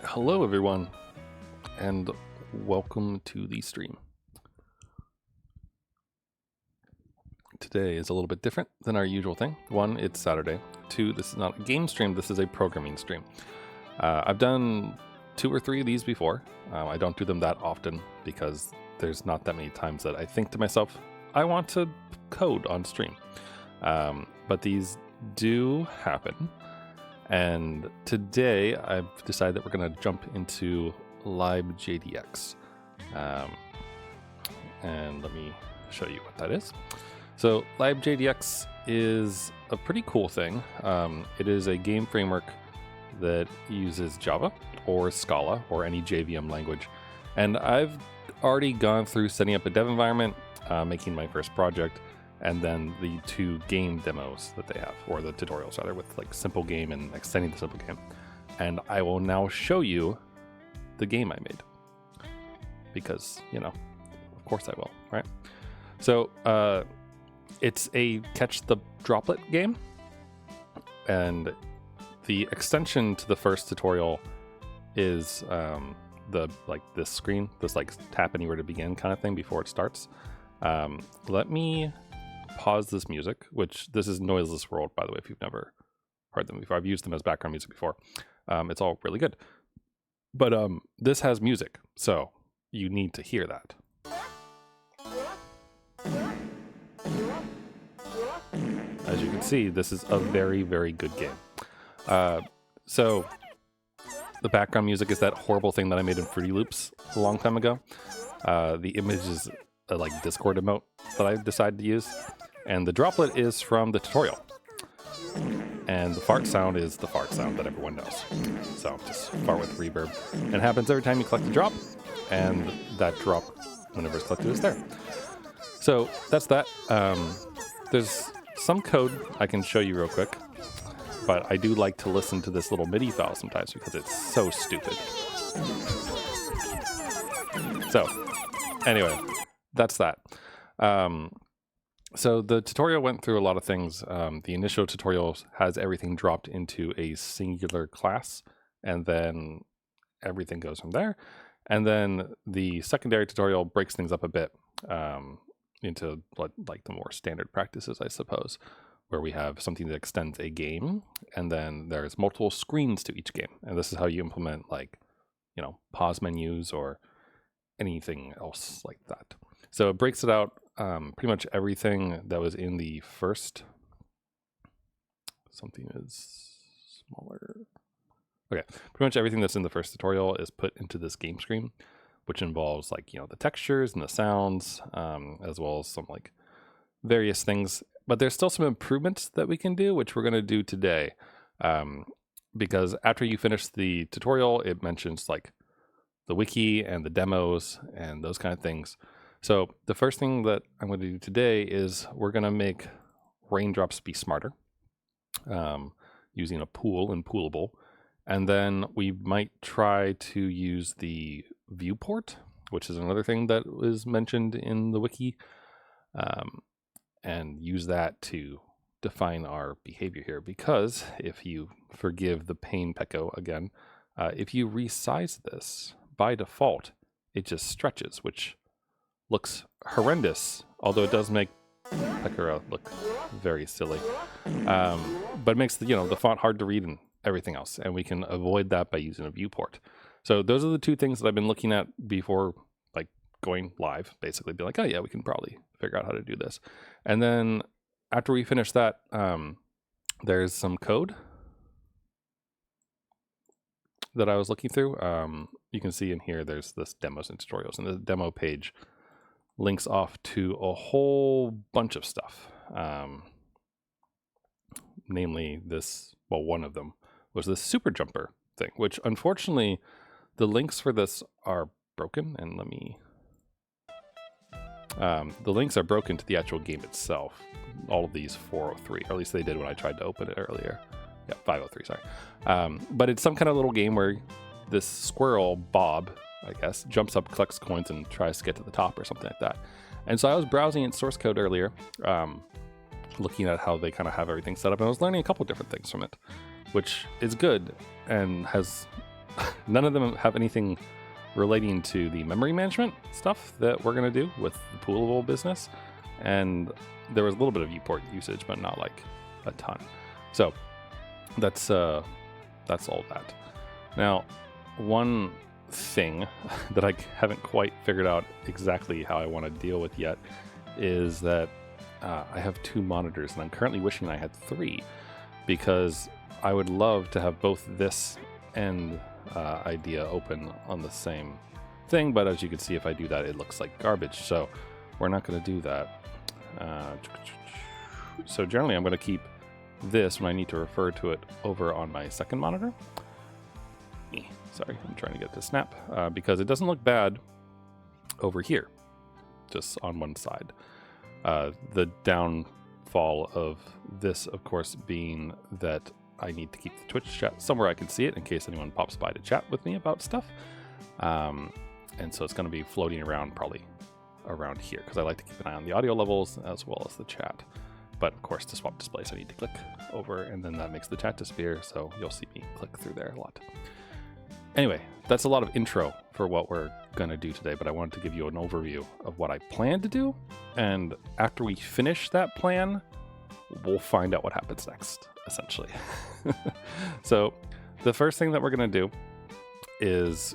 Hello everyone, and welcome to the stream. Today is a little bit different than our usual thing. One, it's Saturday. Two, this is not a game stream, this is a programming stream. I've done 2 or 3 of these before. I don't do them that often because there's not that many times that I think to myself, I want to code on stream. But these do happen. And today I've decided that we're going to jump into libGDX. And let me show you what that is. So libGDX is a pretty cool thing. It is a game framework that uses Java or Scala or any JVM language. And I've already gone through setting up a dev environment, making my first project, and then the 2 game demos that they have, or the tutorials rather, with like simple game and extending the simple game. And I will now show you the game I made. Because, you know, of course I will, right? So it's a catch the droplet game. And the extension to the first tutorial is this screen, this like tap anywhere to begin kind of thing before it starts. Let me pause this music, which this is Noiseless World, by the way, if you've never heard them before. I've used them as background music before. It's all really good. But this has music, so you need to hear that. As you can see, this is a very, very good game. So the background music is that horrible thing that I made in Fruity Loops a long time ago. The image is a like Discord emote that I decided to use. And the droplet is from the tutorial. And the fart sound is the fart sound that everyone knows. So just fart with reverb. And it happens every time you collect a drop. And that drop, whenever it's collected, is there. So that's that. There's some code I can show you real quick. But I do like to listen to this little MIDI file sometimes because it's so stupid. So anyway, that's that. So the tutorial went through a lot of things. The initial tutorial has everything dropped into a singular class, and then everything goes from there. And then the secondary tutorial breaks things up a bit into like the more standard practices, I suppose, where we have something that extends a game, and then there's multiple screens to each game. And this is how you implement, like, you know, pause menus or anything else like that. So it breaks it out. Pretty much everything that was in the first, something is smaller. Okay, pretty much everything that's in the first tutorial is put into this game screen, which involves like, you know, the textures and the sounds, as well as some like various things. But there's still some improvements that we can do, which we're going to do today. Because after you finish the tutorial, it mentions like the wiki and the demos and those kind of things. So the first thing that I'm going to do today is we're going to make raindrops be smarter using a pool in Poolable. And then we might try to use the viewport, which is another thing that was mentioned in the wiki, and use that to define our behavior here. Because if you forgive the pain, Pecco, again, if you resize this, by default, it just stretches, which looks horrendous, although it does make Pekara look very silly. But it makes the font hard to read and everything else, and we can avoid that by using a viewport. So those are the 2 things that I've been looking at before, like going live. Basically, be like, oh yeah, we can probably figure out how to do this. And then after we finish that, there's some code that I was looking through. You can see in here there's this demos and tutorials, and the demo page links off to a whole bunch of stuff. Namely this, well, one of them was this super jumper thing, which unfortunately the links for this are broken. And let me, the links are broken to the actual game itself. All of these 403, or at least they did when I tried to open it earlier. Yeah, 503, sorry. But it's some kind of little game where this squirrel, Bob, I guess, jumps up, collects coins, and tries to get to the top or something like that. And so I was browsing its source code earlier, looking at how they kind of have everything set up, and I was learning a couple different things from it, which is good and has none of them have anything relating to the memory management stuff that we're going to do with the poolable business. And there was a little bit of viewport usage, but not like a ton. So that's all that. Now, one thing that I haven't quite figured out exactly how I want to deal with yet is that I have 2 monitors, and I'm currently wishing I had 3, because I would love to have both this and idea open on the same thing, but as you can see, if I do that, it looks like garbage, so we're not going to do that. So generally, I'm going to keep this when I need to refer to it over on my second monitor. Sorry, I'm trying to get it to snap, because it doesn't look bad over here, just on one side. The downfall of this, of course, being that I need to keep the Twitch chat somewhere I can see it in case anyone pops by to chat with me about stuff. And so it's going to be floating around probably around here, because I like to keep an eye on the audio levels as well as the chat. But of course, to swap displays, I need to click over, and then that makes the chat disappear, so you'll see me click through there a lot. Anyway, that's a lot of intro for what we're going to do today, but I wanted to give you an overview of what I plan to do, and after we finish that plan, we'll find out what happens next, essentially. So the first thing that we're going to do is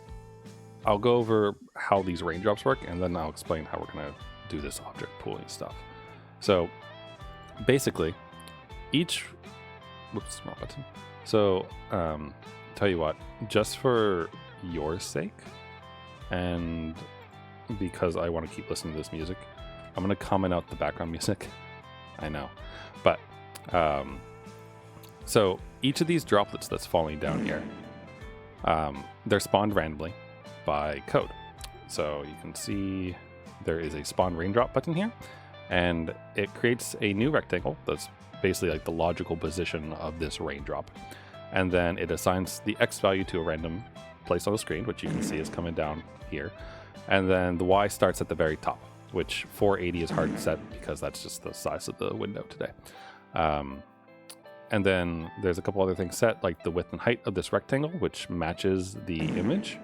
I'll go over how these raindrops work, and then I'll explain how we're going to do this object pooling stuff. So basically, whoops, wrong button. So, tell you what, just for your sake, and because I want to keep listening to this music, I'm going to comment out the background music. I know. But, so each of these droplets that's falling down here, they're spawned randomly by code. So you can see there is a spawn raindrop button here, and it creates a new rectangle that's basically like the logical position of this raindrop. And then it assigns the X value to a random place on the screen, which you can see is coming down here. And then the Y starts at the very top, which 480 is hard to set because that's just the size of the window today. And then there's a couple other things set, like the width and height of this rectangle, which matches the image.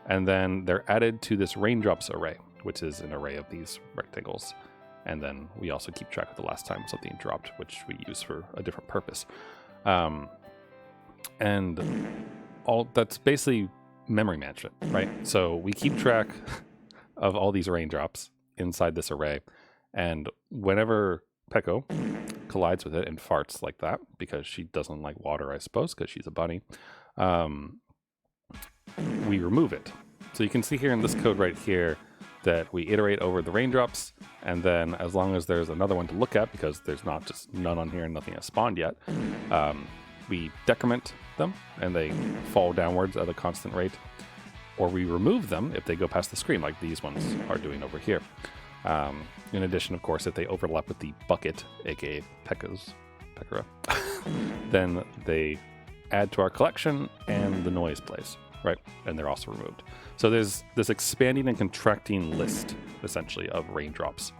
And then they're added to this raindrops array, which is an array of these rectangles. And then we also keep track of the last time something dropped, which we use for a different purpose. And all that's basically memory management, right? So we keep track of all these raindrops inside this array. And whenever Peko collides with it and farts like that, because she doesn't like water, I suppose, because she's a bunny, we remove it. So you can see here in this code right here that we iterate over the raindrops, and then as long as there's another one to look at, because there's not just none on here and nothing has spawned yet, we decrement them and they fall downwards at a constant rate, or we remove them if they go past the screen like these ones are doing over here. In addition, of course, if they overlap with the bucket, aka Pekara, then they add to our collection and the noise plays, right? And they're also removed. So there's this expanding and contracting list, essentially, of raindrops,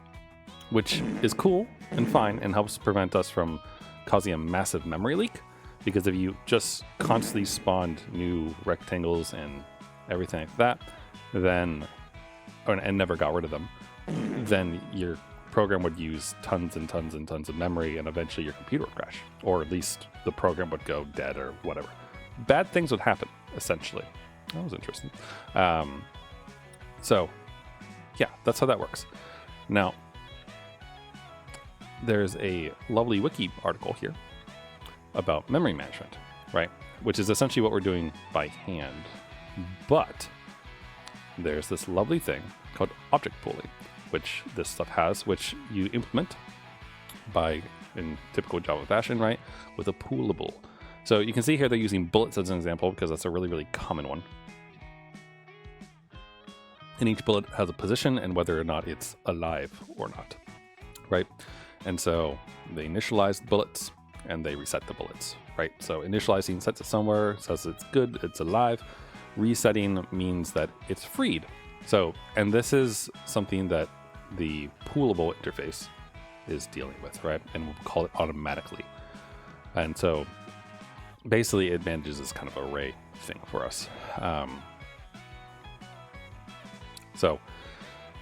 which is cool and fine and helps prevent us from causing a massive memory leak. Because if you just constantly spawned new rectangles and everything like that, then, and never got rid of them, then your program would use tons and tons and tons of memory, and eventually your computer would crash, or at least the program would go dead or whatever. Bad things would happen, essentially. That was interesting. So, yeah, that's how that works. Now, there's a lovely wiki article here about memory management, right? Which is essentially what we're doing by hand. But there's this lovely thing called object pooling, which this stuff has, which you implement by, in typical Java fashion, right, with a poolable. So you can see here they're using bullets as an example because that's a really, really common one. And each bullet has a position and whether or not it's alive or not, right? And so they initialize the bullets and they reset the bullets, right? So initializing sets it somewhere, says it's good, it's alive. Resetting means that it's freed. So, and this is something that the poolable interface is dealing with, right? And we'll call it automatically. And so basically it manages this kind of array thing for us. So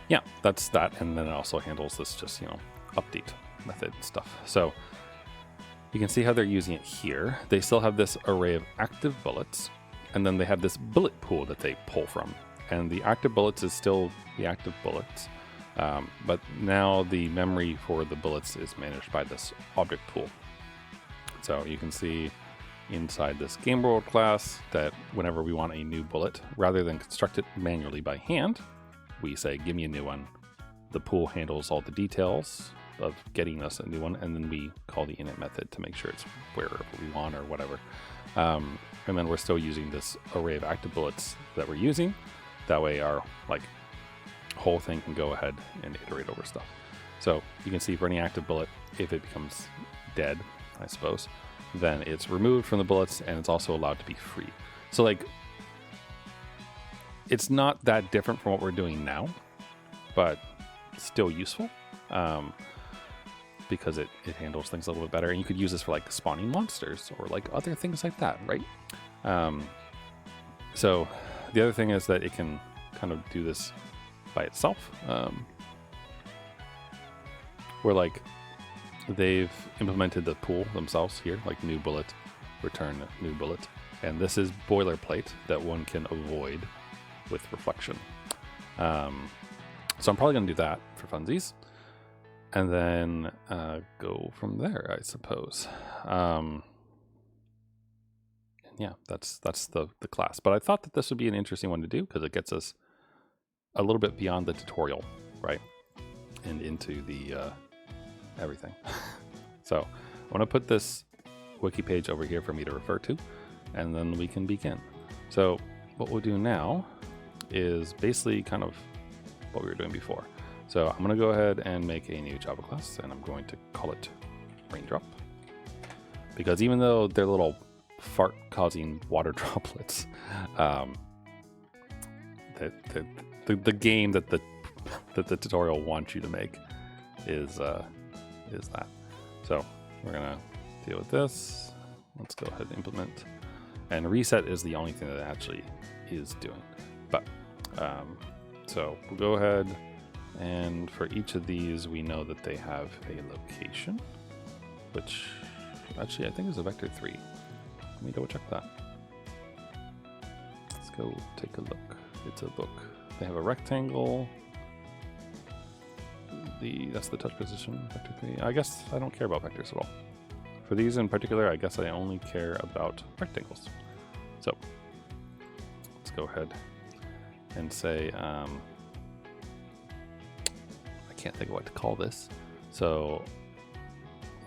yeah, that's that. And then it also handles this just, update method stuff. So you can see how they're using it here. They still have this array of active bullets, and then they have this bullet pool that they pull from. And the active bullets is still the active bullets, but now the memory for the bullets is managed by this object pool. So you can see inside this game world class that whenever we want a new bullet, rather than construct it manually by hand, we say, give me a new one. The pool handles all the details of getting us a new one, and then we call the init method to make sure it's wherever we want or whatever. And then we're still using this array of active bullets that we're using. That way our whole thing can go ahead and iterate over stuff. So you can see for any active bullet, if it becomes dead, I suppose, then it's removed from the bullets, and it's also allowed to be free. So it's not that different from what we're doing now, but still useful. Because it handles things a little bit better, and you could use this for spawning monsters or other things like that, right? So the other thing is that it can kind of do this by itself, where they've implemented the pool themselves here, new bullet, return new bullet, and this is boilerplate that one can avoid with reflection. So I'm probably going to do that for funsies. And then go from there, I suppose. Yeah, that's the class. But I thought that this would be an interesting one to do because it gets us a little bit beyond the tutorial, right? And into the everything. So I want to put this wiki page over here for me to refer to, and then we can begin. So what we'll do now is basically kind of what we were doing before. So I'm going to go ahead and make a new Java class, and I'm going to call it raindrop. Because even though they're little fart-causing water droplets, the game that the tutorial wants you to make is that. So we're going to deal with this. Let's go ahead and implement. And reset is the only thing that it actually is doing. But so we'll go ahead. And for each of these, we know that they have a location, which actually I think is a vector 3. Let me double check that. Let's go take a look. It's a book. They have a rectangle. That's the touch position, vector 3. I guess I don't care about vectors at all. For these in particular, I guess I only care about rectangles. So let's go ahead and say, can't think of what to call this, so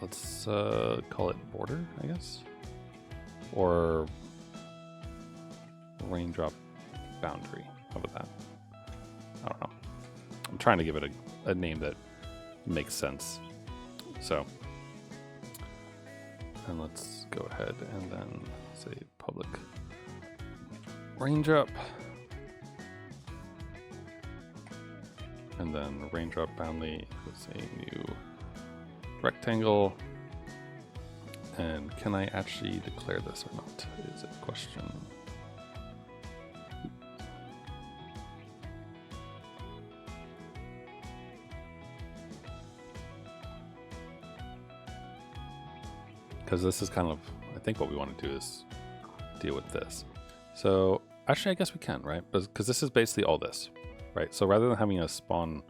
let's call it border, I guess, or raindrop boundary. How about that? I don't know. I'm trying to give it a name that makes sense. So, and let's go ahead and then say public raindrop. And then raindrop boundary equals a new rectangle. And can I actually declare this or not? Is a question. Because this is kind of, I think what we want to do is deal with this. So actually, I guess we can, right? Because this is basically all this. Right, so rather than having a spawn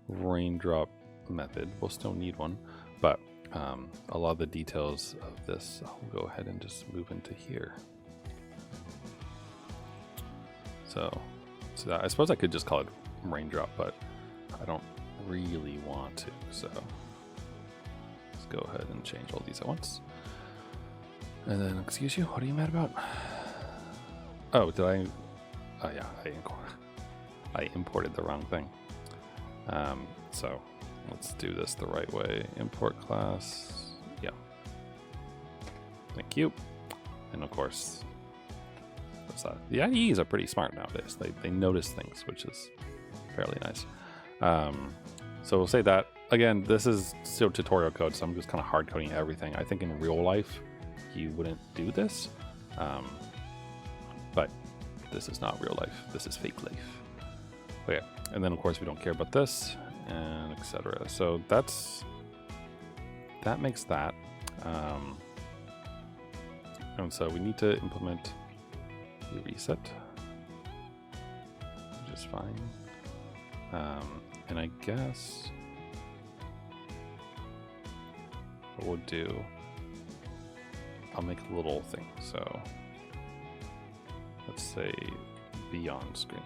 raindrop method, we'll still need one, but a lot of the details of this, I'll go ahead and just move into here. So I suppose I could just call it raindrop, but I don't really want to, so let's go ahead and change all these at once. And then, excuse you, what are you mad about? Oh, oh yeah, I imported the wrong thing. So let's do this the right way. Import class. Yeah. Thank you. And of course, what's that? The IDEs are pretty smart nowadays. They notice things, which is fairly nice. So we'll say that. Again, this is still tutorial code, so I'm just kind of hard coding everything. I think in real life, you wouldn't do this. But this is not real life. This is fake life. Okay, and then of course we don't care about this, and etc. So that makes that. And so we need to implement the reset, which is fine. And I guess what we'll do, I'll make a little thing. So let's say beyond screen,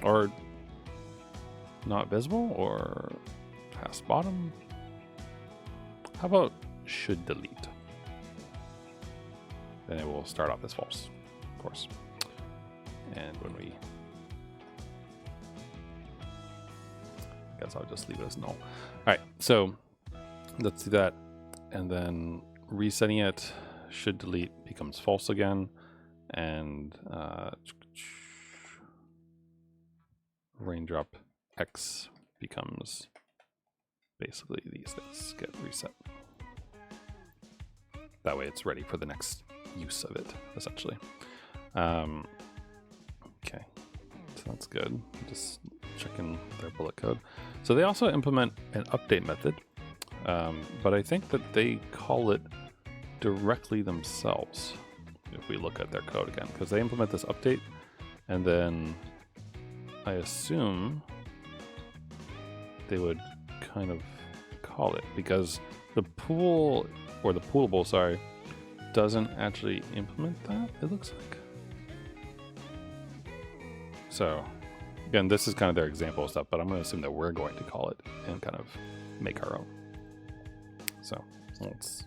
or not visible, or past bottom. How about should delete? Then it will start off as false, of course. And when we, I guess I'll just leave it as null. All right, so let's do that. And then resetting it, should delete becomes false again. And raindrop X becomes basically these things get reset. That way it's ready for the next use of it, essentially. Okay, so that's good. Just checking their bullet code. So they also implement an update method, but I think that they call it directly themselves if we look at their code again, because they implement this update, and then I assume they would kind of call it, because the pool, or the poolable, sorry, doesn't actually implement that, it looks like. So again, this is kind of their example stuff, but I'm going to assume that we're going to call it and kind of make our own. So let's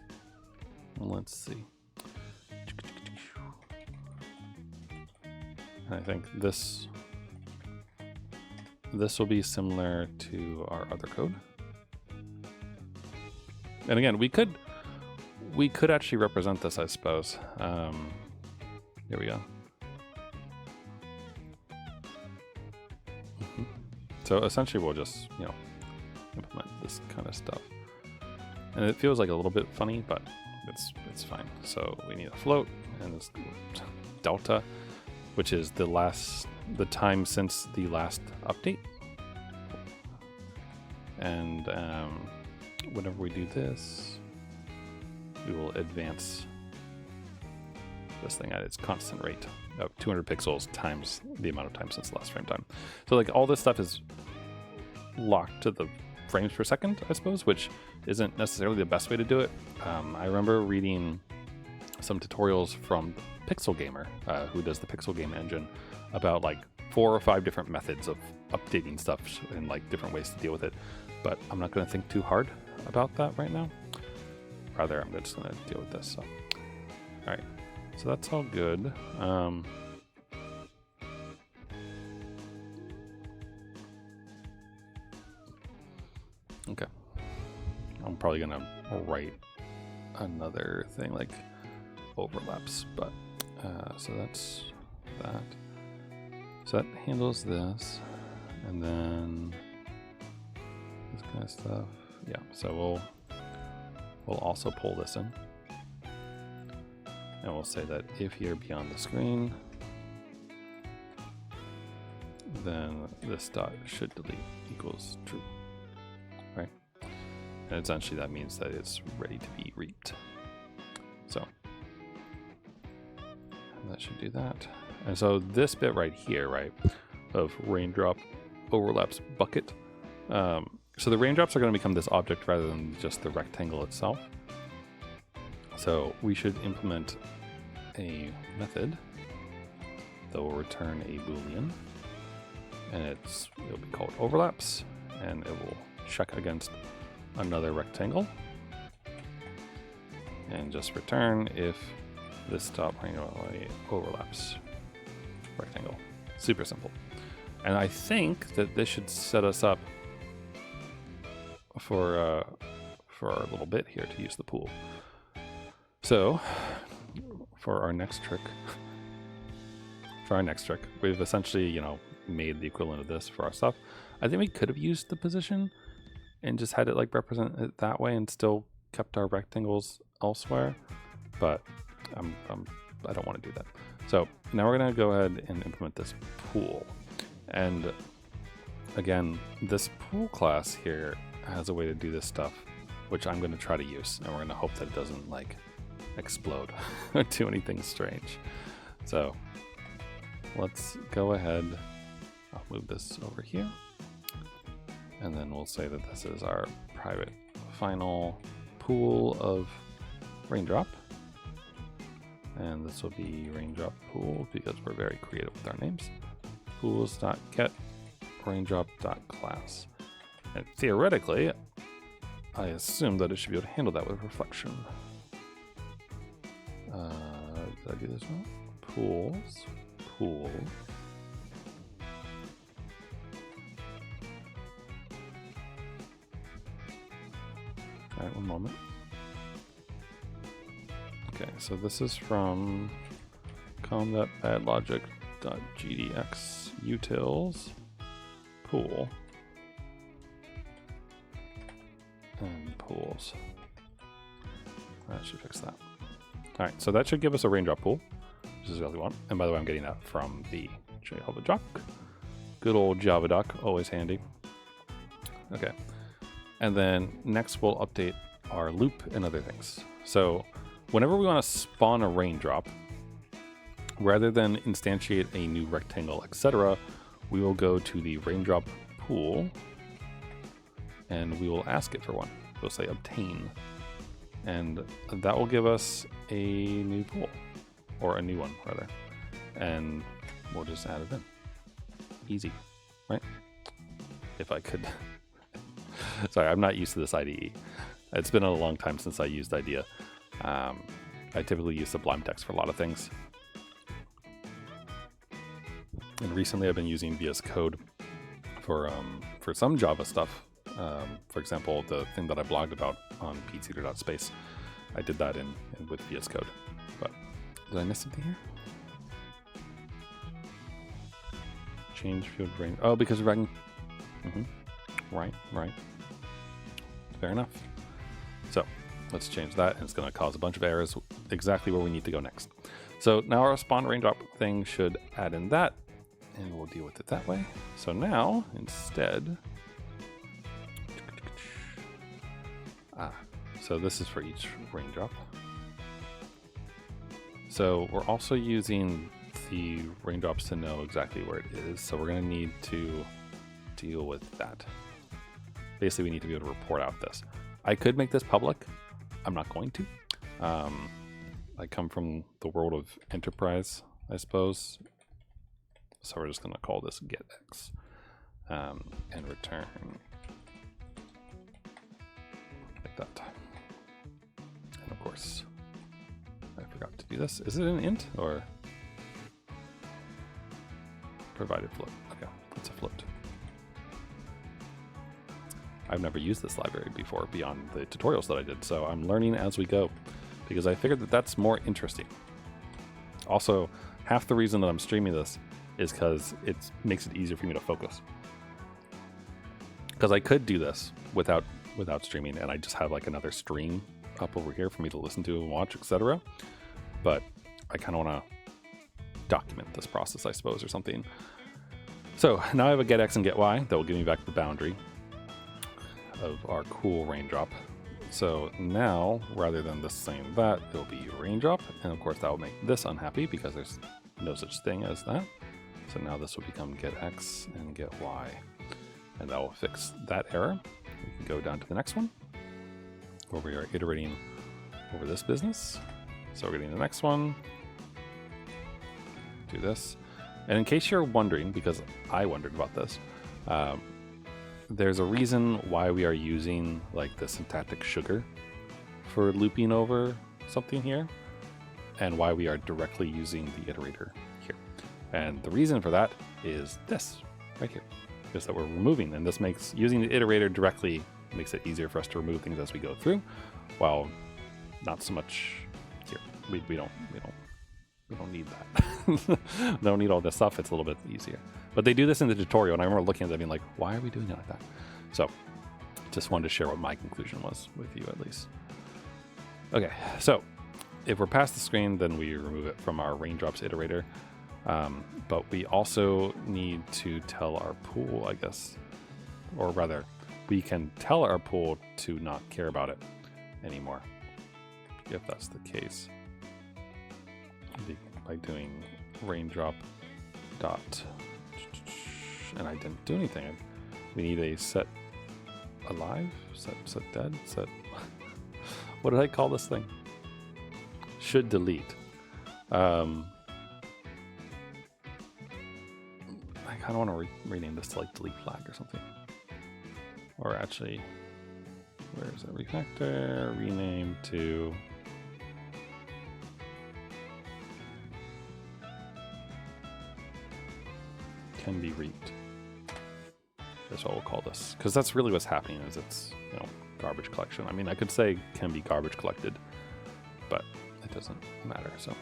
see. And I think this will be similar to our other code. And again, we could actually represent this, I suppose. Here we go. So essentially we'll just, implement this kind of stuff. And it feels like a little bit funny, but it's fine. So we need a float and this delta, which is the time since the last update. And whenever we do this, we will advance this thing at its constant rate of 200 pixels times the amount of time since the last frame time. So like all this stuff is locked to the frames per second, I suppose, which isn't necessarily the best way to do it. I remember reading some tutorials from Pixel Gamer, who does the Pixel Game engine, about like 4 or 5 different methods of updating stuff and like different ways to deal with it. But I'm not going to think too hard about that right now. Rather, I'm just going to deal with this. So, all right, so that's all good. Okay, I'm probably going to write another thing like overlaps, but so that's that. So that handles this, and then this kind of stuff. Yeah, so we'll also pull this in, and we'll say that if here beyond the screen, then this dot should delete equals true, right? And essentially that means that it's ready to be reaped. So that should do that. And so this bit right here, right, of raindrop overlaps bucket. So the raindrops are going to become this object rather than just the rectangle itself. So we should implement a method that will return a Boolean, and it'll be called overlaps, and it will check against another rectangle and just return if this top overlaps rectangle. Super simple. And I think that this should set us up for our little bit here to use the pool. So for our next trick, we've essentially, made the equivalent of this for our stuff. I think we could have used the position and just had it like represent it that way and still kept our rectangles elsewhere. But I don't want to do that. So now we're going to go ahead and implement this pool. And again, this pool class here has a way to do this stuff, which I'm going to try to use. And we're going to hope that it doesn't like explode or do anything strange. So let's go ahead. I'll move this over here. And then we'll say that this is our private final pool of raindrop. And this will be raindrop pool because we're very creative with our names. Pools.get raindrop.class. And theoretically, I assume that it should be able to handle that with reflection. Did I do this wrong? Pools, pool. All right, one moment. Okay, so this is from com.badlogic.gdx utils pool and pools. That should fix that. All right, so that should give us a raindrop pool, which is exactly what we want. And by the way, I'm getting that from the Java doc. Good old Java doc, always handy. Okay, and then next we'll update our loop and other things. So whenever we want to spawn a raindrop, rather than instantiate a new rectangle, etc., we will go to the raindrop pool and we will ask it for one. We'll say obtain, and that will give us a new pool, or a new one rather, and we'll just add it in. Easy, right? If I could. Sorry, I'm not used to this IDE. It's been a long time since I used IDEA. I typically use Sublime Text for a lot of things. And recently I've been using VS Code for some Java stuff. For example, the thing that I blogged about on peteseater.space, I did that in with VS Code. But did I miss something here? Change field range. Oh, because we're right. Fair enough. So let's change that, and it's going to cause a bunch of errors exactly where we need to go next. So now our spawn raindrop thing should add in that, and we'll deal with it that way. So now, instead, so this is for each raindrop. So we're also using the raindrops to know exactly where it is. So we're going to need to deal with that. Basically, we need to be able to report out this. I could make this public. I'm not going to. I come from the world of enterprise, I suppose. So we're just going to call this getX and return like that. And of course, I forgot to do this. Is it an int or provided float? Okay, it's a float. I've never used this library before beyond the tutorials that I did, so I'm learning as we go because I figured that that's more interesting. Also, half the reason that I'm streaming this is because it makes it easier for me to focus. Because I could do this without streaming, and I just have like another stream up over here for me to listen to and watch, etc. But I kind of want to document this process, I suppose, or something. So now I have a getX and getY that will give me back the boundary of our cool raindrop. So now, rather than this saying that, it'll be raindrop, and of course that will make this unhappy because there's no such thing as that. So now this will become getX and getY, and that will fix that error. We can go down to the next one, where we are iterating over this business. So we're getting the next one, do this. And in case you're wondering, because I wondered about this, there's a reason why we are using like the syntactic sugar for looping over something here, and why we are directly using the iterator here. And the reason for that is this right here, is that we're removing, and this makes using the iterator directly makes it easier for us to remove things as we go through, while not so much here. We don't need that. Don't need all this stuff. It's a little bit easier. But they do this in the tutorial, and I remember looking at that being like, why are we doing it like that? So just wanted to share what my conclusion was with you at least. Okay, so if we're past the screen, then we remove it from our raindrops iterator. But we also need to tell our pool, I guess, or rather, we can tell our pool to not care about it anymore, if that's the case, by doing raindrop dot, and I didn't do anything. We need a set alive, set dead, set. What did I call this thing? Should delete. I kind of want to rename this to like delete flag or something. Or actually, where's it? Refactor, rename to can be reaped. That's what we'll call this, because that's really what's happening. Is it's garbage collection. I mean, I could say can be garbage collected, but it doesn't matter. So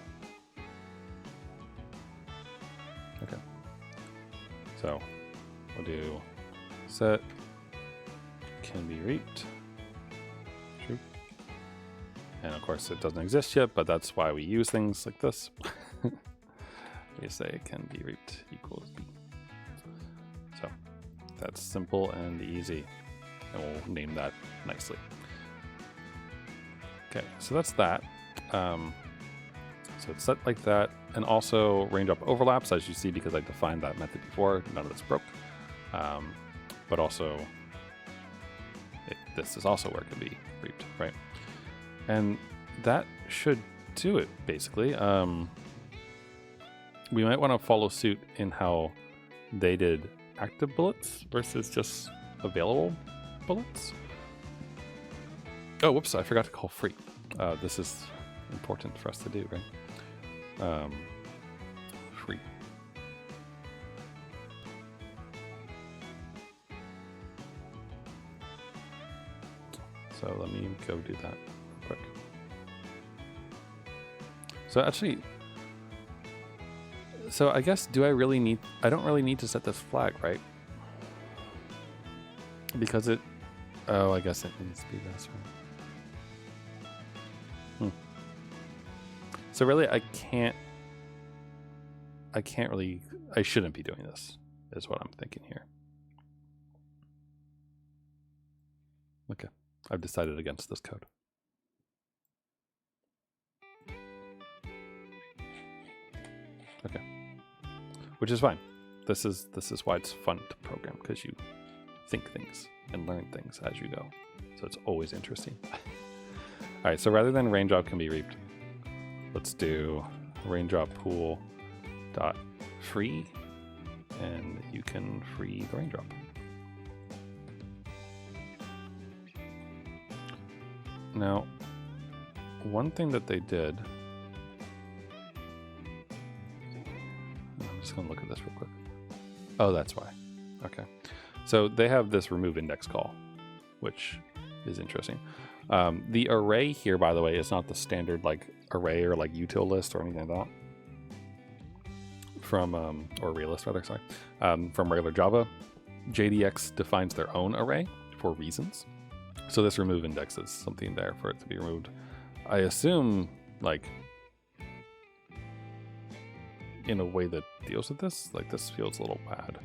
okay, so we'll do set can be reaped, true, and of course it doesn't exist yet, but that's why we use things like this. We say can be reaped equals b. So that's simple and easy, and we'll name that nicely. Okay, so that's that. So it's set like that, and also raindrop overlaps, as you see, because I defined that method before. None of this broke, but also this is also where it can be reaped, right? And that should do it, basically. We might want to follow suit in how they did active bullets versus just available bullets. Oh, whoops, I forgot to call free. This is important for us to do, right? Free. So let me go do that real quick. So actually, so I guess, I don't really need to set this flag, right? Because it, oh, I guess it needs to be this, right? So really, I shouldn't be doing this, is what I'm thinking here. Okay, I've decided against this code. Okay, which is fine. This is why it's fun to program, because you think things and learn things as you go. So it's always interesting. All right, so rather than raindrop can be reaped, let's do raindrop pool dot free, and you can free the raindrop. Now, one thing that they did, I'm just gonna look at this real quick. Oh, that's why. Okay. So they have this remove index call, which is interesting. The array here, by the way, is not the standard like array or like util list or anything like that. From, or array list rather, sorry. From regular Java, JDX defines their own array for reasons. So this remove index is something there for it to be removed. I assume, like, in a way that deals with this, like this feels a little bad.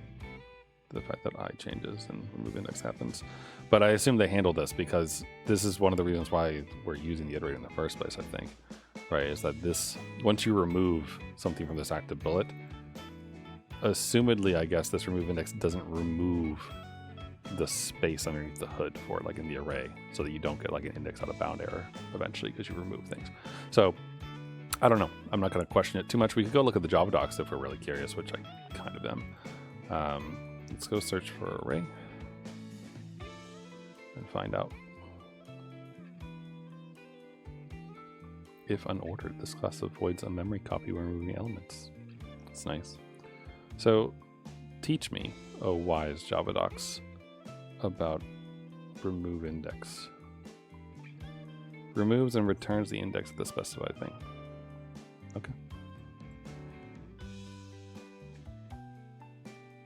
The fact that I changes and remove index happens. But I assume they handle this because this is one of the reasons why we're using the iterator in the first place, I think. Right, is that this, once you remove something from this active bullet, assumedly, I guess, this remove index doesn't remove the space underneath the hood for it, like in the array, so that you don't get like an index out of bound error eventually because you remove things. So I don't know. I'm not going to question it too much. We could go look at the Java docs if we're really curious, which I kind of am. Let's go search for array and find out. If unordered, this class avoids a memory copy when removing elements. That's nice. So teach me, oh wise Java docs, about remove index. Removes and returns the index of the specified thing. Okay.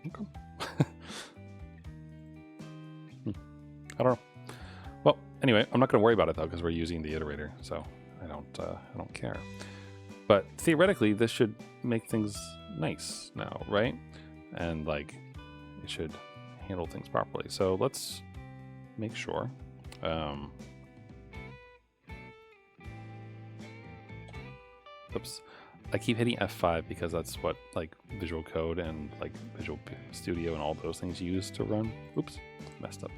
Okay. I don't know. Well, anyway, I'm not going to worry about it though because we're using the iterator, so I I don't care. But theoretically, this should make things nice now, right? And like, it should handle things properly. So let's make sure. Oops. I keep hitting F5 because that's what like Visual Code and like Visual Studio and all those things use to run. Oops, messed up.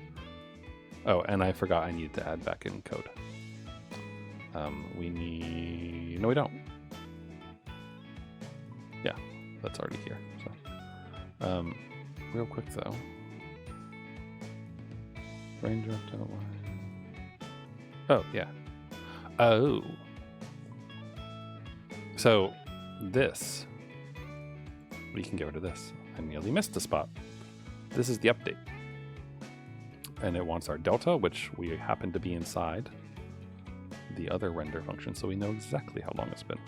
Oh, and I forgot I needed to add back in code. We need, no we don't. Yeah, that's already here. So, real quick though. Raindrop don't lie. Oh, yeah. Oh. So this, we can get rid of this. I nearly missed a spot. This is the update. And it wants our delta, which we happen to be inside the other render function, so we know exactly how long it's been.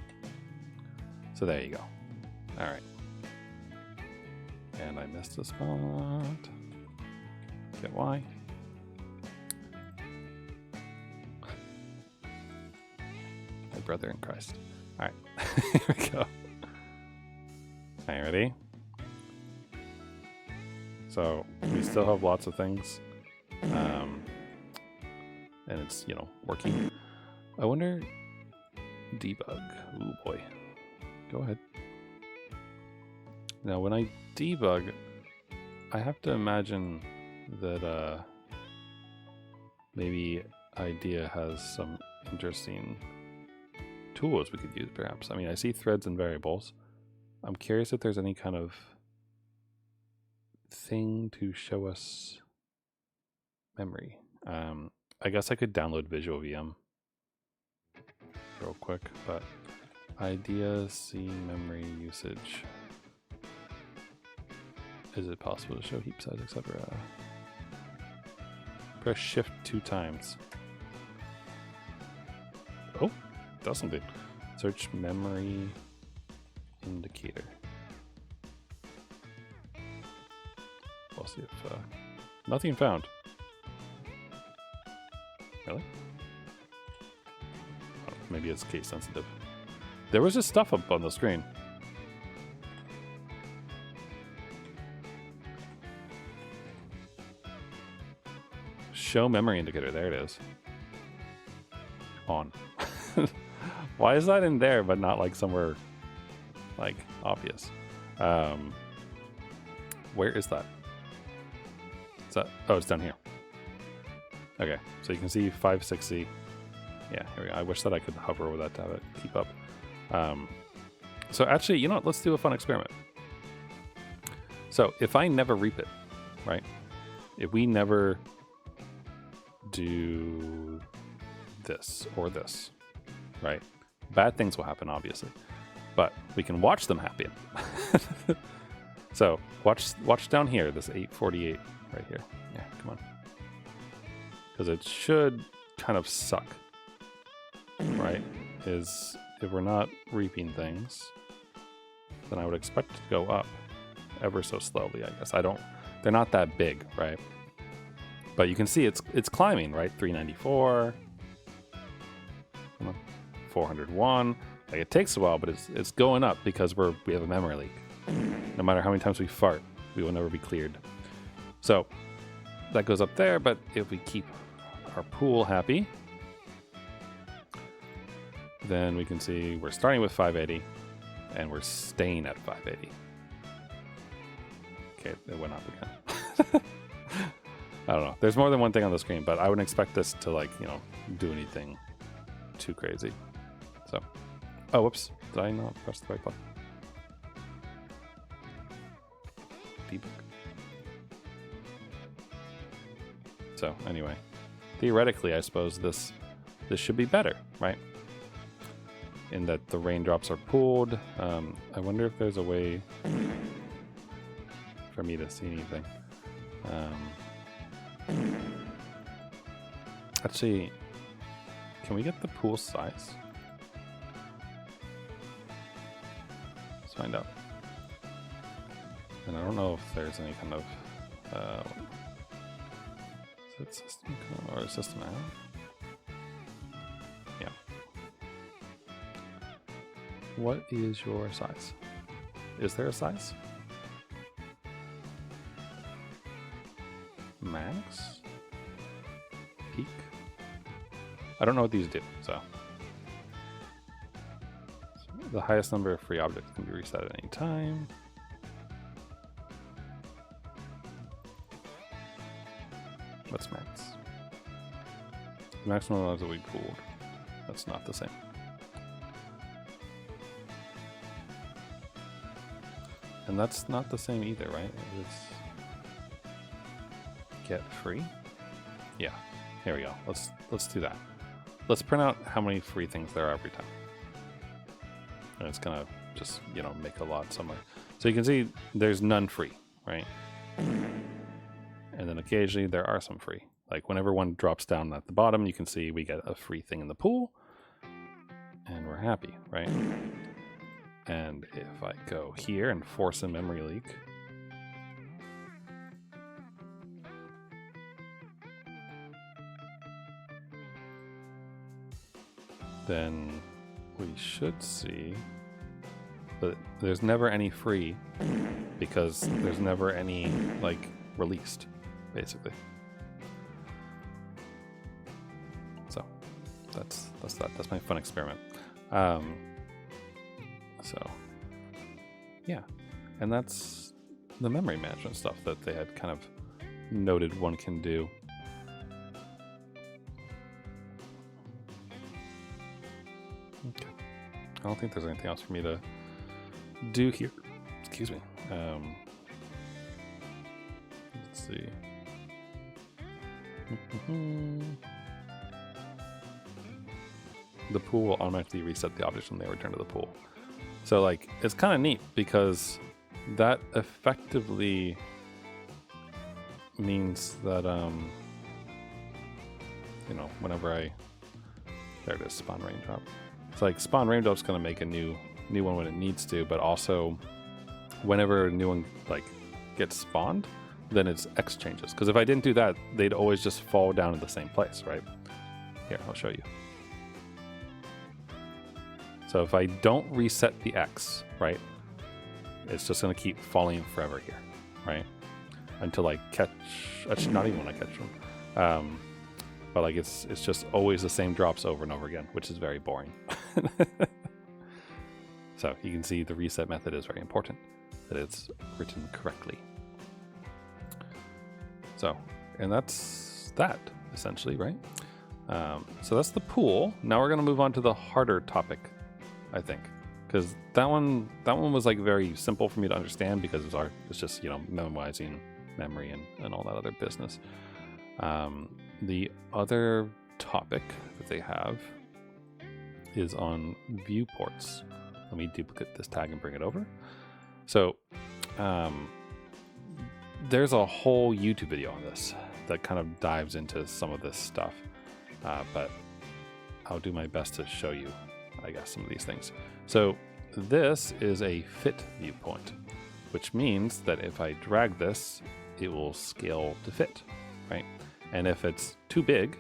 So there you go. All right. And I missed a spot. Get why. My brother in Christ. All right, here we go. Are you ready? So we still have lots of things, and it's, you know, working. I wonder, debug. Ooh boy, go ahead. Now when I debug, I have to imagine that maybe IDEA has some interesting tools we could use, perhaps. I mean, I see threads and variables. I'm curious if there's any kind of thing to show us memory. I guess I could download Visual VM real quick, but IDEA C memory usage. Is it possible to show heap size, etc.? Press shift 2 times. Oh, does something. Search memory indicator. We'll see if nothing found. Really? Oh, maybe it's case sensitive. There was just stuff up on the screen. Show memory indicator. There it is. On. Why is that in there but not like somewhere like obvious? Where is that? Is that? Oh, it's down here. Okay, so you can see 560. Yeah, here we go. I wish that I could hover over that to have it keep up. So actually, you know what? Let's do a fun experiment. So if I never reap it, right? If we never do this or this, right? Bad things will happen, obviously, but we can watch them happen. So watch down here, this 848 right here. Yeah, come on. Because it should kind of suck, right? Is if we're not reaping things, then I would expect it to go up ever so slowly, I guess. They're not that big, right? But you can see it's climbing, right? 394, 401. Like it takes a while, but it's going up because we have a memory leak. No matter how many times we fart, we will never be cleared. So that goes up there, but if we keep our pool happy, then we can see we're starting with 580 and we're staying at 580. Okay, it went up again. I don't know. There's more than one thing on the screen, but I wouldn't expect this to, like, you know, do anything too crazy. So, oh, whoops. Did I not press the right button? Debug. So, anyway, theoretically, I suppose this should be better, right? In that the raindrops are pooled. I wonder if there's a way for me to see anything. Actually, can we get the pool size? Let's find out. And I don't know if there's any kind of is it system or system out? Yeah. what is your size? Is there a size? Max? Peak? I don't know what these do, so. The highest number of free objects can be reset at any time. What's max? The maximum amount that we pooled. That's not the same. And that's not the same either, right? It's get free. Yeah, here we go. Let's do that. Let's print out how many free things there are every time. And it's gonna just, you know, make a lot somewhere. So you can see there's none free, right? And then occasionally there are some free. Like whenever one drops down at the bottom, you can see we get a free thing in the pool. And we're happy, right? And if I go here and force a memory leak, then we should see that there's never any free because there's never any like released, basically. So that's that. That's my fun experiment. So yeah, and that's the memory management stuff that they had kind of noted one can do. Okay. I don't think there's anything else for me to do here. Excuse me. Let's see. The pool will automatically reset the objects when they return to the pool. So like, it's kind of neat because that effectively means that, you know, whenever there it is, spawn raindrop. It's like spawn raindrop's going to make a new one when it needs to, but also whenever a new one like gets spawned, then its X changes. Because if I didn't do that, they'd always just fall down in the same place, right? Here, I'll show you. So if I don't reset the X, right, it's just going to keep falling forever here, right? Until I catch, actually not even when I catch them. But like it's just always the same drops over and over again, which is very boring. So you can see the reset method is very important, that it's written correctly. So, and that's that essentially, right? So that's the pool. Now we're going to move on to the harder topic, I think, because that one was like very simple for me to understand because it's just, you know, memorizing memory and all that other business. The other topic that they have is on viewports. Let me duplicate this tag and bring it over. So there's a whole YouTube video on this that kind of dives into some of this stuff, but I'll do my best to show you, I guess, some of these things. So this is a fit viewpoint, which means that if I drag this, it will scale to fit, right? And if it's too big,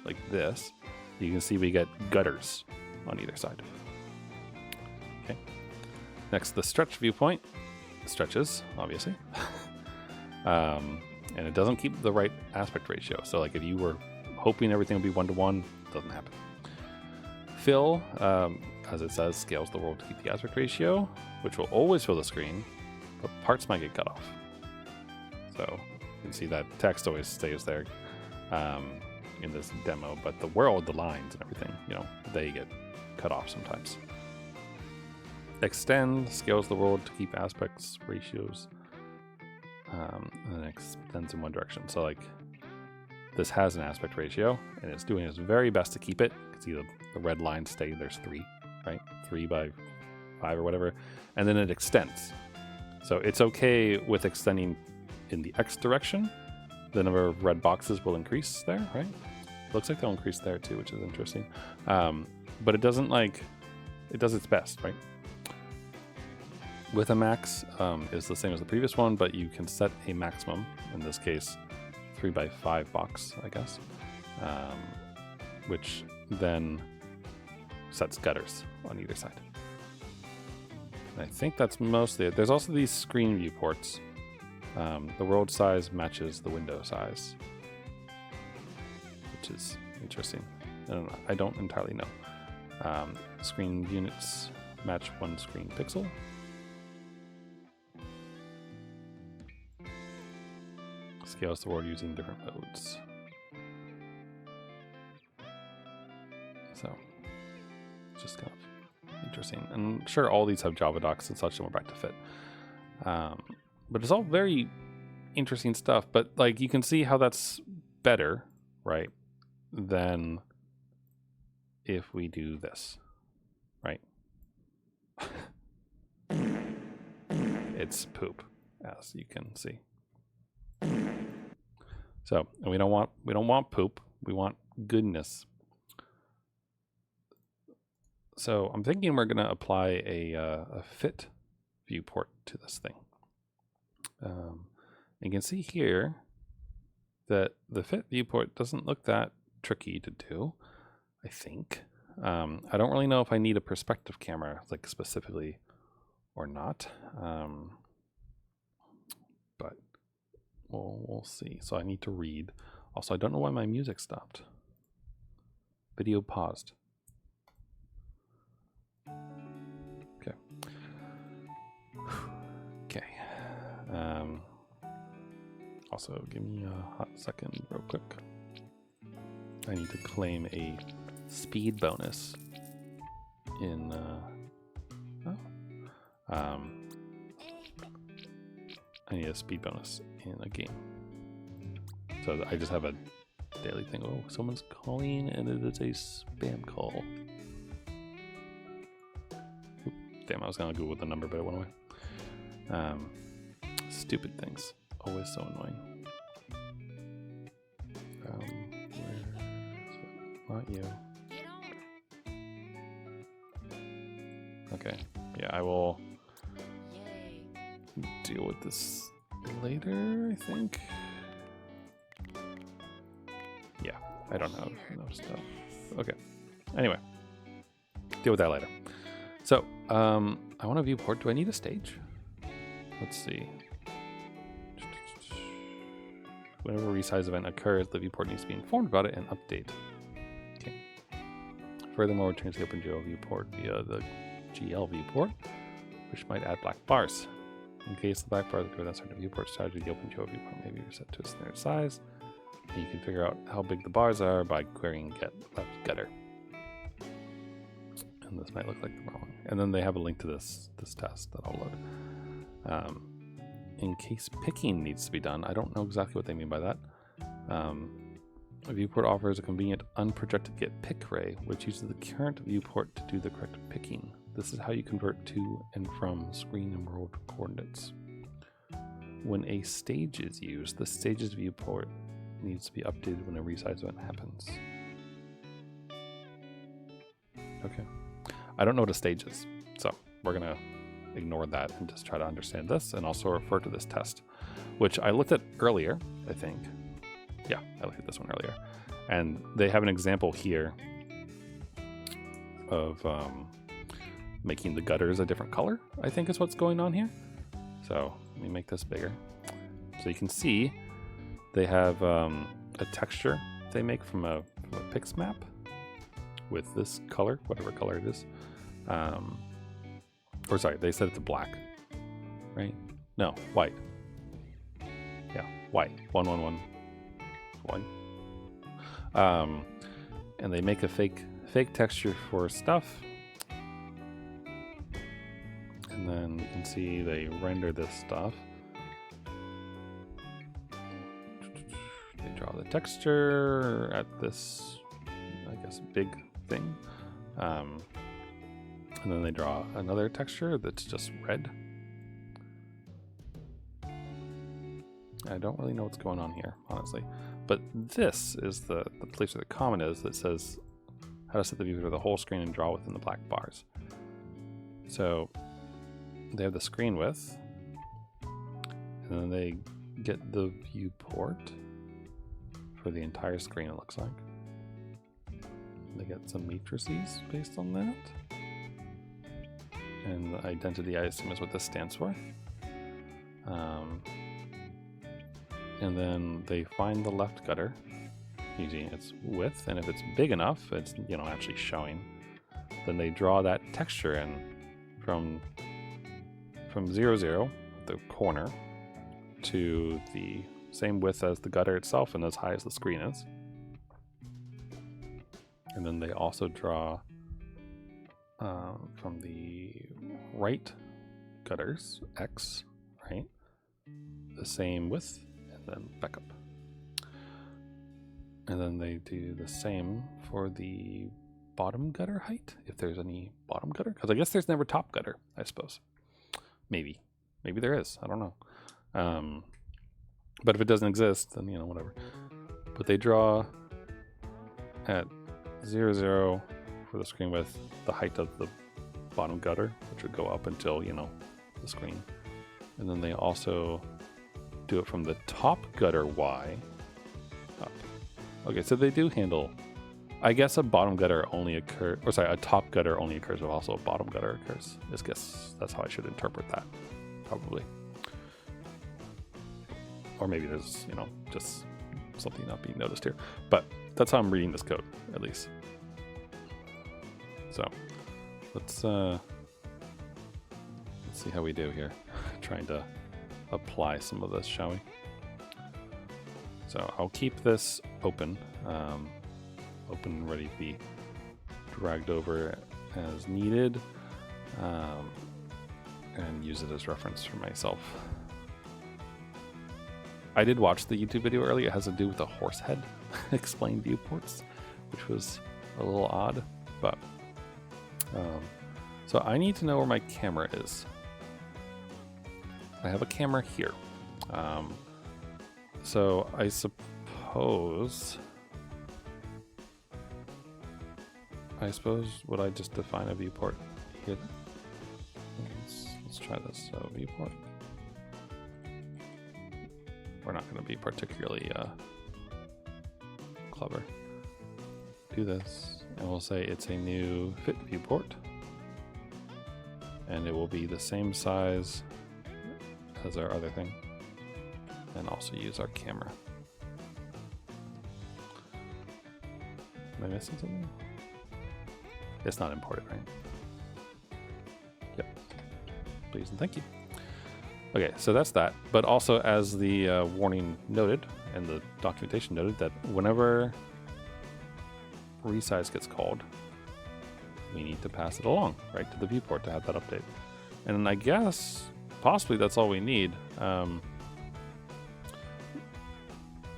like this, you can see we get gutters on either side. Okay. Next, the stretch viewpoint. It stretches, obviously. And it doesn't keep the right aspect ratio. So like if you were hoping everything would be 1:1, it doesn't happen. Fill, as it says, scales the world to keep the aspect ratio, which will always fill the screen, but parts might get cut off. So you can see that text always stays there in this demo, but the world, the lines and everything, you know, they get cut off sometimes. Extend scales the world to keep aspects ratios, and then extends in one direction. So like this has an aspect ratio and it's doing its very best to keep it. You can see the red lines stay, there's 3, right? 3 by 5 or whatever. And then it extends. So it's okay with extending in the X direction. The number of red boxes will increase there, right? Looks like they'll increase there too, which is interesting. But it doesn't like, it does its best, right? With a max is the same as the previous one, but you can set a maximum, in this case 3 by 5 box, I guess, which then sets gutters on either side. I think that's mostly it. There's also these screen viewports. The world size matches the window size, which is interesting. I don't entirely know. Screen units match one screen pixel. Scales the world using different modes. So, it's just kind of interesting. And sure, all these have Java docs and such, and we're back to fit. But it's all very interesting stuff. But like, you can see how that's better, right, than if we do this, right? It's poop, as you can see. So, and we don't want poop. We want goodness. So I'm thinking we're going to apply a fit viewport to this thing. You can see here that the fit viewport doesn't look that tricky to do, I think. I don't really know if I need a perspective camera, like specifically, or not. But we'll see. So I need to read. Also, I don't know why my music stopped. Video paused. Okay. Okay. Also, give me a hot second real quick. I need to claim a speed bonus in I need a speed bonus in a game. So I just have a daily thing. Oh, someone's calling and it is a spam call. Oop, damn, I was gonna Google the number, but it went away. Stupid things. Always so annoying. Where is it? Not you. Okay. Yeah, I will deal with this later, I think. Yeah, I don't have enough stuff. Okay. Anyway, deal with that later. So, I want a viewport. Do I need a stage? Let's see. Whenever a resize event occurs, the viewport needs to be informed about it and update. Okay. Furthermore, returns the OpenGL viewport via the GL viewport, which might add black bars. In case the black bars appear without certain viewport strategy, the OpenGL viewport may be reset to a standard size. And you can figure out how big the bars are by querying get left gutter. And this might look like the wrong. And then they have a link to this test that I'll load. In case picking needs to be done, I don't know exactly what they mean by that. A viewport offers a convenient unprojected get pick array, which uses the current viewport to do the correct picking. This is how you convert to and from screen and world coordinates. When a stage is used, the stage's viewport needs to be updated when a resize event happens. Okay. I don't know what a stage is, so we're gonna ignore that and just try to understand this and also refer to this test, which I looked at earlier, I think. Yeah, I looked at this one earlier. And they have an example here of making the gutters a different color, I think is what's going on here. So let me make this bigger. So you can see they have a texture they make from a pix map with this color, whatever color it is. Or sorry, they said it's black, right? No, white. Yeah, white. 111. White. And they make a fake texture for stuff. And then you can see they render this stuff. They draw the texture at this, I guess, big thing. And then they draw another texture that's just red. I don't really know what's going on here, honestly. But this is the place where the comment is that says how to set the view for the whole screen and draw within the black bars. So they have the screen width, and then they get the viewport for the entire screen, it looks like. They get some matrices based on that. and the identity, I assume, is what this stands for. And then they find the left gutter using its width, and if it's big enough, it's actually showing. Then they draw that texture in from 0, 0, the corner, to the same width as the gutter itself and as high as the screen is. And then they also draw from the right gutters, X, right, the same width, and then back up. And then they do the same for the bottom gutter height, if there's any bottom gutter, because I guess there's never top gutter, I suppose. Maybe there is, I don't know. But if it doesn't exist, then whatever. But they draw at 0, 0 for the screen width, the height of the bottom gutter, which would go up until the screen. And then they also do it from the top gutter Y up. Okay, so they do handle, I guess a bottom gutter only occurs, or sorry, a top gutter only occurs if also a bottom gutter occurs. I guess that's how I should interpret that, probably. Or maybe there's, just something not being noticed here. But that's how I'm reading this code, at least. So let's see how we do here. Trying to apply some of this, shall we? So I'll keep this open, open, ready to be dragged over as needed, and use it as reference for myself. I did watch the YouTube video earlier. It has to do with the horse head explain viewports, which was a little odd, but so I need to know where my camera is. I have a camera here. So I suppose would I just define a viewport here? Let's try this. So viewport. We're not going to be particularly clever. Do this, and we'll say it's a new fit viewport, and it will be the same size as our other thing, and also use our camera. Am I missing something? It's not imported, right? Yep. Please and thank you. Okay, so that's that. But also, as the warning noted and the documentation noted, that whenever resize gets called, we need to pass it along, right, to the viewport to have that update. And I guess possibly that's all we need.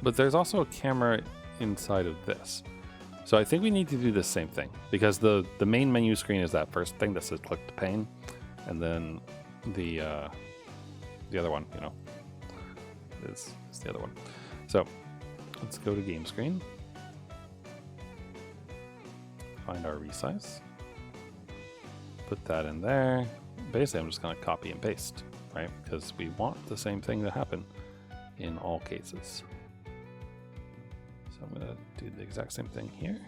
But there's also a camera inside of this. So I think we need to do the same thing, because the main menu screen is that first thing that says click to pane, and then the other one, is the other one. So let's go to game screen, find our resize, put that in there. Basically, I'm just going to copy and paste, right? Because we want the same thing to happen in all cases. So I'm going to do the exact same thing here.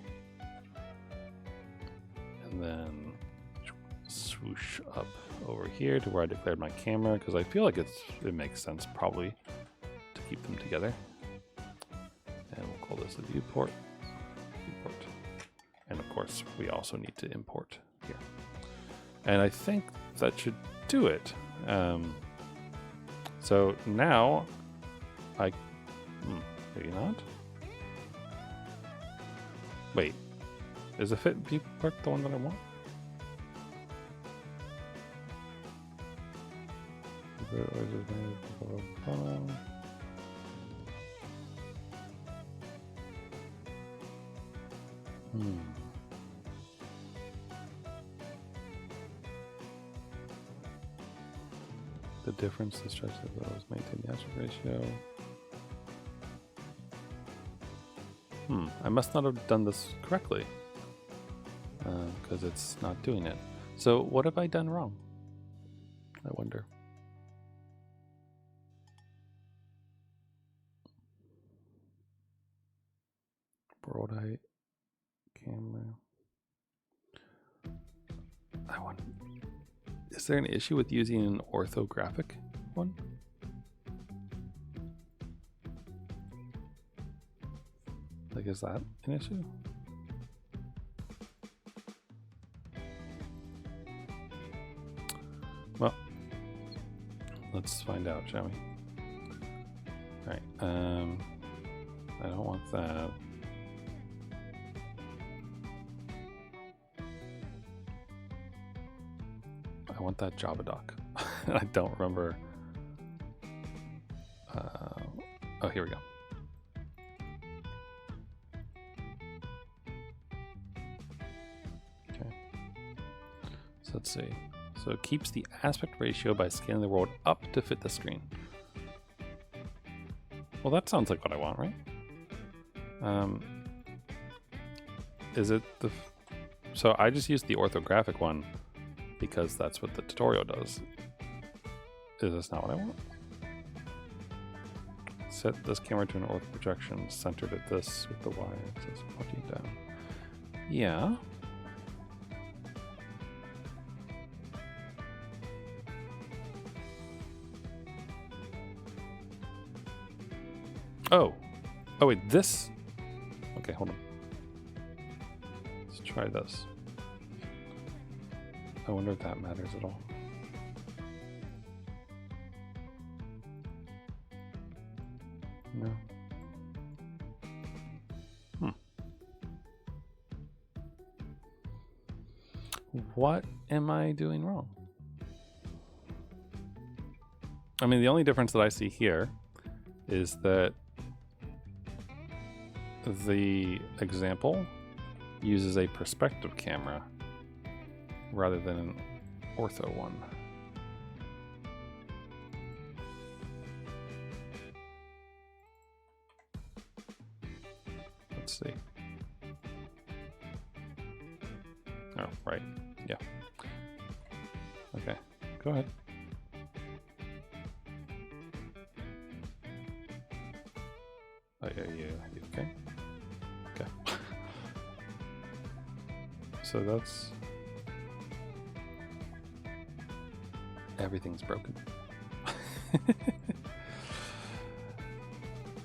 And then swoosh up over here to where I declared my camera, because I feel like it makes sense probably to keep them together. And we'll call this a viewport. And of course, we also need to import here. And I think that should do it. So now maybe not. Wait, is the fit viewport the one that I want? The difference, the stretch of those, maintain the aspect ratio. I must not have done this correctly, because it's not doing it. So what have I done wrong? I wonder. Broad height, camera. Is there an issue with using an orthographic one? Like, is that an issue? Well, let's find out, shall we? All right. I don't want that. I want that Java doc. I don't remember. Oh, here we go. Okay. So let's see. So it keeps the aspect ratio by scaling the world up to fit the screen. Well, that sounds like what I want, right? Is it the... So I just used the orthographic one because that's what the tutorial does. Is this not what I want? Set this camera to an ortho projection centered at this with the y-axis pointing down. Yeah. Oh. Oh wait, this... Okay, hold on. Let's try this. I wonder if that matters at all. No. What am I doing wrong? I mean, the only difference that I see here is that the example uses a perspective camera rather than an ortho one. Let's see. Oh, right. Yeah. Okay. Go ahead. Oh, yeah, you okay? Okay. So that's... Everything's broken.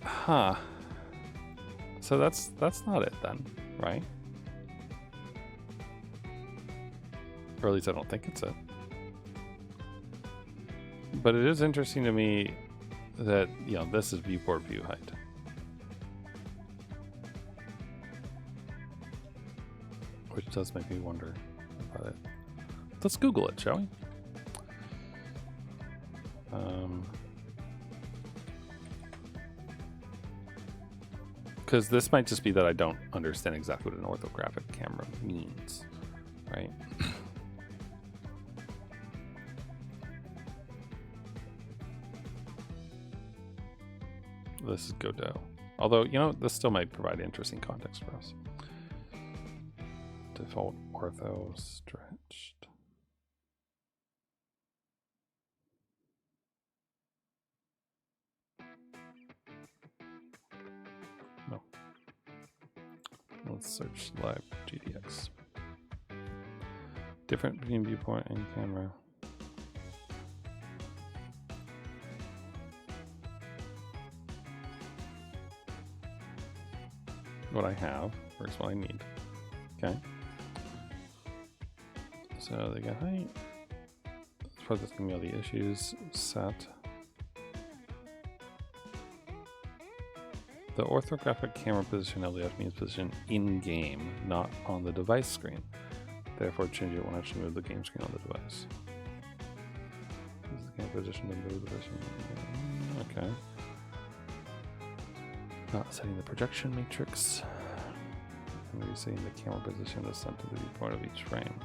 Huh. So that's not it then, right? Or at least I don't think it's it. But it is interesting to me that, you know, this is viewport view height. Which does make me wonder about it. Let's Google it, shall we? Because this might just be that I don't understand exactly what an orthographic camera means, right? This is Godot. Although, you know, this still might provide interesting context for us. Default ortho stretched. No. Let's search libGDX. Different between viewport and camera. What I have versus what I need. Okay. So they got height. As far as it's gonna be all the issues set. The orthographic camera position LDF means position in game, not on the device screen. Therefore, change it when actually move the game screen on the device. This is the camera position to move the position. Okay. Not setting the projection matrix. And resetting the camera position to center the viewpoint of each frame.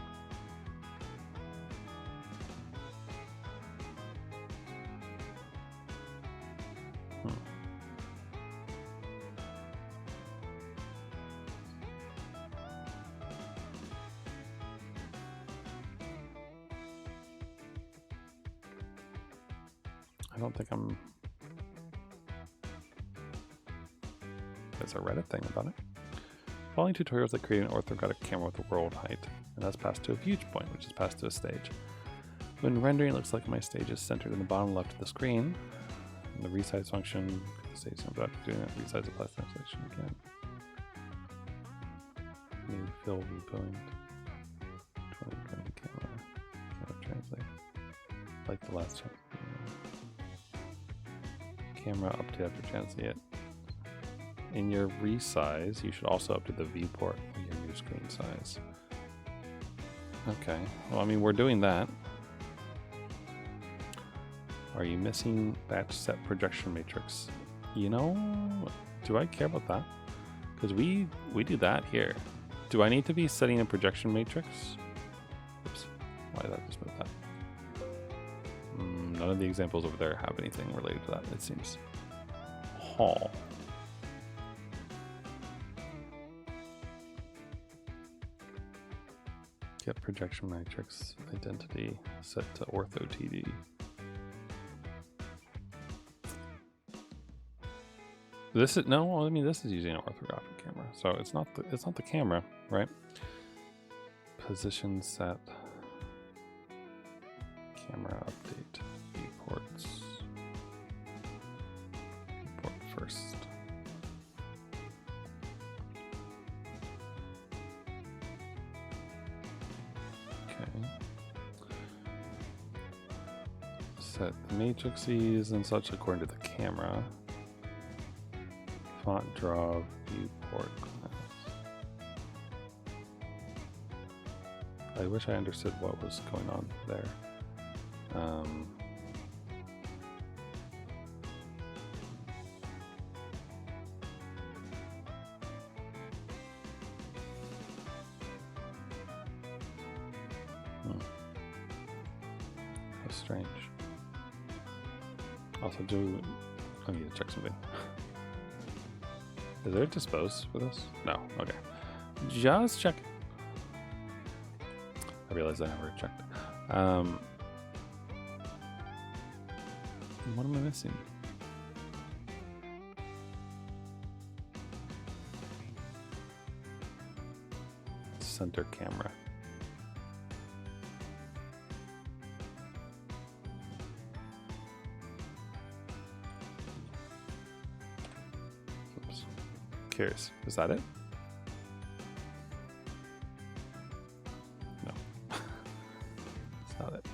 I don't think I'm... There's a Reddit thing about it. Following tutorials that create an orthographic camera with a world height, and that's passed to a viewpoint, which is passed to a stage. When rendering, it looks like my stage is centered in the bottom left of the screen. And the resize function, the stage is about doing it, resize applies translation again. New fill viewpoint. 2020 camera translate. Like the last time. Camera update after translate it. In your resize, you should also update the viewport with your new screen size. Okay, well, I mean, we're doing that. Are you missing batch set projection matrix? You know, do I care about that? Because we do that here. Do I need to be setting a projection matrix? Oops, why did I just move that? None of the examples over there have anything related to that, it seems. Hall. Get projection matrix identity set to ortho TD. This is no, I mean this is using an orthographic camera, so it's not the camera, right? Position set, camera update, viewports, viewport first. Okay. Set the matrices and such according to the camera. Font draw viewport class. I wish I understood what was going on there. How strange. Also, I need to check something. Is there a dispose for this? No. Okay. Just check. I realized I never checked. What am I missing? Center camera. Curious. Is that it? No. It's not it.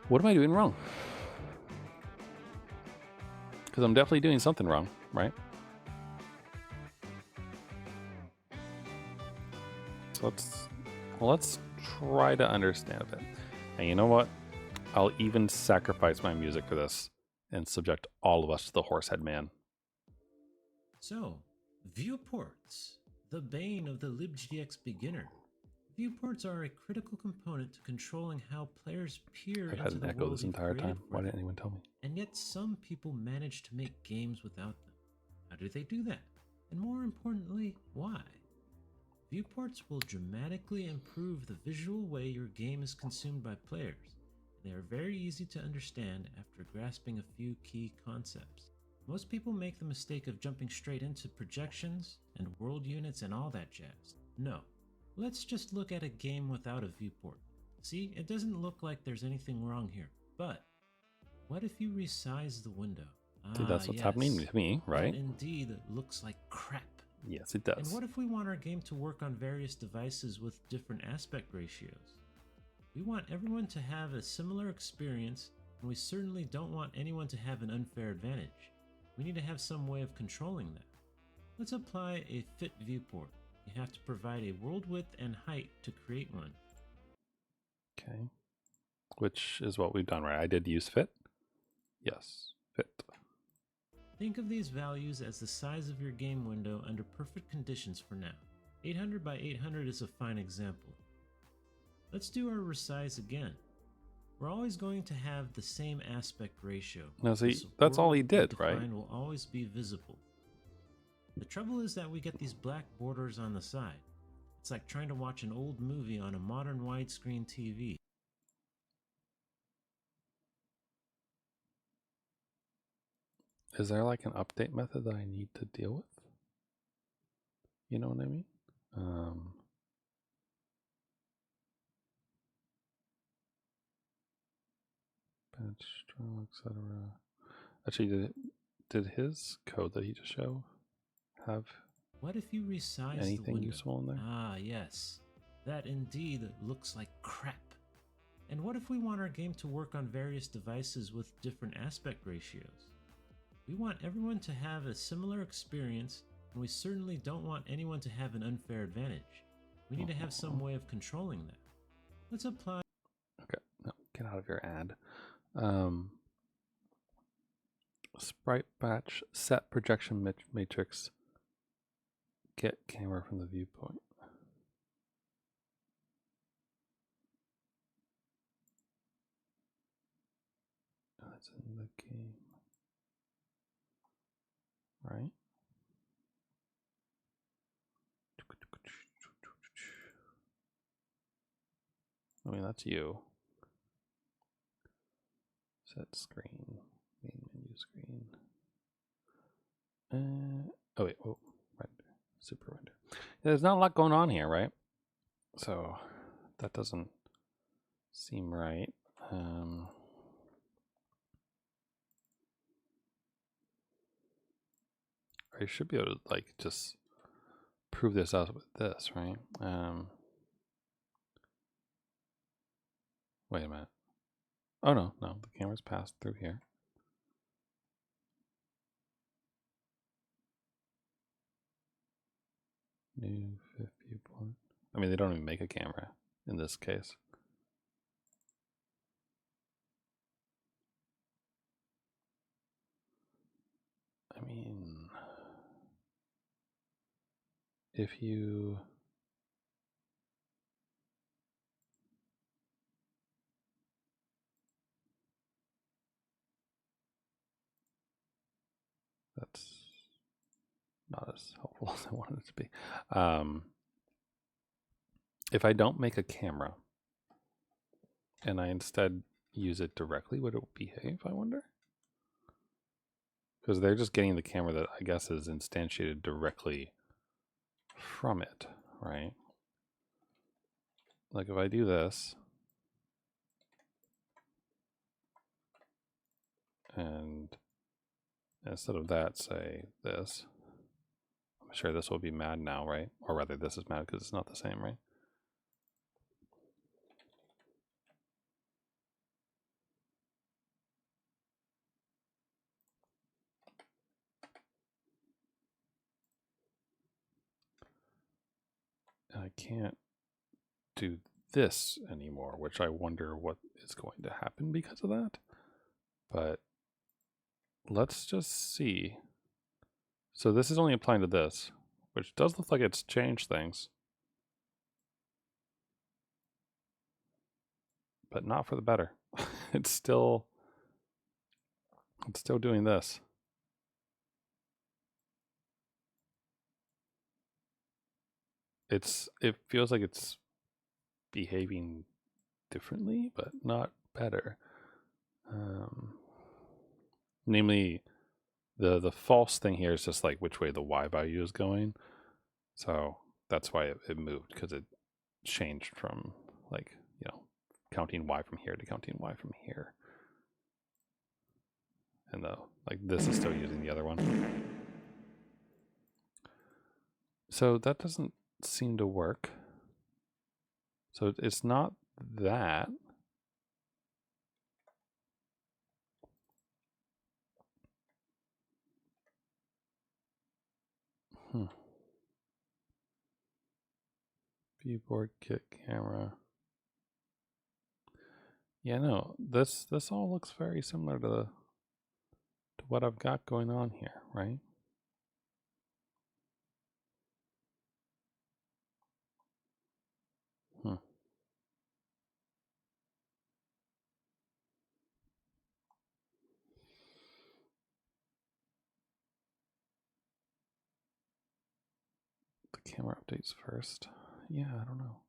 What am I doing wrong? Because I'm definitely doing something wrong, right? So let's try to understand a bit. And you know what? I'll even sacrifice my music for this and subject all of us to the horsehead man. So, viewports, the bane of the libGDX beginner. Viewports are a critical component to controlling how players peer I've had into an the echo world this you've entire created time. for Why them. didn't anyone tell me? And yet some people manage to make games without them. How do they do that? And more importantly, why? Viewports will dramatically improve the visual way your game is consumed by players. They are very easy to understand after grasping a few key concepts. Most people make the mistake of jumping straight into projections and world units and all that jazz. No, let's just look at a game without a viewport. See, it doesn't look like there's anything wrong here, but what if you resize the window? See, that's what's happening to me, right? That indeed looks like crap. Yes, it does. And what if we want our game to work on various devices with different aspect ratios? We want everyone to have a similar experience, and we certainly don't want anyone to have an unfair advantage. We need to have some way of controlling that. Let's apply a fit viewport. You have to provide a world width and height to create one. Okay. Which is what we've done, right? I did use fit. Yes, fit. Think of these values as the size of your game window under perfect conditions for now. 800 by 800 is a fine example. Let's do our resize again. We're always going to have the same aspect ratio. Now see, that's all he did, right? Will always be visible. The trouble is that we get these black borders on the side. It's like trying to watch an old movie on a modern widescreen TV. Is there like an update method that I need to deal with? You know what I mean? Bench, strong, etc. Actually, did his code that he just showed have What if you resize the anything window? useful in there? Ah, yes. That indeed looks like crap. And what if we want our game to work on various devices with different aspect ratios? We want everyone to have a similar experience, and we certainly don't want anyone to have an unfair advantage. We need to have some way of controlling that. Let's apply. Okay, no, get out of your ad. Sprite batch, set projection matrix, get camera from the viewport. That's in the game, right? I mean, that's you. Set screen, main menu screen. Oh wait, oh, render, super render. Yeah, there's not a lot going on here, right? So that doesn't seem right. I should be able to like just prove this out with this, right? Wait a minute. Oh no, the camera's passed through here. New fifth viewport. I mean, they don't even make a camera in this case. I mean, if you that's not as helpful as I wanted it to be. If I don't make a camera and I instead use it directly, would it behave, I wonder? Because they're just getting the camera that I guess is instantiated directly from it, right? Like if I do this, and instead of that, say this, I'm sure this will be mad now, right? Or rather, this is mad because it's not the same, right? And I can't do this anymore, which I wonder what is going to happen because of that. But let's just see. So this is only applying to this, which does look like it's changed things, but not for the better. it's still doing this. It feels like it's behaving differently, but not better. Namely, the false thing here is just like which way the y value is going. So that's why it moved, because it changed from like, you know, counting y from here to counting y from here. And like this is still using the other one. So that doesn't seem to work. So it's not that. Viewport, kit, camera. Yeah, no, this all looks very similar to what I've got going on here, right? The camera updates first. Yeah, I don't know.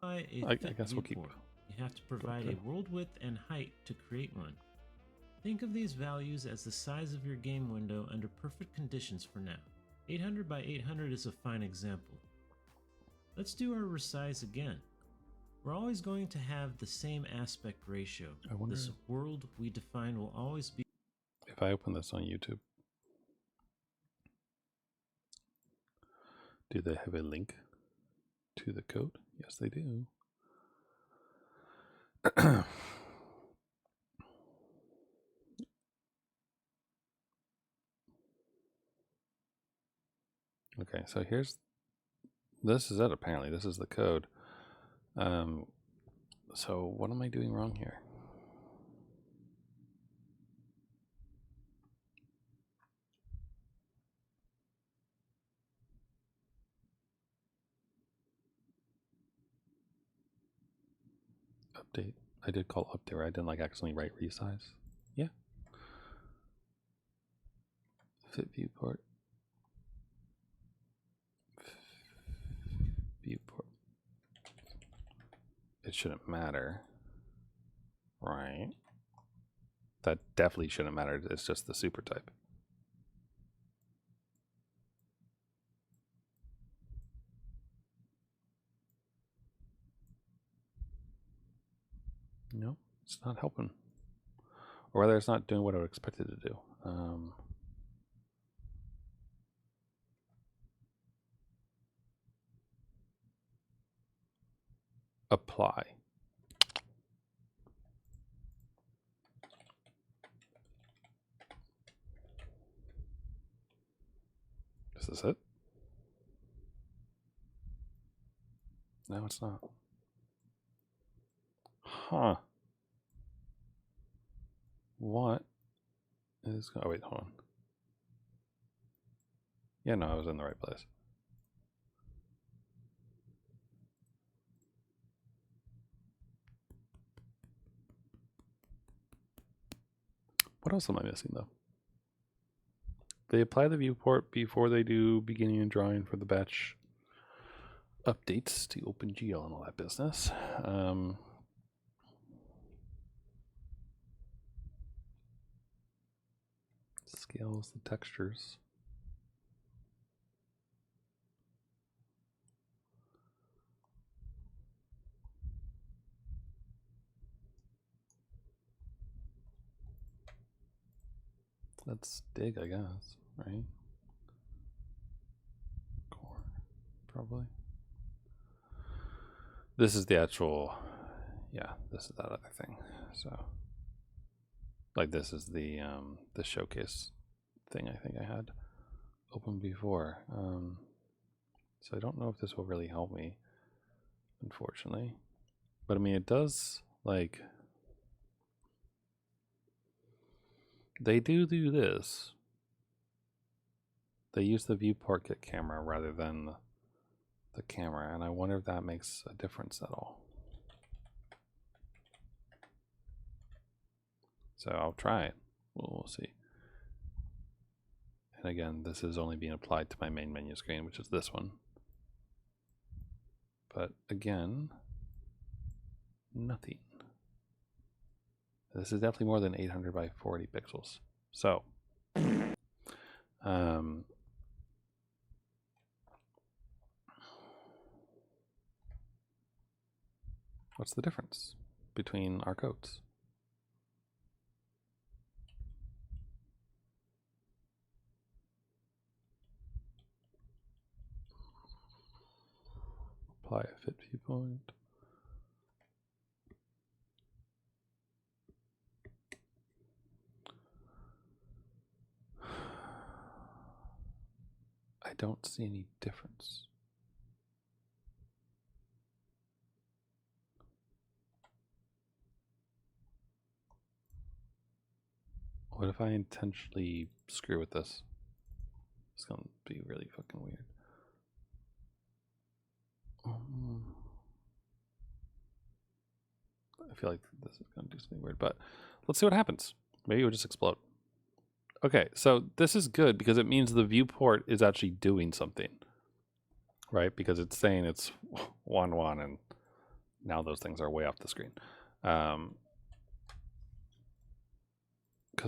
I guess we'll keep. You have to provide a world width and height to create one. Think of these values as the size of your game window under perfect conditions for now. 800 by 800 is a fine example. Let's do our resize again. We're always going to have the same aspect ratio. I wonder This world we define will always be... if I open this on YouTube, do they have a link to the code? Yes, they do. Okay, so this is it apparently. This is the code. So what am I doing wrong here? Update. I did call update, right? I didn't like accidentally write resize. Yeah. Fit viewport. Viewport. It shouldn't matter. Right. That definitely shouldn't matter. It's just the super type. No, it's not helping. Or rather, it's not doing what I would expect it to do. Apply. Is this it? No, it's not. Huh. What is... Oh, wait, hold on. Yeah, no, I was in the right place. What else am I missing, though? They apply the viewport before they do beginning and drawing for the batch updates to OpenGL and all that business. Scales the textures. Let's dig, I guess, right? Core, probably. This is the actual, yeah, this is that other thing. So, like this is the showcase thing I think I had open before. So I don't know if this will really help me, unfortunately. But I mean, it does, like, they do this. They use the viewport kit camera rather than the camera, and I wonder if that makes a difference at all. So I'll try it. We'll see. And again, this is only being applied to my main menu screen, which is this one. But again, nothing. This is definitely more than 800 by 40 pixels. So, what's the difference between our codes? Apply a fit viewpoint. I don't see any difference. What if I intentionally screw with this? It's gonna be really fucking weird. I feel like this is gonna do something weird, but let's see what happens. Maybe it will just explode. Okay, so this is good because it means the viewport is actually doing something, right? Because it's saying it's 1-1, and now those things are way off the screen. Because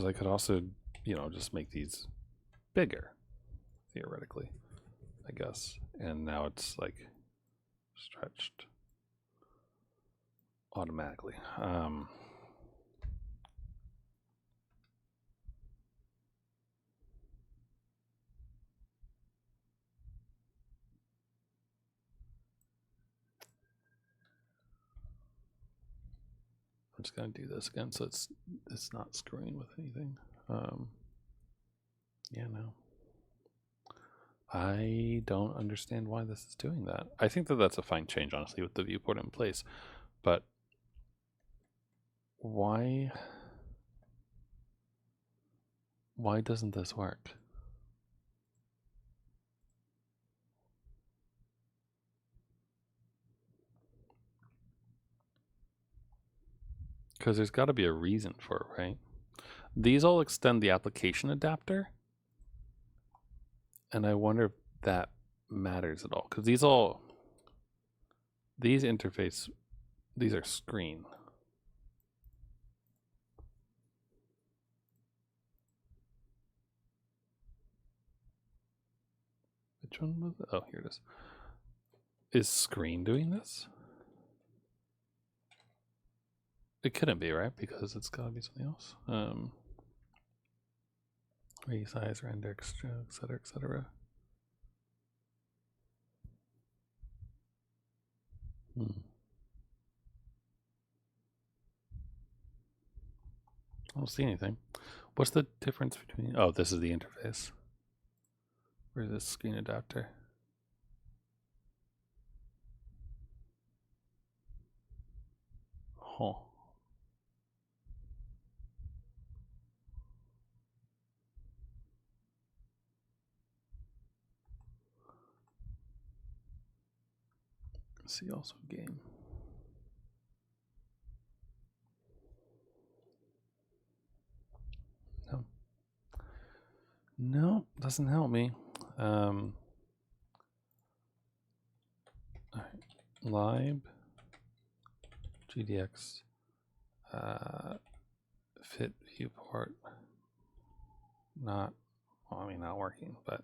I could also, you know, just make these bigger, theoretically, I guess. And now it's like stretched automatically. I'm just gonna do this again so it's not screwing with anything. Yeah, no. I don't understand why this is doing that. I think that that's a fine change, honestly, with the viewport in place. But why doesn't this work? Because there's got to be a reason for it, right? These all extend the application adapter. And I wonder if that matters at all. Because these interface, these are screen. Which one was it? Oh, here it is. Is screen doing this? It couldn't be, right? Because it's got to be something else. Resize, render, extrude, etc., etc. I don't see anything. What's the difference between... Oh, this is the interface. Where's this screen adapter? Huh. See also game. No. No, doesn't help me. All right. libGDX fit viewport. Not, well, I mean, not working, but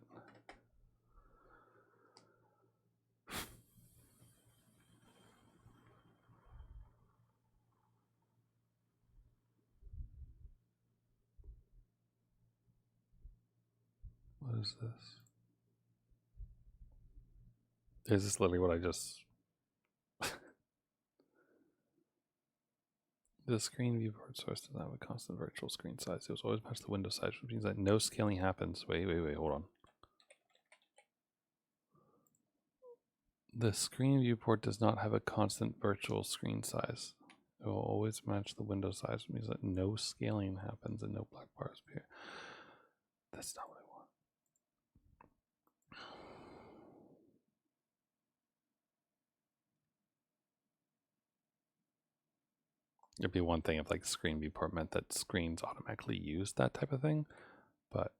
what is this? Is this literally what I just... The screen viewport source does not have a constant virtual screen size. It was always match the window size, which means that no scaling happens. Wait, hold on. The screen viewport does not have a constant virtual screen size. It will always match the window size, which means that no scaling happens and no black bars appear. That's not what I want. It'd be one thing if like screen viewport meant that screens automatically use that type of thing, but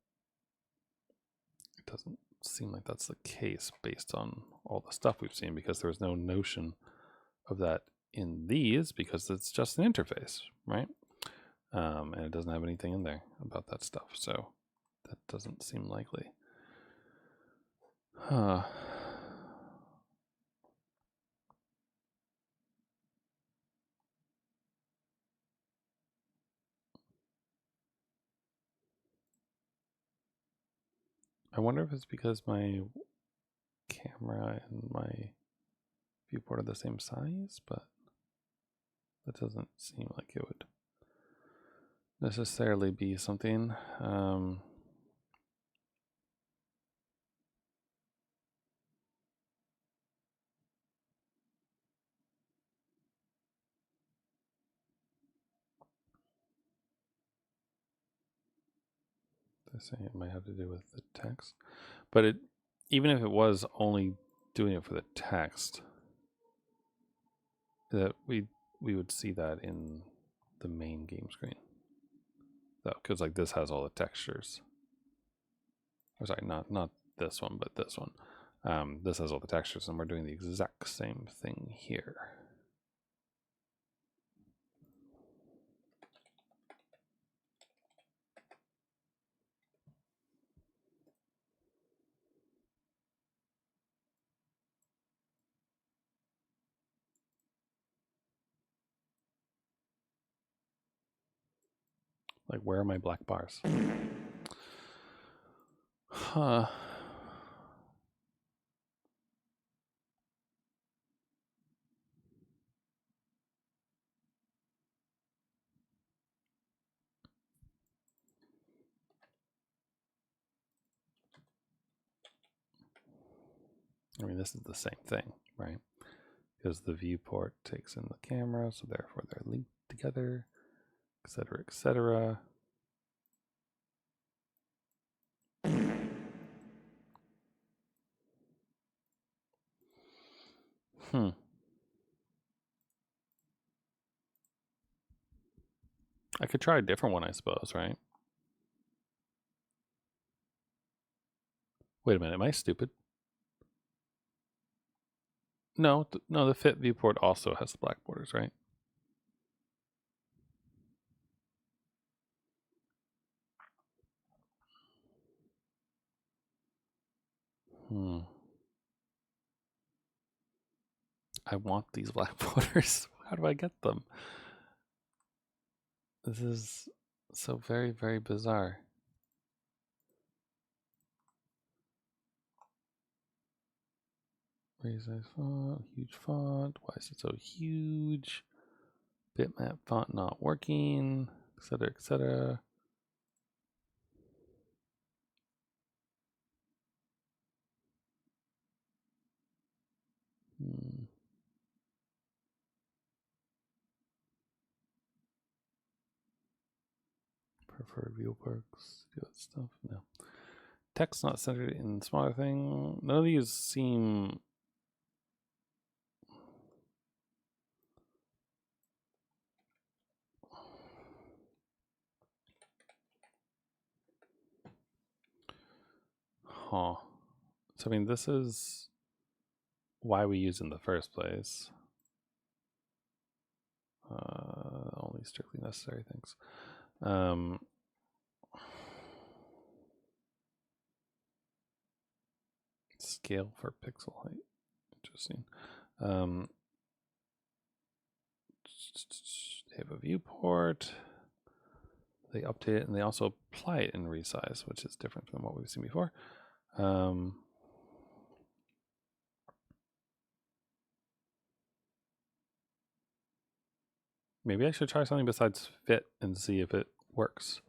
it doesn't seem like that's the case based on all the stuff we've seen, because there was no notion of that in these because it's just an interface, right? And it doesn't have anything in there about that stuff, so that doesn't seem likely. Huh. I wonder if it's because my camera and my viewport are the same size, but that doesn't seem like it would necessarily be something. They're saying it might have to do with the text, but it, even if it was only doing it for the text, that we would see that in the main game screen, though, because like this has all the textures. Or sorry, not this one, but this one. This has all the textures, and we're doing the exact same thing here. Like, where are my black bars? Huh. I mean, this is the same thing, right? Because the viewport takes in the camera, so therefore they're linked together, etc., etc. I could try a different one, I suppose, right? Wait a minute, am I stupid? No, no, the fit viewport also has the black borders, right? I want these black borders. How do I get them? This is so very, very bizarre. Resize font, huge font. Why is it so huge? Bitmap font not working, etc., etc. Preferred viewports, do that stuff. No. Text not centered in smaller thing. None of these seem. Huh. So I mean, this is why we use in the first place. Only strictly necessary things. Scale for pixel height. Interesting. They have a viewport. They update it and they also apply it in resize, which is different from what we've seen before. Maybe I should try something besides fit and see if it works.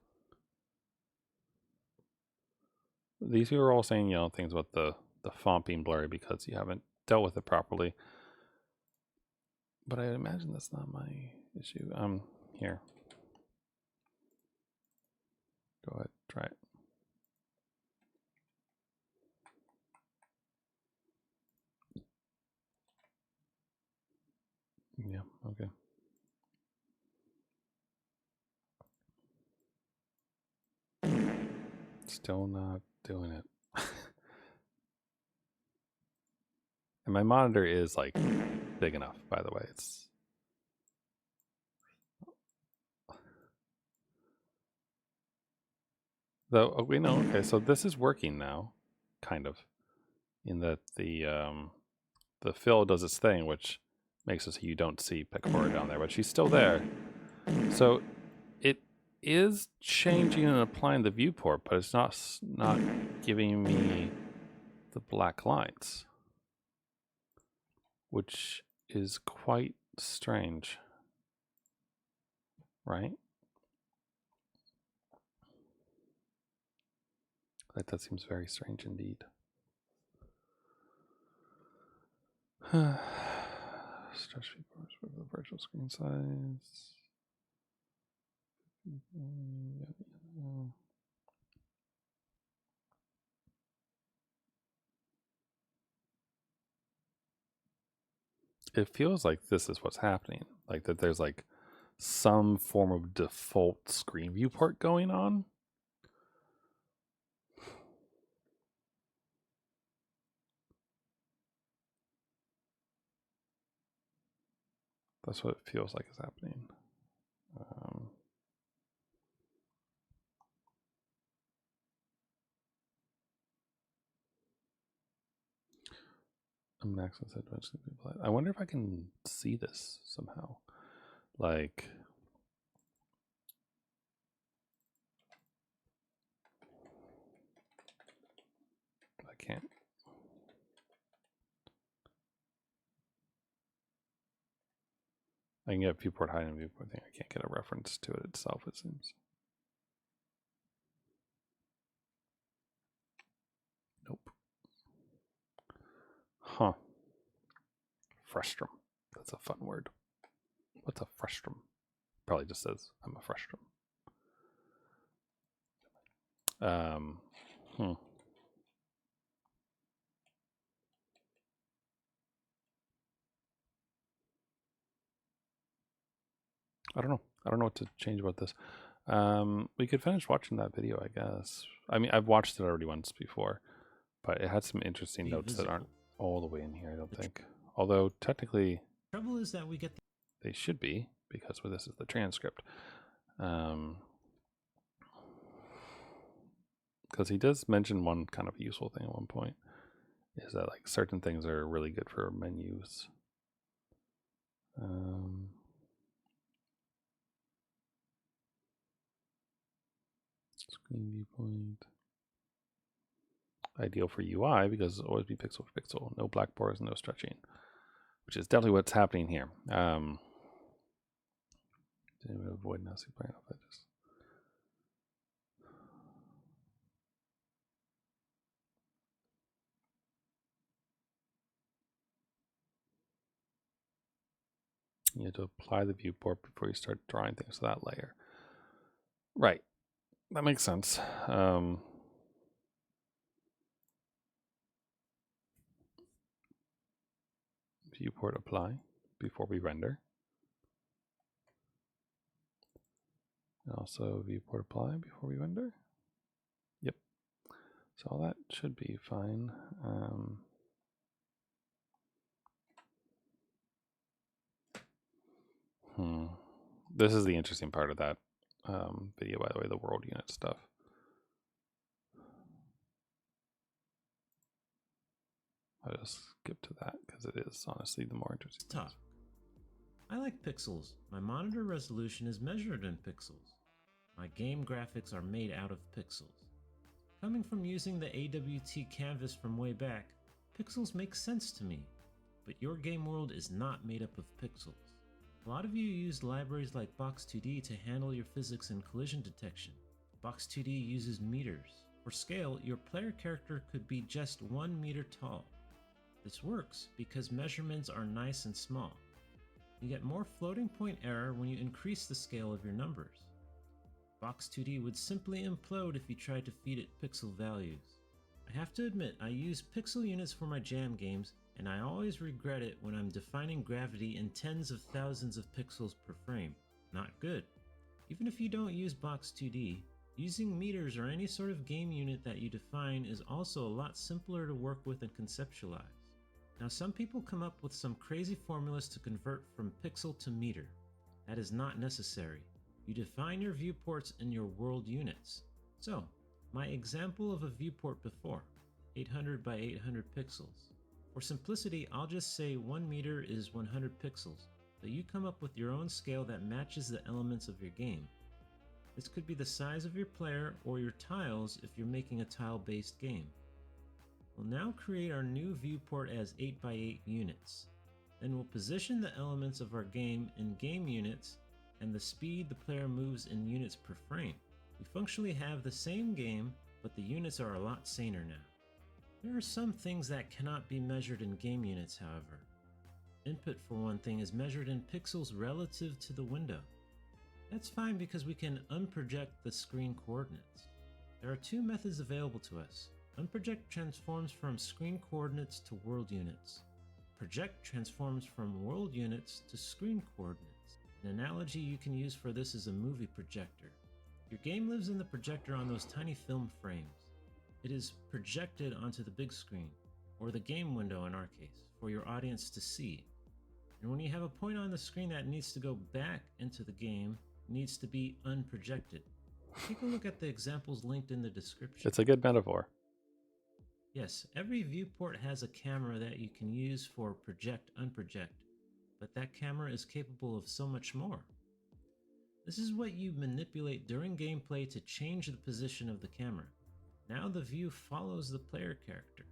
These people are all saying, things about the font being blurry because you haven't dealt with it properly. But I imagine that's not my issue. Here. Go ahead, try it. Yeah, okay. Still not doing it. And my monitor is like big enough, by the way. It's though we know. Okay, so this is working now, kind of, in that the fill does its thing, which makes it so you don't see Picora down there, but she's still there. So it is changing and applying the viewport, but it's not giving me the black lines, which is quite strange, right? Like, that seems very strange indeed. Stretch viewports with the virtual screen size. It feels like this is what's happening. Like that there's like some form of default screen viewport going on. That's what it feels like is happening. Maximum eventually be applied. I wonder if I can see this somehow. Like, I can get viewport height and viewport thing. I can't get a reference to it itself, it seems. Nope. Huh. Frustrum. That's a fun word. What's a frustrum? Probably just says I'm a frustrum. I don't know. I don't know what to change about this. We could finish watching that video, I guess. I mean, I've watched it already once before, but it had some interesting notes that aren't all the way in here, I don't think. Although technically, trouble is that we get they should be, because this is the transcript. Because he does mention one kind of useful thing at one point, is that like certain things are really good for menus. Screen viewpoint. Ideal for UI because it'll always be pixel for pixel. No black bars, no stretching, which is definitely what's happening here. Didn't avoid nasty plan of edges. You have to apply the viewport before you start drawing things to that layer. Right. That makes sense. Viewport apply before we render. And also viewport apply before we render. Yep. So all that should be fine. This is the interesting part of that video, by the way, the world unit stuff. I'll just skip to that because it is honestly the more interesting. Talk. I like pixels. My monitor resolution is measured in pixels. My game graphics are made out of pixels. Coming from using the AWT canvas from way back, pixels make sense to me. But your game world is not made up of pixels. A lot of you use libraries like Box2D to handle your physics and collision detection. Box2D uses meters. For scale, your player character could be just 1 meter tall. This works because measurements are nice and small. You get more floating point error when you increase the scale of your numbers. Box2D would simply implode if you tried to feed it pixel values. I have to admit, I use pixel units for my jam games, and I always regret it when I'm defining gravity in tens of thousands of pixels per frame. Not good. Even if you don't use Box2D, using meters or any sort of game unit that you define is also a lot simpler to work with and conceptualize. Now, some people come up with some crazy formulas to convert from pixel to meter. That is not necessary. You define your viewports in your world units. So, my example of a viewport before, 800 by 800 pixels. For simplicity, I'll just say 1 meter is 100 pixels, but you come up with your own scale that matches the elements of your game. This could be the size of your player or your tiles if you're making a tile-based game. We'll now create our new viewport as 8 by 8 units. Then we'll position the elements of our game in game units and the speed the player moves in units per frame. We functionally have the same game, but the units are a lot saner now. There are some things that cannot be measured in game units, however. Input, for one thing, is measured in pixels relative to the window. That's fine because we can unproject the screen coordinates. There are 2 methods available to us. Unproject transforms from screen coordinates to world units. Project transforms from world units to screen coordinates. An analogy you can use for this is a movie projector. Your game lives in the projector on those tiny film frames. It is projected onto the big screen, or the game window in our case, for your audience to see. And when you have a point on the screen that needs to go back into the game, it needs to be unprojected. Take a look at the examples linked in the description. It's a good metaphor. Yes, every viewport has a camera that you can use for project, unproject, but that camera is capable of so much more. This is what you manipulate during gameplay to change the position of the camera. Now the view follows the player character.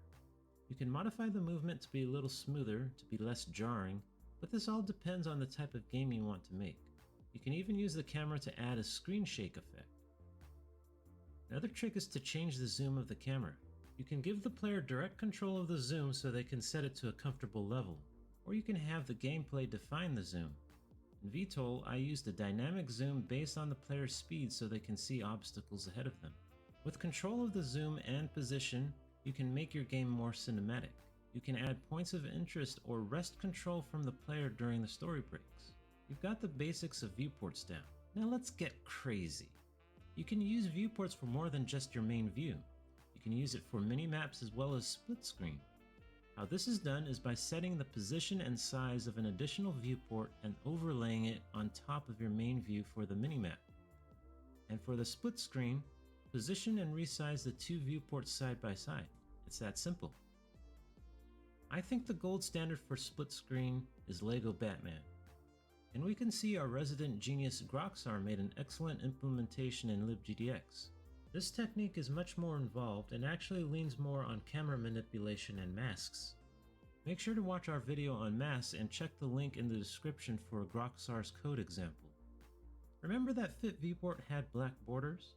You can modify the movement to be a little smoother, to be less jarring, but this all depends on the type of game you want to make. You can even use the camera to add a screen shake effect. Another trick is to change the zoom of the camera. You can give the player direct control of the zoom so they can set it to a comfortable level, or you can have the gameplay define the zoom. In VTOL, I used a dynamic zoom based on the player's speed so they can see obstacles ahead of them. With control of the zoom and position, you can make your game more cinematic. You can add points of interest or wrest control from the player during the story breaks. You've got the basics of viewports down. Now let's get crazy. You can use viewports for more than just your main view. You can use it for mini-maps as well as split screen. How this is done is by setting the position and size of an additional viewport and overlaying it on top of your main view for the minimap. And for the split screen, position and resize the two viewports side by side. It's that simple. I think the gold standard for split screen is LEGO Batman. And we can see our resident genius Groxar made an excellent implementation in libGDX. This technique is much more involved and actually leans more on camera manipulation and masks. Make sure to watch our video on masks and check the link in the description for Groxar's code example. Remember that Fit viewport had black borders?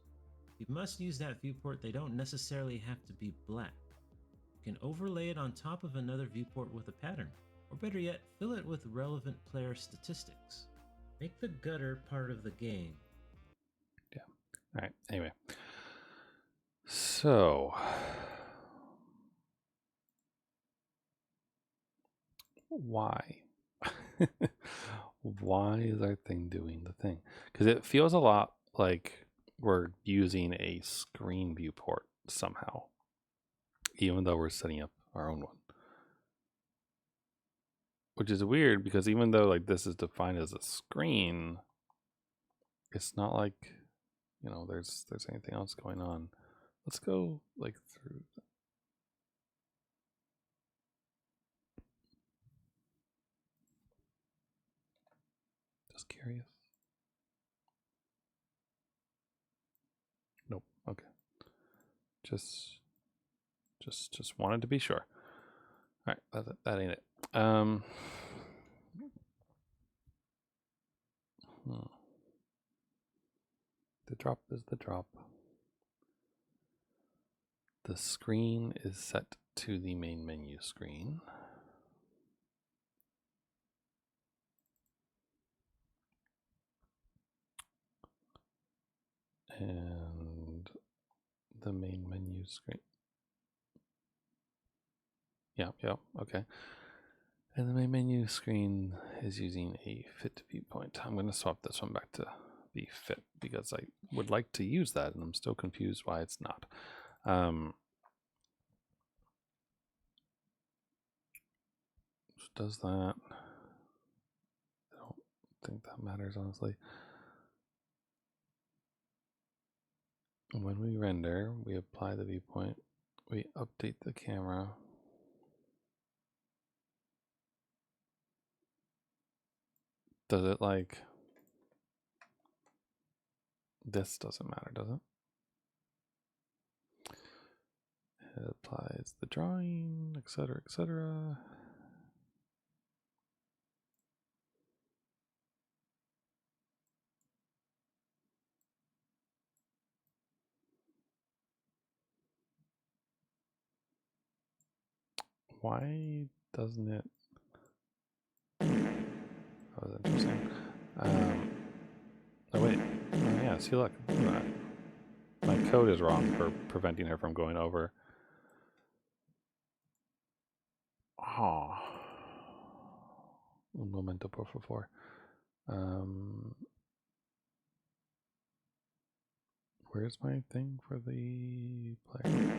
If you must use that viewport, they don't necessarily have to be black. You can overlay it on top of another viewport with a pattern, or better yet, fill it with relevant player statistics. Make the gutter part of the game. Yeah. All right. Anyway. So, why? Why is our thing doing the thing? Because it feels a lot like we're using a screen viewport somehow, even though we're setting up our own one. Which is weird because even though like this is defined as a screen, it's not like, you know, there's anything else going on. Let's go like through. Just curious. Nope. Okay. Just wanted to be sure. All right, that ain't it. The drop is the drop. The screen is set to the main menu screen. And the main menu screen. Yeah, okay. And the main menu screen is using a fit viewpoint. I'm going to swap this one back to be fit because I would like to use that and I'm still confused why it's not. Does that? I don't think that matters, honestly. When we render, we apply the viewpoint, we update the camera. Does it like, this doesn't matter, does it? It applies the drawing, etc., etc. Why doesn't it? That was interesting. Oh wait, oh yeah, see look, my code is wrong for preventing her from going over. Oh, un momento por favor. Where's my thing for the player?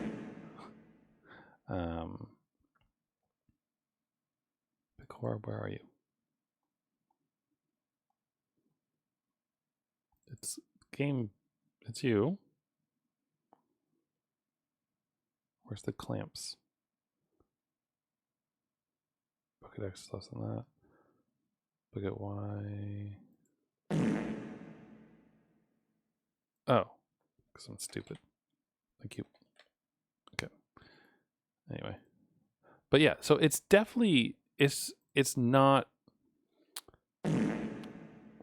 Picor, where are you? It's game, it's you. Where's the clamps? Bucket X less than that. Bucket Y. Oh, because I'm stupid. Thank you. Okay. Anyway. But yeah, so it's definitely, it's not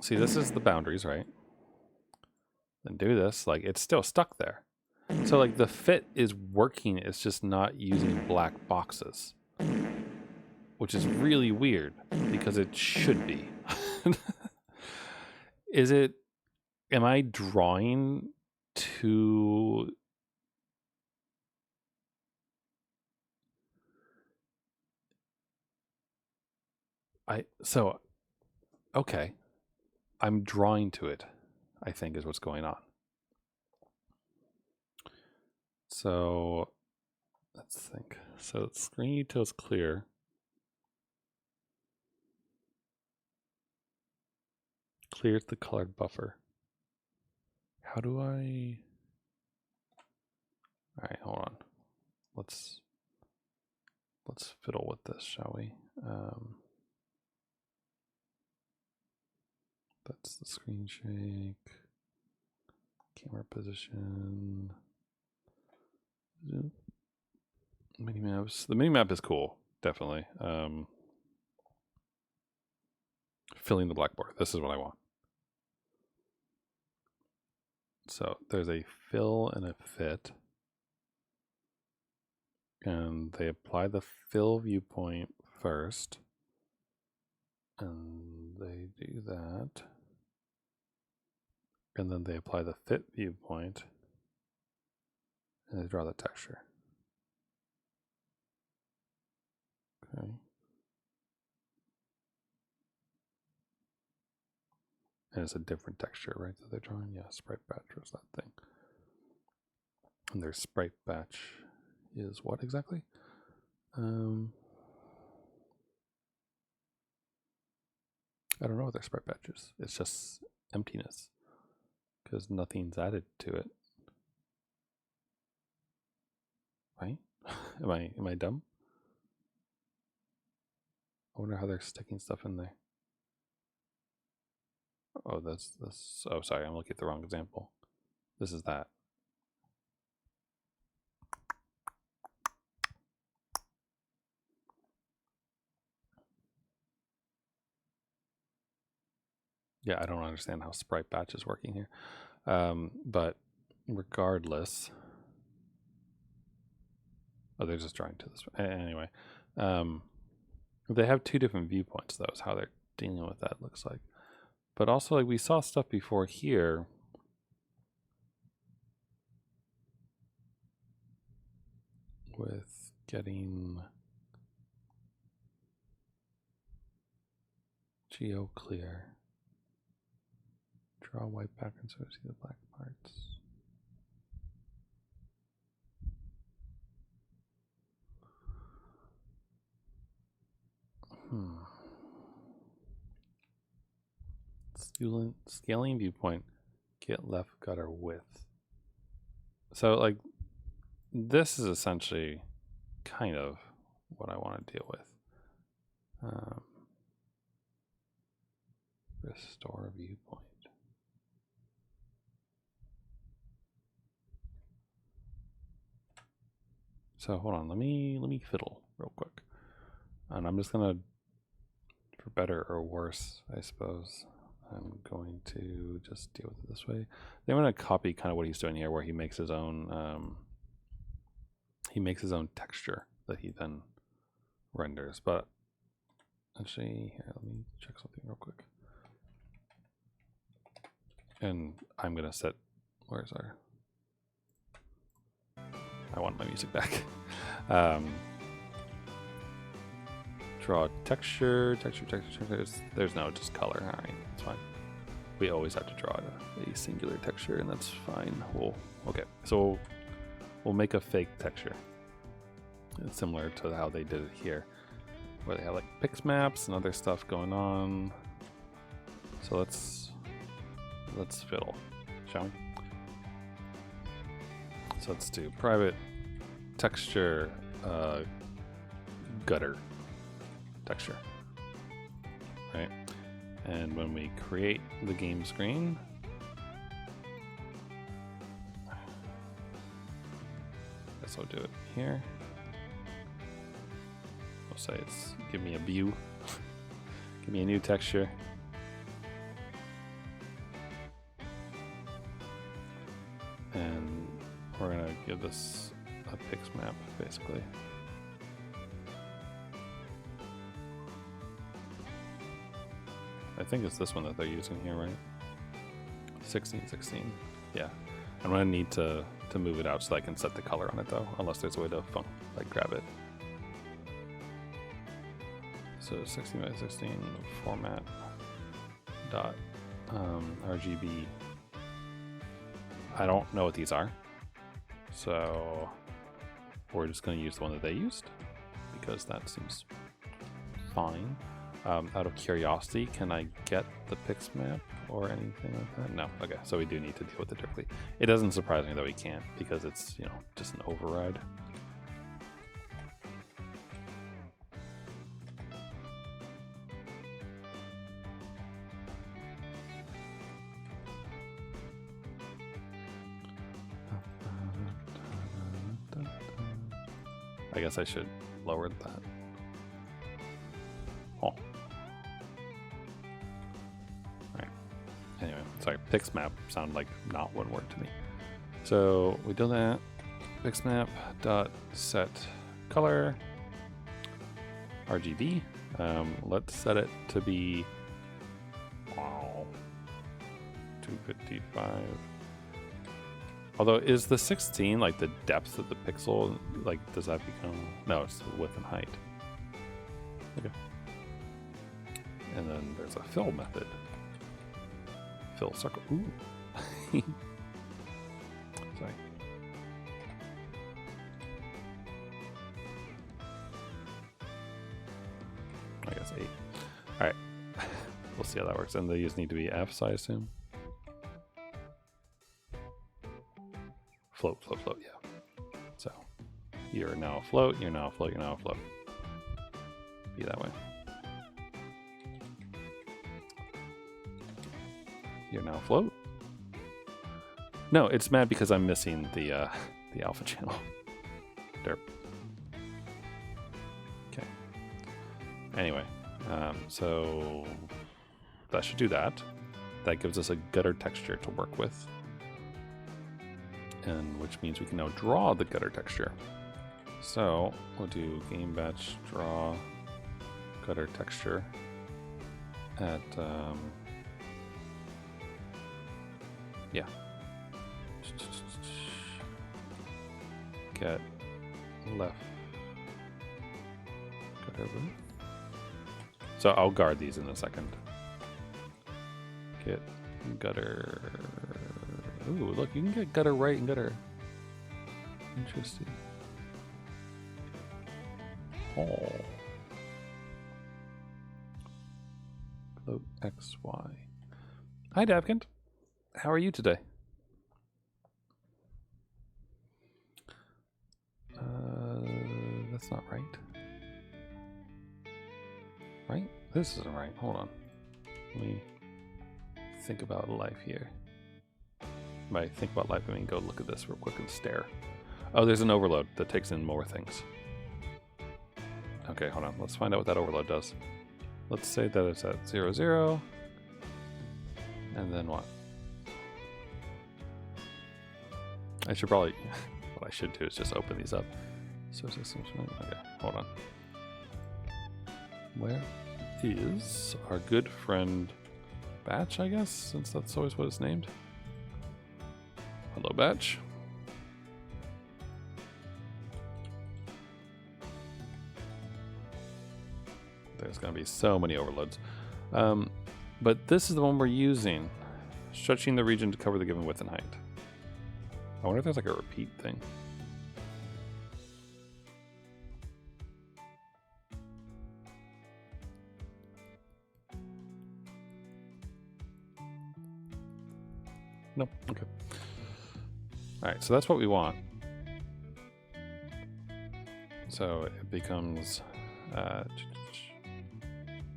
see, this is the boundaries, right? Then do this, like it's still stuck there. So like the fit is working, it's just not using black boxes, which is really weird because it should be. Is it, am I drawing too... Okay, I'm drawing to it, I think is what's going on. So let's think. So screen util is clear. Clears the colored buffer. How do I... All right, hold on. Let's fiddle with this, shall we? That's the screen shake. Camera position. Mini maps. The mini map is cool, definitely. Filling the blackboard. This is what I want. So there's a fill and a fit. And they apply the fill viewpoint first. And they do that. And then they apply the fit viewpoint. And they draw the texture. Okay. And it's a different texture, right, that they're drawing? Yeah, sprite batch was that thing. And their sprite batch is what exactly? I don't know what their sprite batch is. It's just emptiness because nothing's added to it. Right? Am I dumb? I wonder how they're sticking stuff in there. Oh, that's oh, sorry, I'm looking at the wrong example. This is that. Yeah, I don't understand how sprite batch is working here. But regardless, oh, they're just drawing to this. Anyway, they have two different viewpoints, though, is how they're dealing with that, looks like. But also, like, we saw stuff before here. With getting geo clear. Draw white background so we see the black parts. Scaling viewpoint, get left gutter width. So like this is essentially kind of what I want to deal with. Restore viewpoint. So hold on, let me fiddle real quick. And I'm just gonna, for better or worse, I suppose, I'm going to just deal with it this way. Then I'm gonna copy kind of what he's doing here, where he makes his own texture that he then renders. But actually, here, let me check something real quick. And I'm gonna set, where's our, I want my music back. Draw texture. There's no just color. All right, that's fine. We always have to draw a singular texture, and that's fine. Okay, so we'll make a fake texture. It's similar to how they did it here, where they have like pix maps and other stuff going on. So let's fiddle, shall we? So let's do private texture gutter texture, right? And when we create the game screen, I guess I'll do it here. We'll say it's give me a view, give me a new texture. give this a pix map, basically. I think it's this one that they're using here, right? 1616. Yeah. I'm gonna need to move it out so I can set the color on it though, unless there's a way to like grab it. So 16 by 16 format dot RGB. I don't know what these are, so we're just going to use the one that they used because that seems fine. Out of curiosity, can I get the pix map or anything like that? No. Okay, so we do need to deal with it directly. It doesn't surprise me that we can't because it's, you know, just an override. I guess I should lower that. Oh. Alright. Anyway, sorry, pix map sounded like not one word to me. So we do that. Pix map dot set color RGB. Let's set it to be 255. Although, is the 16 like the depth of the pixel? Like, does that become? No, it's the width and height. Okay. And then there's a fill method. Fill circle. Ooh. Sorry. I guess 8. All right. We'll see how that works. And these need to be Fs, I assume. Float, float, float, yeah. So, you're now afloat, you're now afloat, you're now afloat. Be that way. You're now afloat. No, it's mad because I'm missing the alpha channel. Derp. Okay. Anyway, so that should do that. That gives us a gutter texture to work with. And which means we can now draw the gutter texture. So we'll do game batch draw gutter texture at yeah, get left gutter width. So I'll guard these in a second. Get gutter. Ooh, look, you can get gutter right and gutter. Interesting. Oh. Float XY. Hi, Davkint. How are you today? That's not right. Right? This isn't right. Hold on. Let me think about life here. By think about life, I mean go look at this real quick and stare. Oh, there's an overload that takes in more things. Okay, hold on. Let's find out what that overload does. Let's say that it's at 0, 0. And then what? I should probably... what I should do is just open these up. So, okay, hold on. Where is our good friend Batch, I guess? Since that's always what it's named. Hello, Batch. There's going to be so many overloads. But this is the one we're using. Stretching the region to cover the given width and height. I wonder if there's like a repeat thing. Nope. Okay. All right, so that's what we want. So it becomes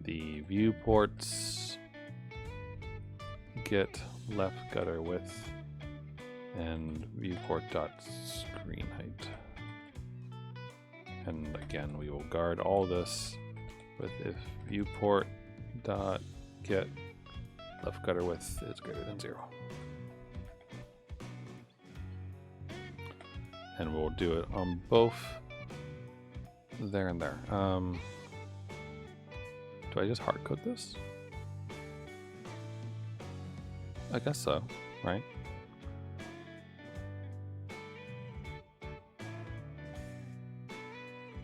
the viewports get left gutter width and viewport dot screen height. And again, we will guard all this with if viewport dot get left gutter width is greater than 0. and we'll do it on both there and there. Do I just hard code this? I guess so, right?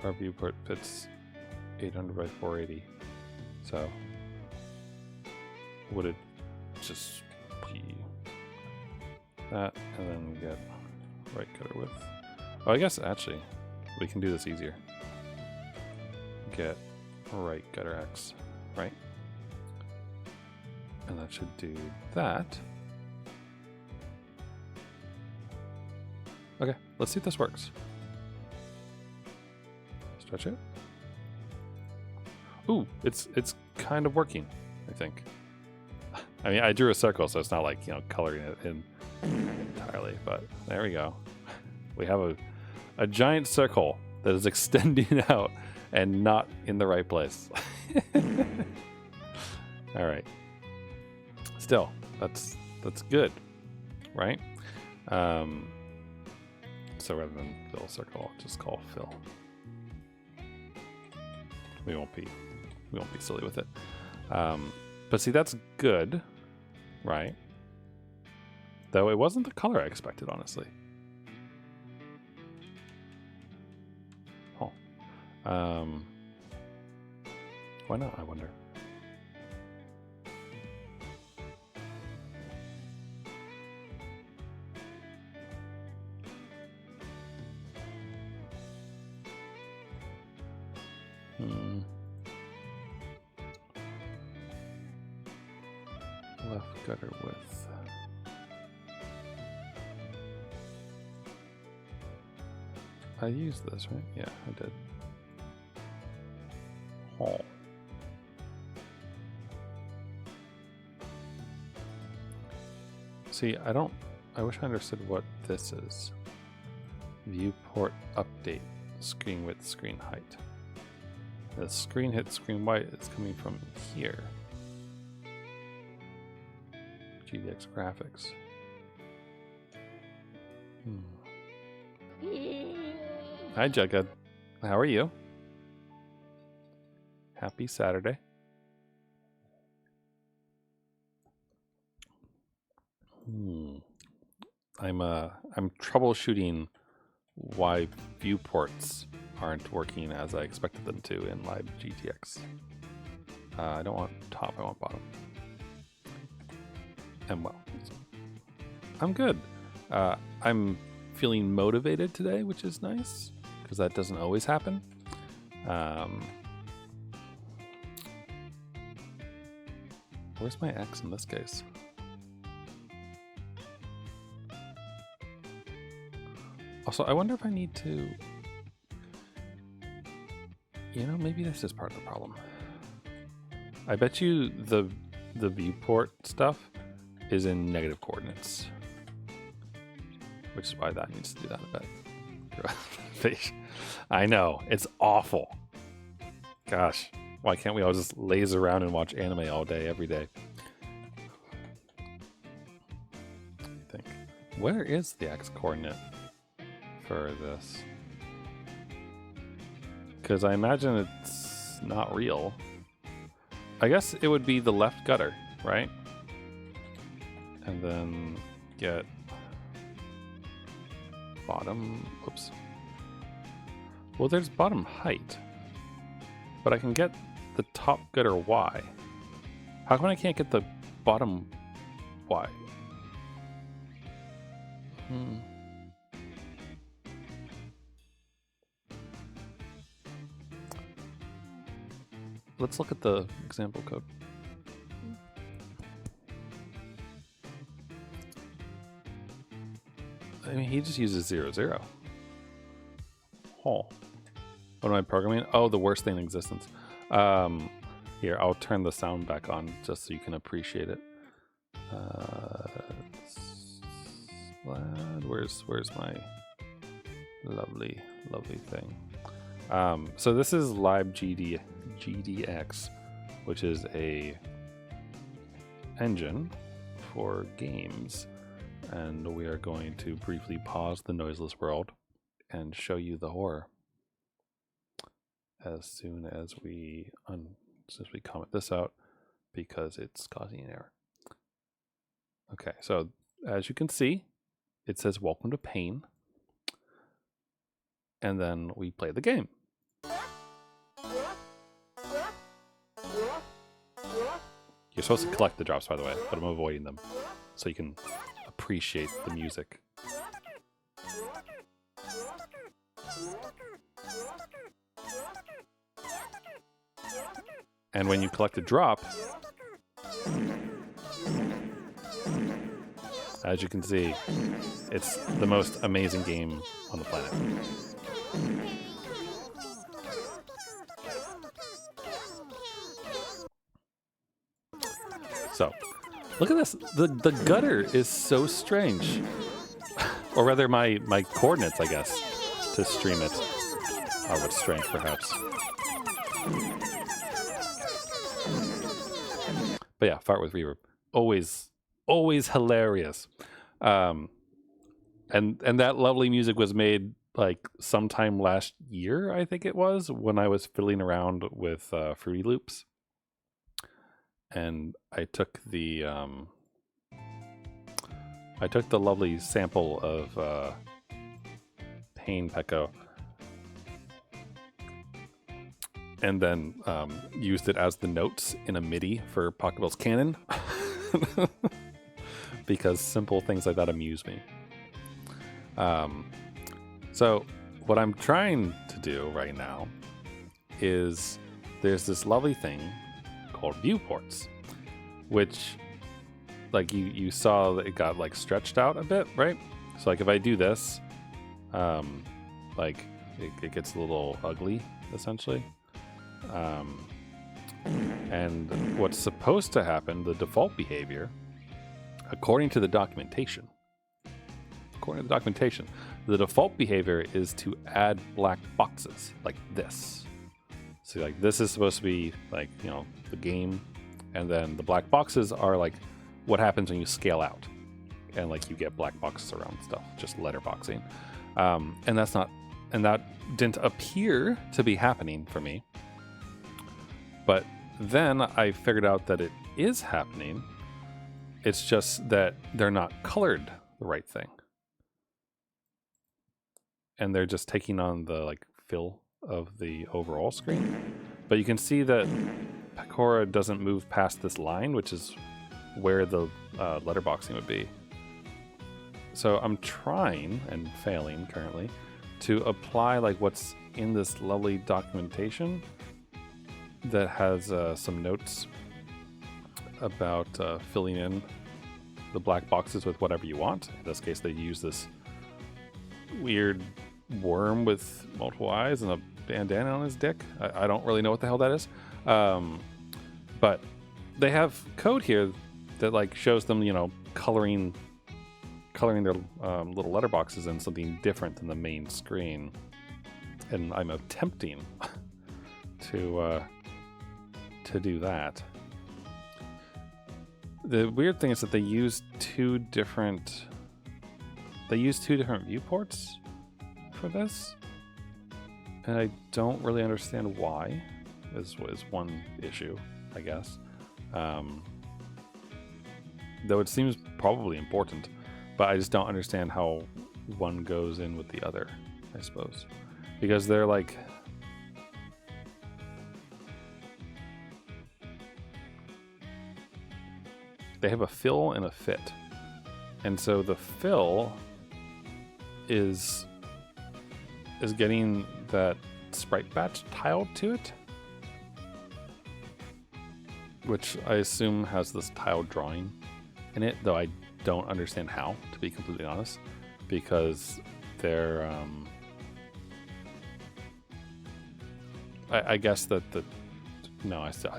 Our viewport fits 800 by 480. So would it just be that and then get right gutter width? Oh, I guess actually we can do this easier. Get right gutter X, right? And that should do that. Okay, let's see if this works. Stretch it. Ooh, it's kind of working, I think. I mean, I drew a circle, so it's not like, you know, coloring it in entirely, but there we go. We have a giant circle that is extending out and not in the right place. All right. Still, that's good, right? So rather than fill circle, I'll just call fill. We won't be silly with it. But see, that's good, right? Though it wasn't the color I expected, honestly. Oh. Why not, I wonder? Left gutter width. I used this, right? Yeah, I did. Oh. See, I wish I understood what this is. Viewport update, screen width, screen height. The screen hit, screen white is coming from here. GDX graphics. Hi, Jugga. How are you? Happy Saturday. I'm troubleshooting why viewports aren't working as I expected them to in libGDX. I don't want top, I want bottom. And well, I'm good. I'm feeling motivated today, which is nice, because that doesn't always happen. Where's my X in this case? Also, I wonder if I need to... You know, maybe this is part of the problem. I bet you the viewport stuff is in negative coordinates, which is why that needs to do that a bit. I know, it's awful. Gosh, why can't we all just laze around and watch anime all day, every day? I think. Where is the X coordinate for this? Because I imagine it's not real. I guess it would be the left gutter, right? And then get bottom, whoops. Well, there's bottom height, but I can get the top gutter Y. How come I can't get the bottom Y? Let's look at the example code. I mean, he just uses 0, 0. Oh. What am I programming? Oh, the worst thing in existence. Here, I'll turn the sound back on just so you can appreciate it. Where's my lovely thing? So this is libGDX, which is a engine for games, and we are going to briefly pause the noiseless world and show you the horror as soon as we comment this out, because it's causing an error. Okay, so as you can see, it says welcome to pain, and then we play the game. You're supposed to collect the drops, by the way, but I'm avoiding them so you can appreciate the music. And when you collect a drop, as you can see, it's the most amazing game on the planet. So, look at this. The gutter is so strange. Or rather, my coordinates, I guess, to stream it are what's strange, perhaps. But yeah, fart with reverb. Always hilarious. And that lovely music was made like sometime last year, I think it was, when I was fiddling around with Fruity Loops. And I took the lovely sample of Pain Pecco and then used it as the notes in a MIDI for Pokeball's Canon. Because simple things like that amuse me. So what I'm trying to do right now is there's this lovely thing called viewports, which like you saw that it got like stretched out a bit, right? So like if I do this, like it gets a little ugly essentially. And what's supposed to happen, the default behavior, according to the documentation, the default behavior is to add black boxes like this. So like this is supposed to be like, you know, the game, and then the black boxes are like what happens when you scale out, and like you get black boxes around stuff, just letterboxing. And that didn't appear to be happening for me. But then I figured out that it is happening. It's just that they're not colored the right thing. And they're just taking on the like fill of the overall screen. But you can see that Pecora doesn't move past this line, which is where the letterboxing would be. So I'm trying, and failing currently, to apply like what's in this lovely documentation that has some notes about filling in the black boxes with whatever you want. In this case, they use this weird worm with multiple eyes and a bandana on his dick. I don't really know what the hell that is. But they have code here that like shows them, you know, coloring their little letterboxes in something different than the main screen. And I'm attempting to do that. The weird thing is that they use two different viewports for this, and I don't really understand why. Is one issue, I guess. Though it seems probably important, but I just don't understand how one goes in with the other, I suppose, because they're like. They have a fill and a fit. And so the fill is getting that sprite batch tiled to it, which I assume has this tiled drawing in it, though I don't understand how, to be completely honest, because they're I guess that I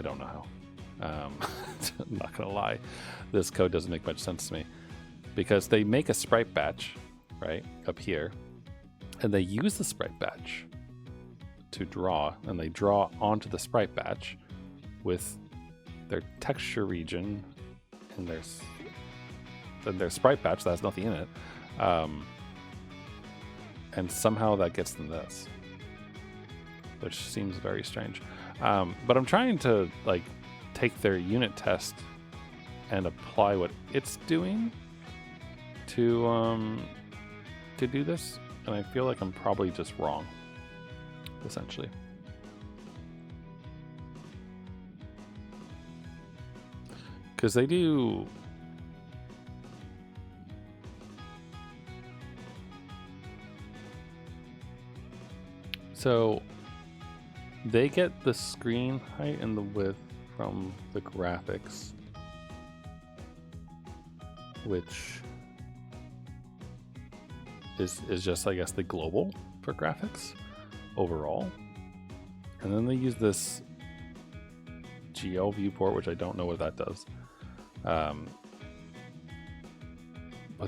don't know how. I'm not gonna lie, this code doesn't make much sense to me, because they make a sprite batch right up here, and they use the sprite batch to draw, and they draw onto the sprite batch with their texture region and their sprite batch that has nothing in it, and somehow that gets them this, which seems very strange. But I'm trying to like take their unit test and apply what it's doing to do this, and I feel like I'm probably just wrong, essentially. Because they do... So they get the screen height and the width from the graphics, which is just, I guess, the global for graphics overall. And then they use this GL viewport, which I don't know what that does. But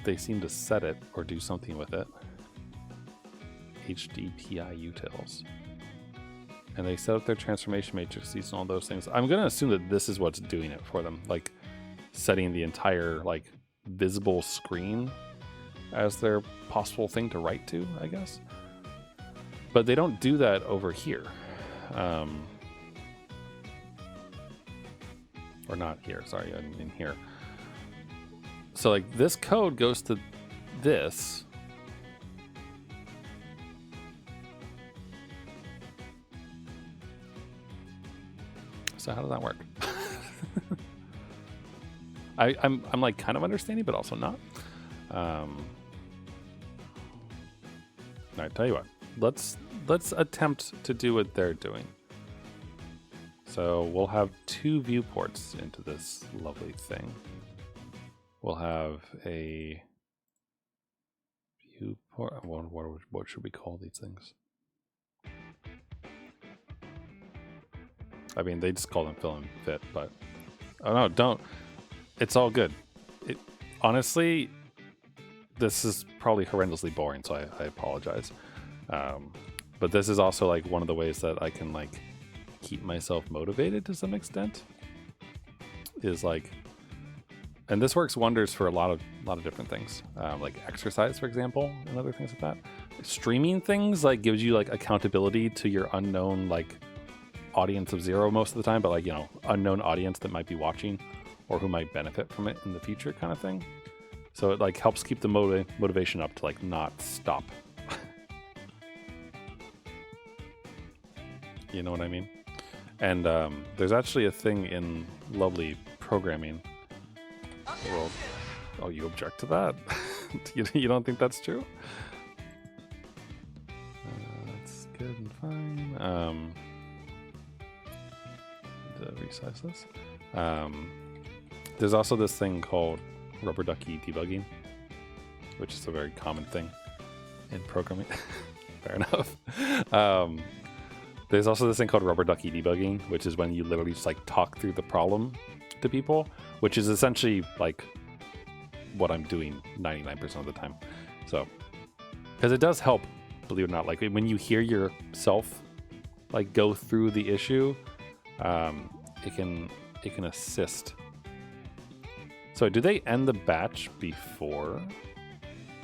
they seem to set it or do something with it. HDPI utils. And they set up their transformation matrices and all those things. I'm going to assume that this is what's doing it for them. Like setting the entire like visible screen as their possible thing to write to, I guess. But they don't do that over here. Or not here, sorry, I mean here. So like this code goes to this. So how does that work? I'm like kind of understanding, but also not. All right, tell you what. Let's attempt to do what they're doing. So we'll have 2 viewports into this lovely thing. We'll have a viewport. What should we call these things? I mean, they just call them fill and fit, but oh no, don't. It's all good. Honestly, this is probably horrendously boring, so I apologize. But this is also like one of the ways that I can like keep myself motivated to some extent. Is like, and this works wonders for a lot of different things, like exercise, for example, and other things like that. Streaming things like gives you like accountability to your unknown like audience of 0 most of the time, but like, you know, unknown audience that might be watching or who might benefit from it in the future, kind of thing. So it like helps keep the motivation up to like not stop. You know what I mean? And there's actually a thing in lovely programming world. Oh, you object to that? You don't think that's true? That's good and fine. To resize this. There's also this thing called rubber ducky debugging, which is a very common thing in programming. Fair enough. There's also this thing called rubber ducky debugging, which is when you literally just like talk through the problem to people, which is essentially like what I'm doing 99% of the time. So, because it does help, believe it or not, like when you hear yourself like go through the issue, it can assist. So do they end the batch before?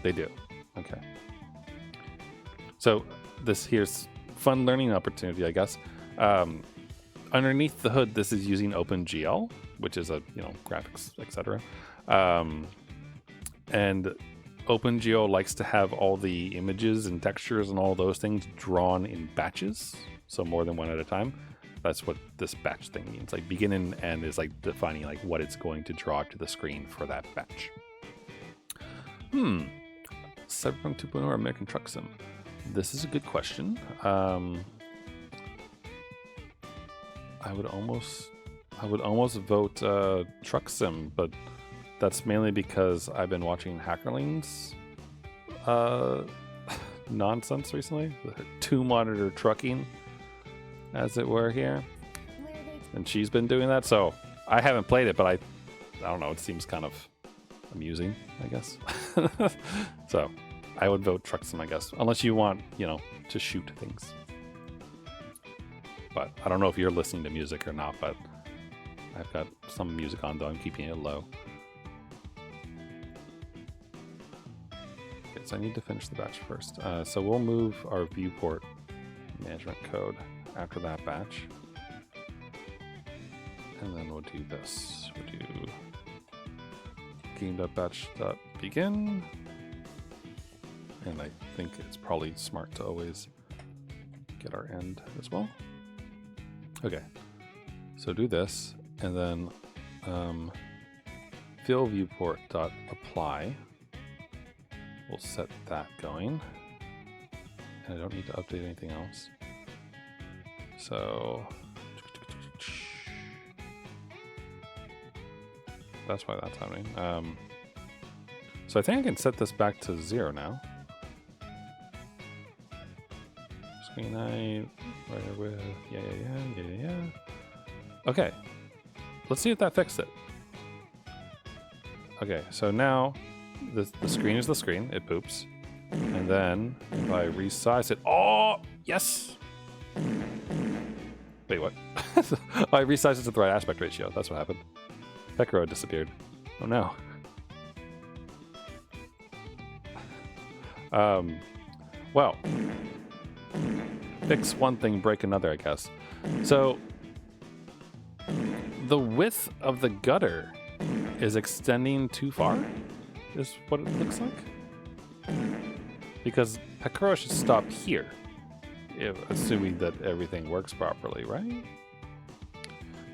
They do. Okay. So here's fun learning opportunity, I guess. Underneath the hood, this is using OpenGL, which is a graphics, etc. And OpenGL likes to have all the images and textures and all those things drawn in batches, so more than one at a time. That's what this batch thing means. Like begin and end is like defining like what it's going to draw to the screen for that batch. Cyberpunk 2.0 or American Truck Sim? This is a good question. I would almost vote Truck Sim, but that's mainly because I've been watching Hackerling's nonsense recently. 2-monitor trucking, as it were, here, and she's been doing that. So I haven't played it, but I don't know. It seems kind of amusing, I guess. So I would vote Truck Sim, I guess, unless you want to shoot things. But I don't know if you're listening to music or not, but I've got some music on, though I'm keeping it low. Okay, because I need to finish the batch first. So we'll move our viewport management code after that batch. And then we'll do this. We'll do game.batch.begin. And I think it's probably smart to always get our end as well. Okay, so do this, and then fill viewport.apply. We'll set that going. And I don't need to update anything else. So that's why that's happening. So I think I can set this back to 0 now. Screen height, right with, yeah. Okay, let's see if that fixed it. Okay, so now the screen is the screen, it poops. And then if I resize it, oh, yes! Wait, what? I resized it to the right aspect ratio, that's what happened. Pekro disappeared. Oh no. Well, fix one thing, break another, I guess. So the width of the gutter is extending too far, is what it looks like. Because Pekro should stop here, assuming that everything works properly, right?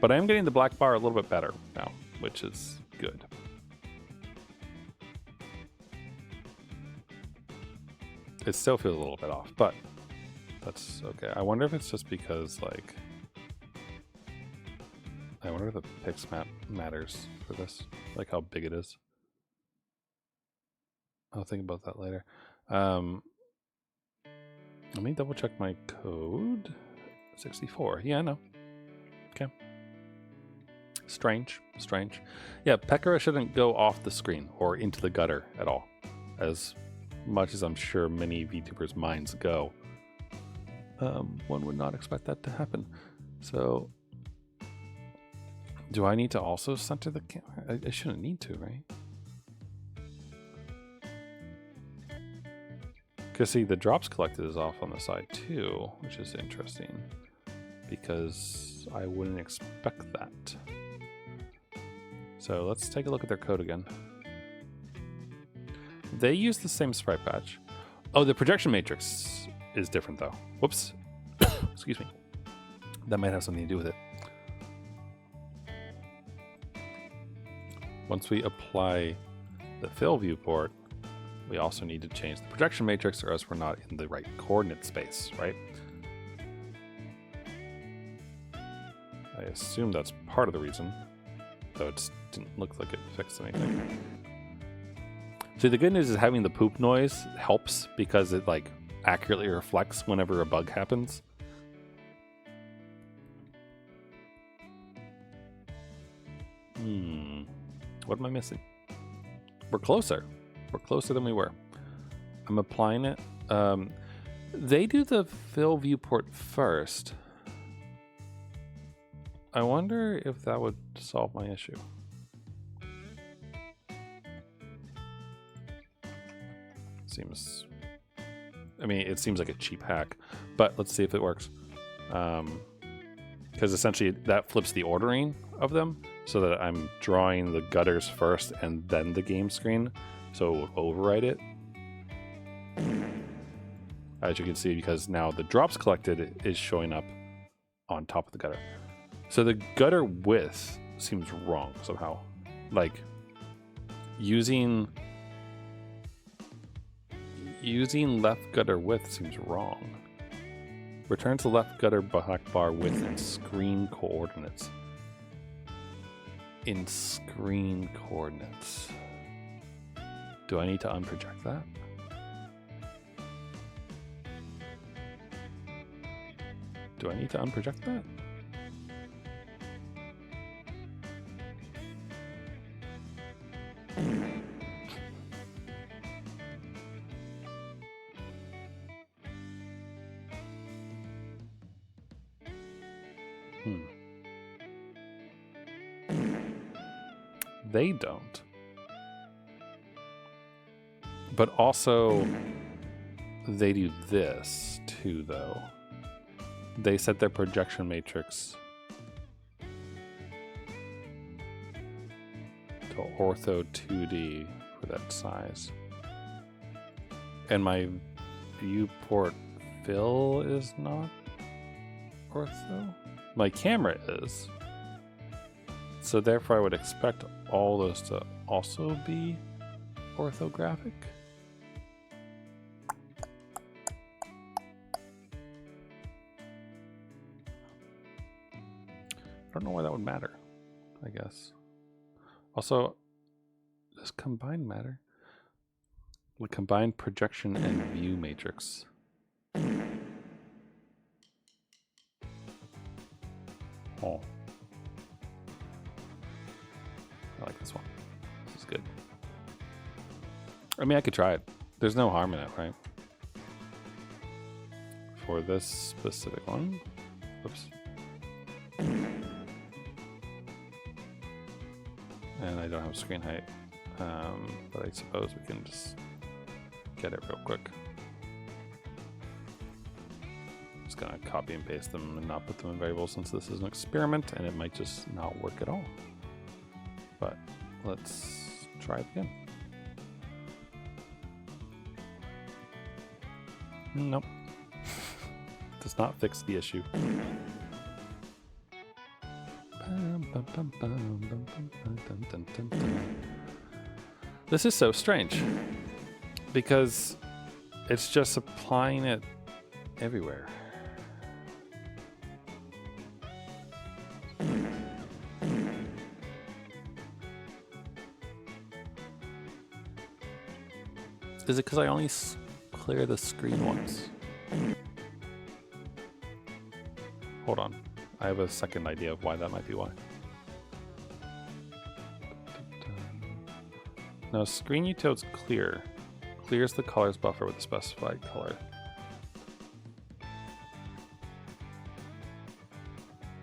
But I am getting the black bar a little bit better now, which is good. It still feels a little bit off, but that's okay. I wonder if it's just because, like, I wonder if the pix map matters for this, like how big it is. I'll think about that later. Let me double check my code. 64. Yeah, I know. Okay. Strange. Yeah, Pekro shouldn't go off the screen or into the gutter at all, as much as I'm sure many VTubers' minds go. One would not expect that to happen. So, do I need to also center the camera? I shouldn't need to, right? Because see, the drops collected is off on the side too, which is interesting, because I wouldn't expect that. So let's take a look at their code again. They use the same sprite patch. Oh, the projection matrix is different though. Whoops. Excuse me. That might have something to do with it. Once we apply the fill viewport, we also need to change the projection matrix, or else we're not in the right coordinate space, right? I assume that's part of the reason, though it didn't look like it fixed anything. See, the good news is having the poop noise helps because it like accurately reflects whenever a bug happens. What am I missing? We're closer. We're closer than we were. I'm applying it. They do the fill viewport first. I wonder if that would solve my issue. Seems, I mean, it seems like a cheap hack, but let's see if it works. Because essentially that flips the ordering of them so that I'm drawing the gutters first and then the game screen. So it would override it. As you can see, because now the drops collected is showing up on top of the gutter. So the gutter width seems wrong somehow. Like using left gutter width seems wrong. Returns the left gutter black bar width in screen coordinates. In screen coordinates. Do I need to unproject that? Do I need to unproject that? They don't. But also, they do this too, though. They set their projection matrix to ortho 2D for that size. And my viewport fill is not ortho. My camera is. So therefore I would expect all those to also be orthographic. I don't know why that would matter, I guess. Also, does combine matter? Would combine projection and view matrix. Oh. I like this one. This is good. I mean, I could try it. There's no harm in it, right? For this specific one. Oops. And I don't have screen height. But I suppose we can just get it real quick. Just gonna copy and paste them and not put them in variables since this is an experiment and it might just not work at all. But let's try it again. Nope. Does not fix the issue. This is so strange because it's just applying it everywhere. Is it because I only clear the screen once? Hold on. I have a second idea of why that might be why. Now, screen utils clear. Clears the colors buffer with a specified color.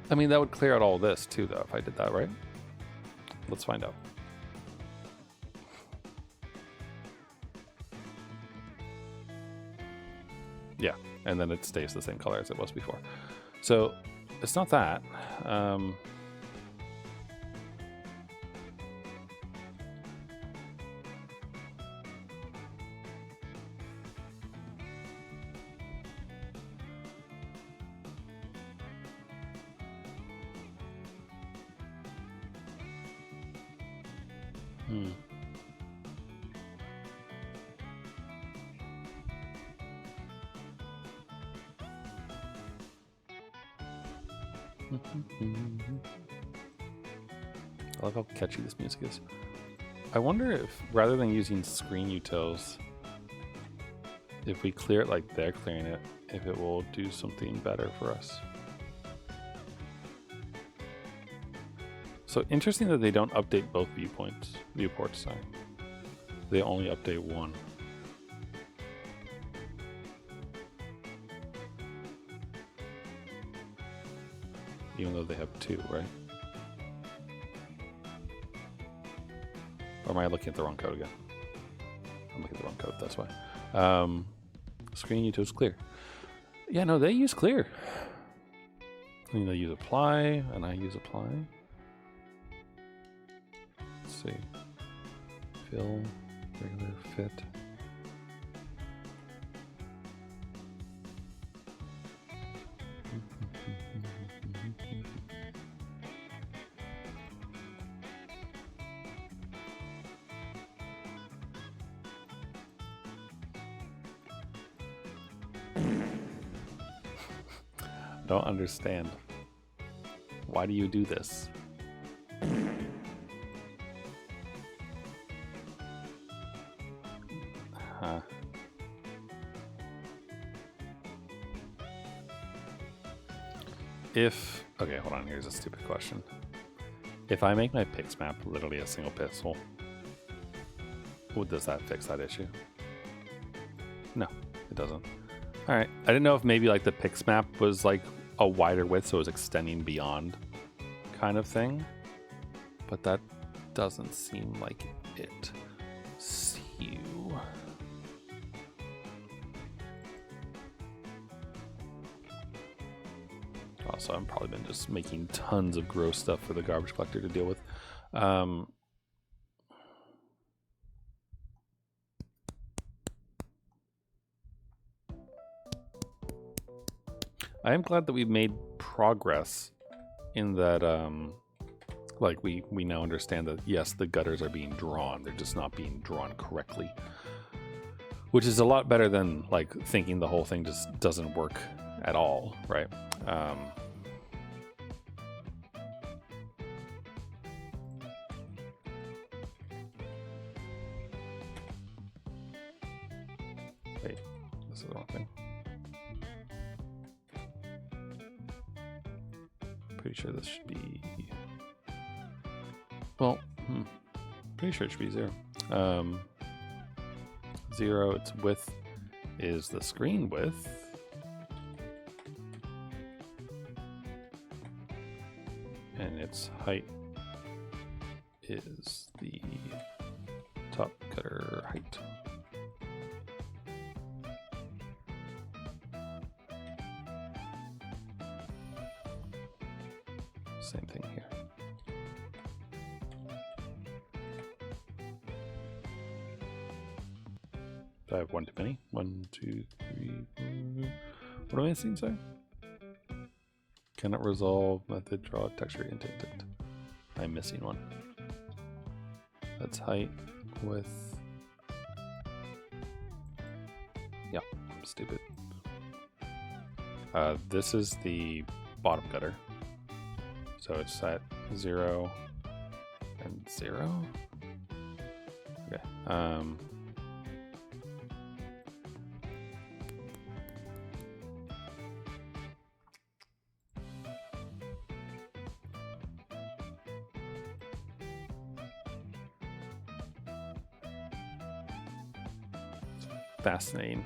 I mean, that would clear out all this too, though, if I did that, right? Let's find out. Yeah, and then it stays the same color as it was before. So it's not that. I love how catchy this music is. I wonder if, rather than using screen utils, if we clear it like they're clearing it, if it will do something better for us. So interesting that they don't update both viewports. Sorry. They only update one. Even though they have two, right? Or am I looking at the wrong code again? I'm looking at the wrong code, that's why. Screen utils clear. Yeah, no, they use clear. I mean, they use apply, and I use apply. Let's see. Fill, regular, fit. Don't understand. Why do you do this? Huh. Okay, hold on, here's a stupid question. If I make my pix map literally a single pixel, does that fix that issue? No, it doesn't. All right, I didn't know if maybe like the pix map was like a wider width, so it was extending beyond kind of thing, but that doesn't seem like it. See, Also, I've probably been just making tons of gross stuff for the garbage collector to deal with. I am glad that we've made progress in that, like we now understand that, yes, the gutters are being drawn. They're just not being drawn correctly. Which is a lot better than, like, thinking the whole thing just doesn't work at all, right? Wait, this is the wrong thing. Pretty sure this should be... Well, pretty sure it should be 0. 0, its width is the screen width. And its height is the top gutter height. Same thing here. Do I have one too many? 1, 2, 3, 4. What am I missing, sorry? Cannot resolve method draw texture intent. I'm missing one. That's height, width. Yeah, I'm stupid. This is the bottom gutter. So it's at 0 and 0. Okay. Fascinating.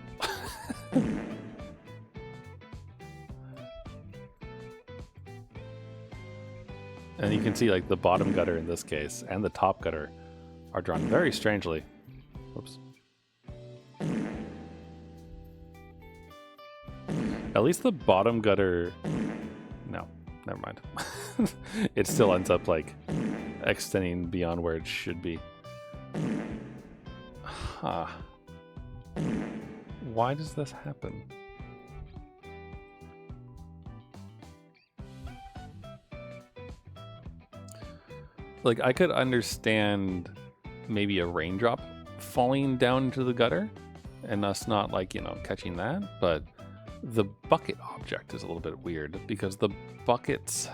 And you can see, like, the bottom gutter in this case and the top gutter are drawn very strangely. Whoops. At least the bottom gutter... No, never mind. It still ends up, like, extending beyond where it should be. Huh. Why does this happen? Like, I could understand maybe a raindrop falling down into the gutter and us not, like, you know, catching that, but the bucket object is a little bit weird because the bucket,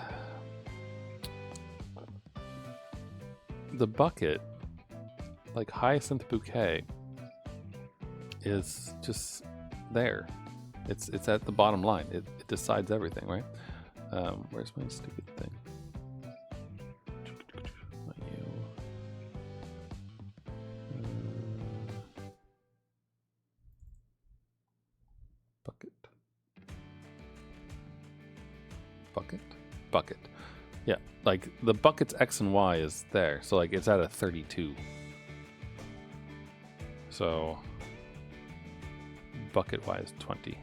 like Hyacinth Bouquet, is just there. It's at the bottom line. It decides everything, right? Where's my stupid thing? Bucket. Yeah, like the bucket's X and Y is there. So, like, it's at a 32. So bucket Y is 20.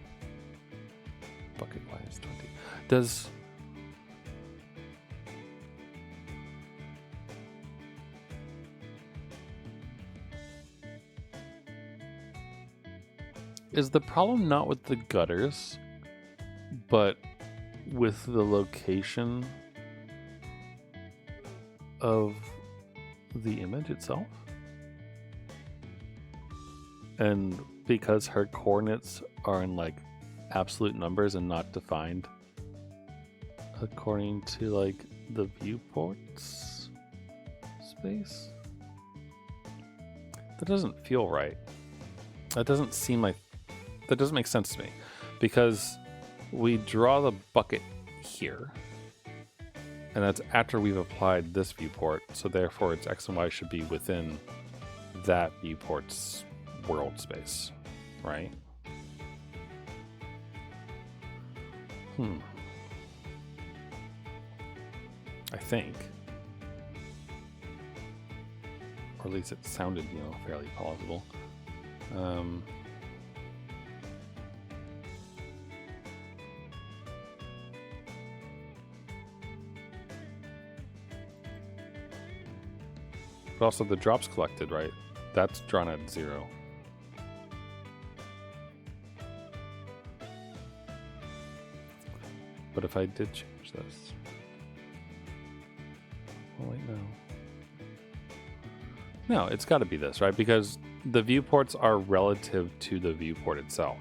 Bucket Y is 20. Does... Is the problem not with the gutters, but with the location of the image itself? And because her coordinates are in, like, absolute numbers and not defined according to, like, the viewports space? That doesn't feel right. That doesn't seem like... That doesn't make sense to me. Because we draw the bucket here, and that's after we've applied this viewport, so therefore its X and Y should be within that viewport's world space, right? I think. Or at least it sounded, you know, fairly plausible. But also the drops collected, right? That's drawn at 0. But if I did change this, oh wait, no. No, it's got to be this, right? Because the viewports are relative to the viewport itself.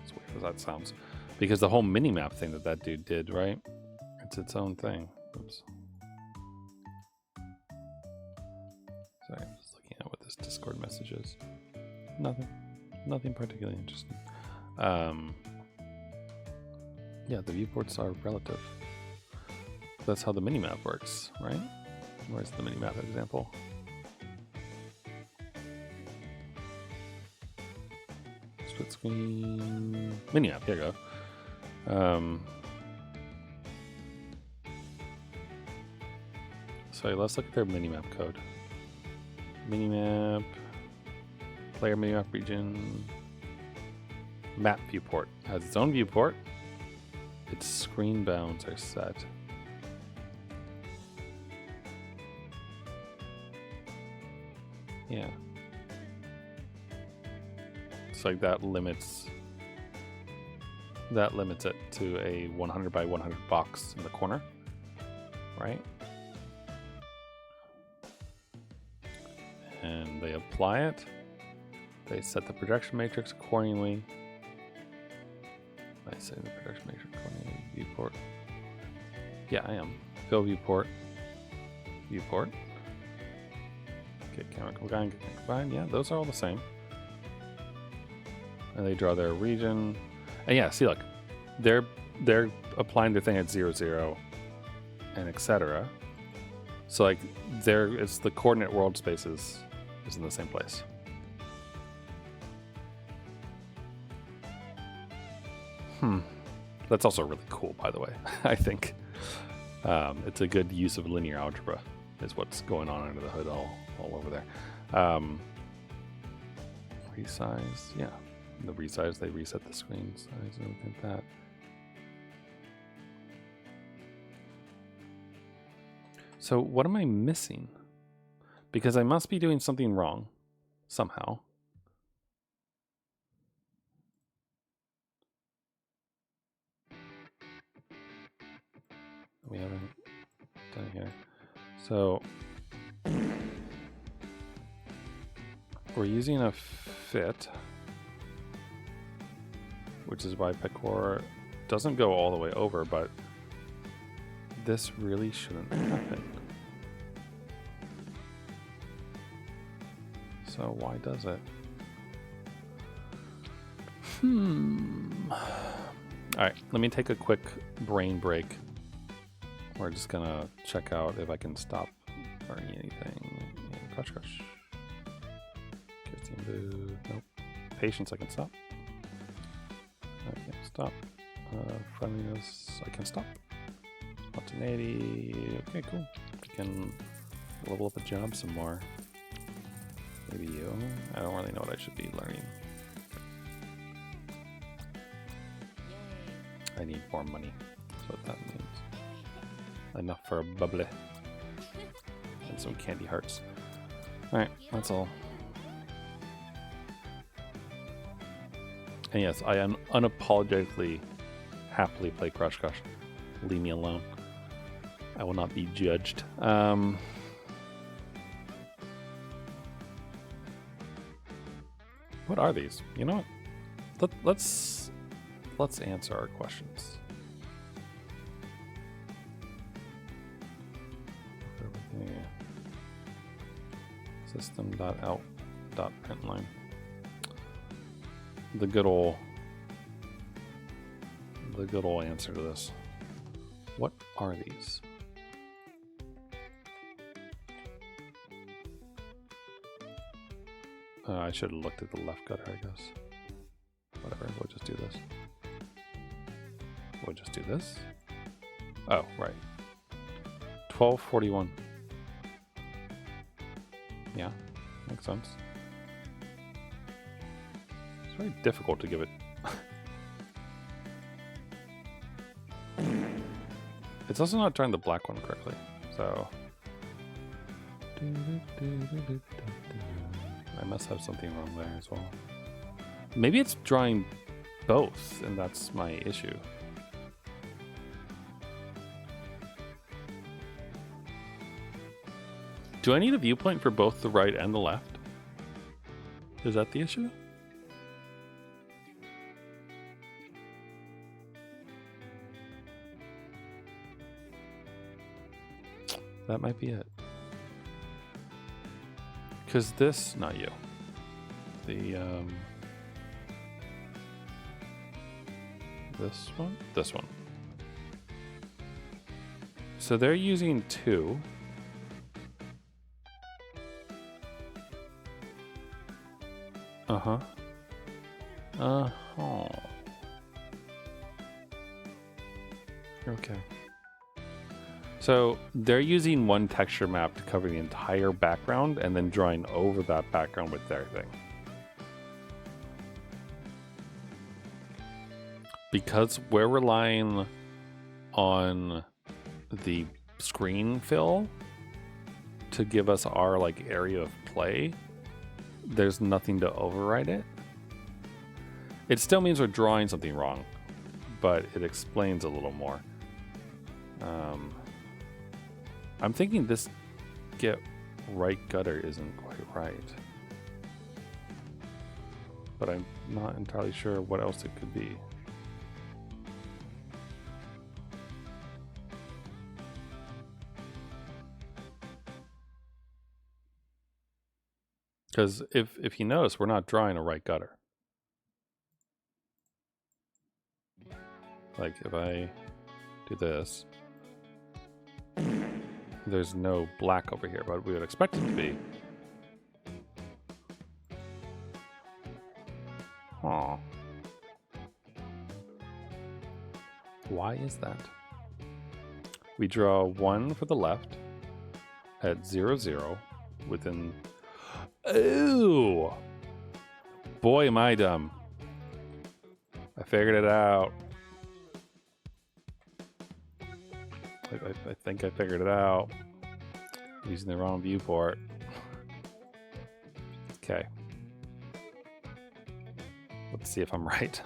As weird as that sounds. Because the whole minimap thing that dude did, right? It's its own thing. Oops. Sorry, I'm just looking at what this Discord message is. Nothing particularly interesting. Yeah, the viewports are relative. That's how the minimap works, right? Where's the minimap example? Split screen minimap. Here you go. So let's look at their minimap code. Minimap, player minimap region, map viewport has its own viewport. Its screen bounds are set. Yeah. It's like that limits it to a 100 by 100 box in the corner, right? And they apply it. They set the projection matrix accordingly. I say the projection matrix accordingly. Viewport. Yeah, I am. Fill viewport. Viewport. Okay, camera combine. Yeah, those are all the same. And they draw their region. And yeah, see, look, they're applying their thing at 0, 0, and etc. So like, it's the coordinate world spaces is in the same place. That's also really cool, by the way. I think it's a good use of linear algebra, is what's going on under the hood all over there. Resize, yeah. The resize, they reset the screen size and everything like that. So what am I missing? Because I must be doing something wrong somehow. We haven't done it here. So we're using a fit, which is why Pecora doesn't go all the way over, but this really shouldn't happen. So why does it? All right, let me take a quick brain break. We're just gonna check out if I can stop learning anything. Yeah, crush. Nope. Patience, I can stop. I can't stop. Friendliness, I can stop. Spontaneity, okay, cool. We can level up a job some more. Maybe you. I don't really know what I should be learning. I need more money. That's what that means. Enough for a bubbly. And some candy hearts. Alright, that's all. And yes, I unapologetically happily play Crush. Leave me alone. I will not be judged. What are these? You know what? Let's answer our questions. System.out.println. The good old answer to this. What are these? I should have looked at the left gutter, I guess. Whatever, we'll just do this. We'll just do this. Oh, right. 1241. Yeah, makes sense. It's very difficult to give it. It's also not drawing the black one correctly, so I must have something wrong there as well. Maybe it's drawing both, and that's my issue. Do I need a viewpoint for both the right and the left? Is that the issue? That might be it. Because this, not you. This one. So they're using 2. Uh-huh. Uh-huh. Okay. So they're using one texture map to cover the entire background and then drawing over that background with their thing. Because we're relying on the screen fill to give us our like area of play, there's nothing to override it. It still means we're drawing something wrong, but it explains a little more. I'm thinking this get right gutter isn't quite right, but I'm not entirely sure what else it could be. Because if you notice, we're not drawing a right gutter. Like if I do this, there's no black over here, but we would expect it to be. Aw. Why is that? We draw 1 for the left at 0, 0 within... Ooh! Boy, am I dumb. I figured it out. I think I figured it out. Using the wrong viewport. Okay. Let's see if I'm right.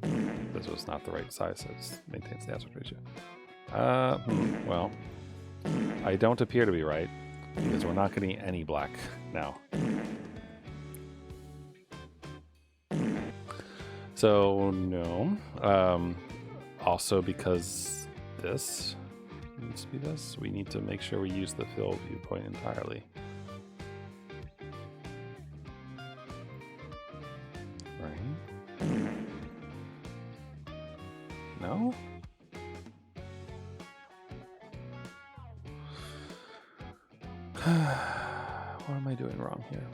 This was not the right size, so it maintains the aspect ratio. Well, I don't appear to be right, because we're not getting any black now. So, no. Also, because this needs to be this, we need to make sure we use the fill viewpoint entirely. Right? No? What am I doing wrong here?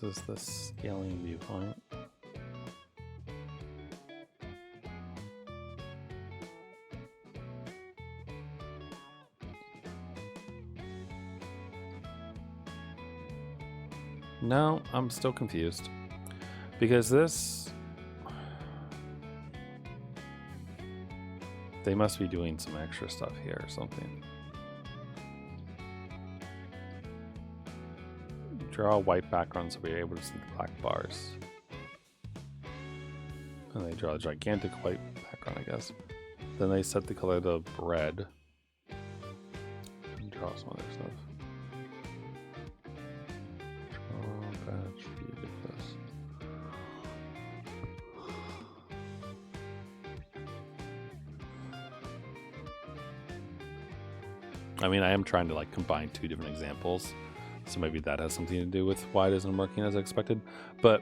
This is the scaling viewpoint. No, I'm still confused. Because this... They must be doing some extra stuff here or something. Draw a white background so we're able to see the black bars. And they draw a gigantic white background, I guess. Then they set the color to red. And draw some other stuff. Draw batch view with this. I mean, I am trying to like combine 2 different examples. So maybe that has something to do with why it isn't working as expected. But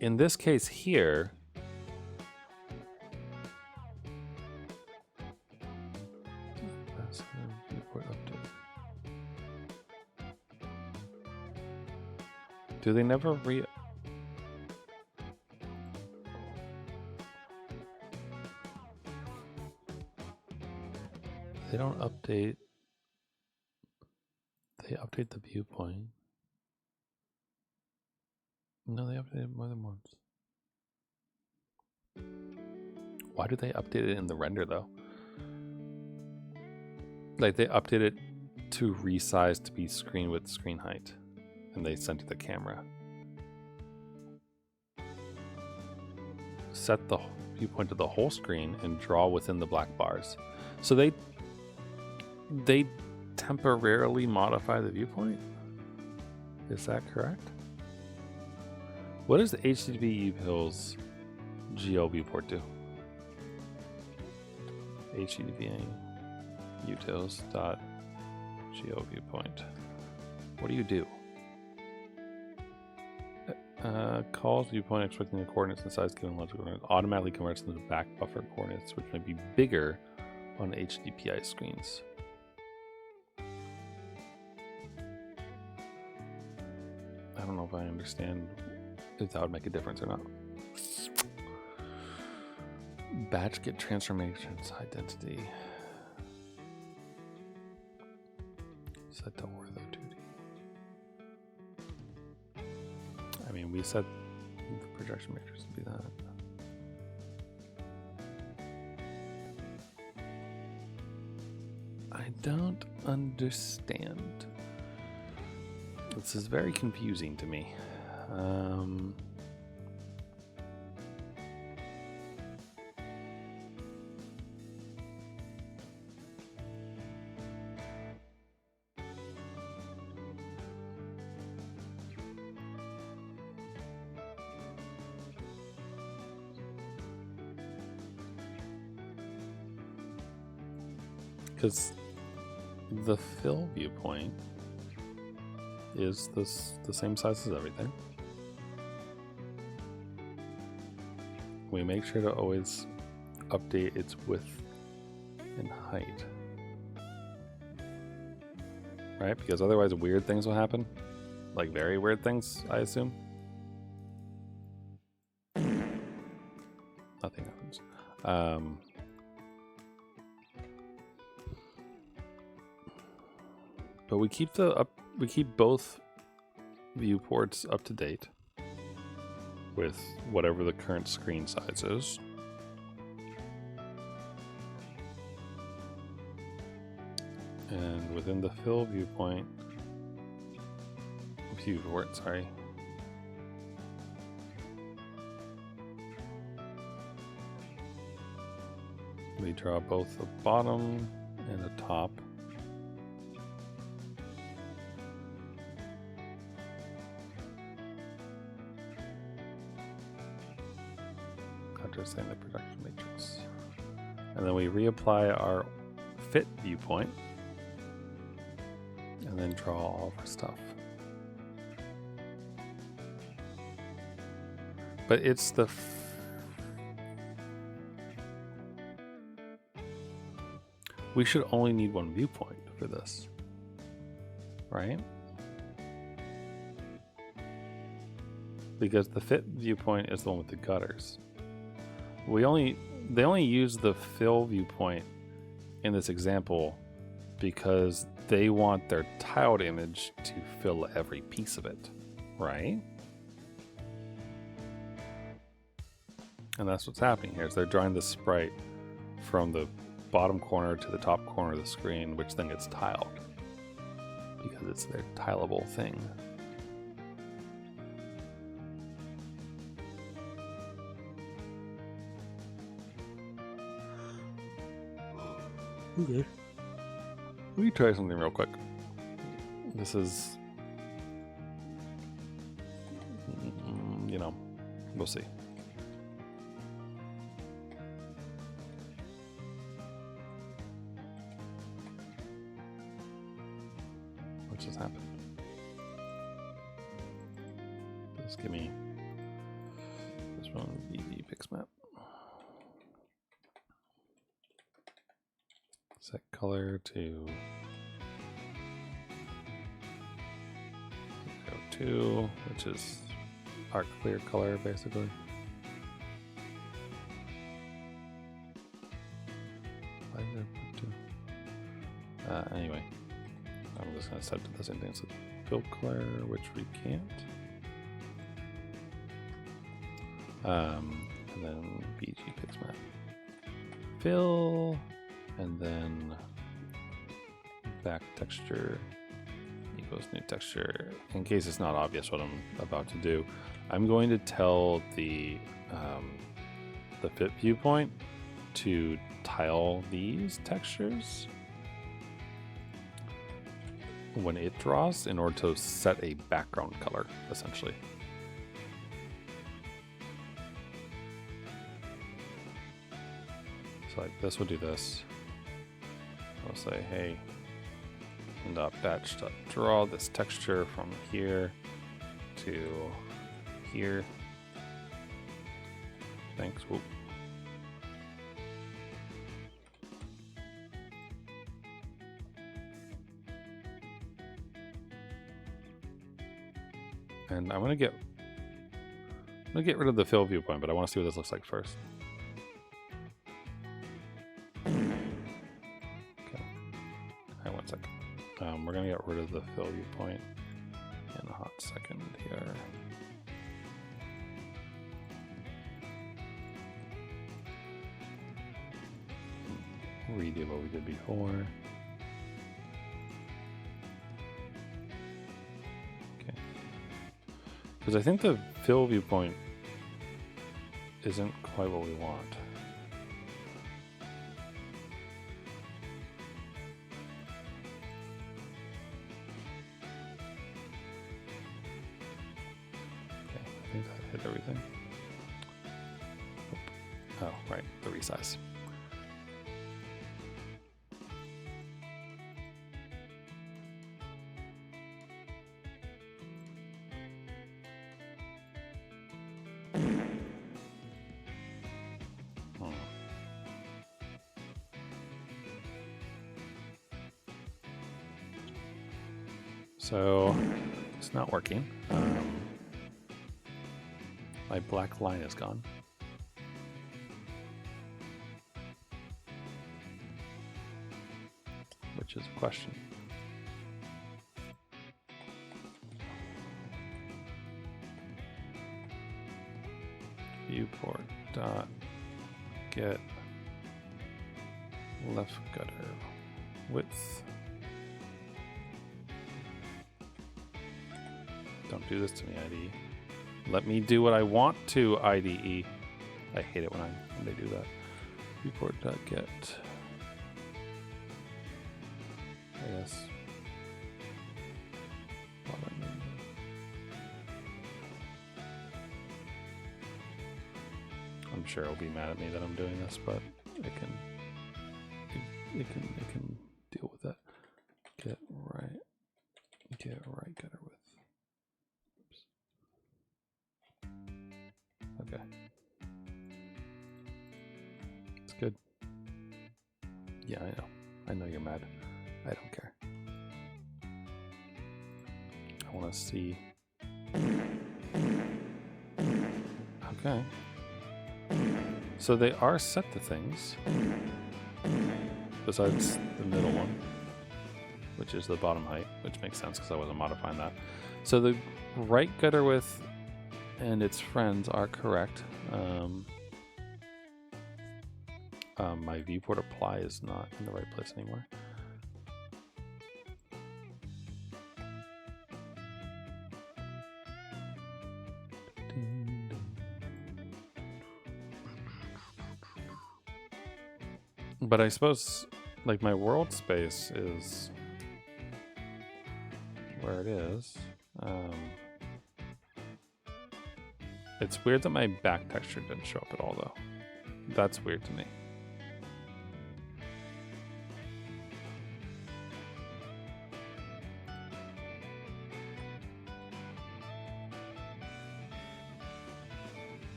in this case here, that's a viewport update. Do they never They don't update. They update the viewpoint. No, they update it more than once. Why do they update it in the render though? Like they update it to resize to be screen width, screen height, and they send to the camera. Set the viewpoint to the whole screen and draw within the black bars. So they temporarily modify the viewpoint? Is that correct? What does the HTTP utils GL viewport do? HTTP utils dot GL viewpoint. What do you do? Calls viewpoint expecting the coordinates and size given logical coordinates automatically converts them to back buffer coordinates, which may be bigger on HDPI screens. I don't know if I understand if that would make a difference or not. Batch get transformations identity. Set to ortho 2D. I mean, we set the projection matrix to be that. I don't understand. This is very confusing to me. Because the fill viewpoint is the same size as everything. We make sure to always update its width and height. Right? Because otherwise weird things will happen. Like very weird things, I assume. Nothing happens. But we keep both viewports up to date with whatever the current screen size is. And within the fill viewport, sorry. We draw both a bottom and a top. Saying the projection matrix, and then we reapply our fit viewpoint and then draw all of our stuff. But it's the we should only need one viewpoint for this, right? Because the fit viewpoint is the one with the gutters. They only use the fill viewpoint in this example because they want their tiled image to fill every piece of it, right? And that's what's happening here, is they're drawing the sprite from the bottom corner to the top corner of the screen, which then gets tiled because it's their tileable thing. Okay. Let me try something real quick. This is, we'll see. What just happened? Just give me this one, VV Pixmap. Set color to 2, which is our clear color basically. Why did I put 2? Anyway, I'm just going to set the same thing. So fill color, which we can't. And then BG Pixmap. Fill, and then back texture equals new texture. In case it's not obvious what I'm about to do, I'm going to tell the fit viewpoint to tile these textures when it draws in order to set a background color, essentially. So like this will do this. I'll say, hey, batch.draw this texture from here to here. Thanks. Whoop. And I'm gonna get rid of the fill viewpoint, but I want to see what this looks like first. Okay. Hang on 1 second. We're gonna get rid of the fill viewpoint in a hot second here. Redo what we did before. Okay. Because I think the fill viewpoint isn't quite what we want. Okay, I think that hit everything. Oh, right, the resize. So it's not working. My black line is gone. Which is a question. Viewport dot get left gutter width. Don't do this to me, IDE. Let me do what I want to, IDE. I hate it when they do that. Viewport.get. Yes. I'm sure it'll be mad at me that I'm doing this, but it can deal with that. Get right gutter width. Okay. It's good. Yeah, I know. I know you're mad. I don't care. I want to see. Okay. So they are set to things. Besides the middle one, which is the bottom height, which makes sense because I wasn't modifying that. So the right gutter width and its friends are correct. My viewport apply is not in the right place anymore. But I suppose, like, my world space is where it is. It's weird that my back texture didn't show up at all, though. That's weird to me.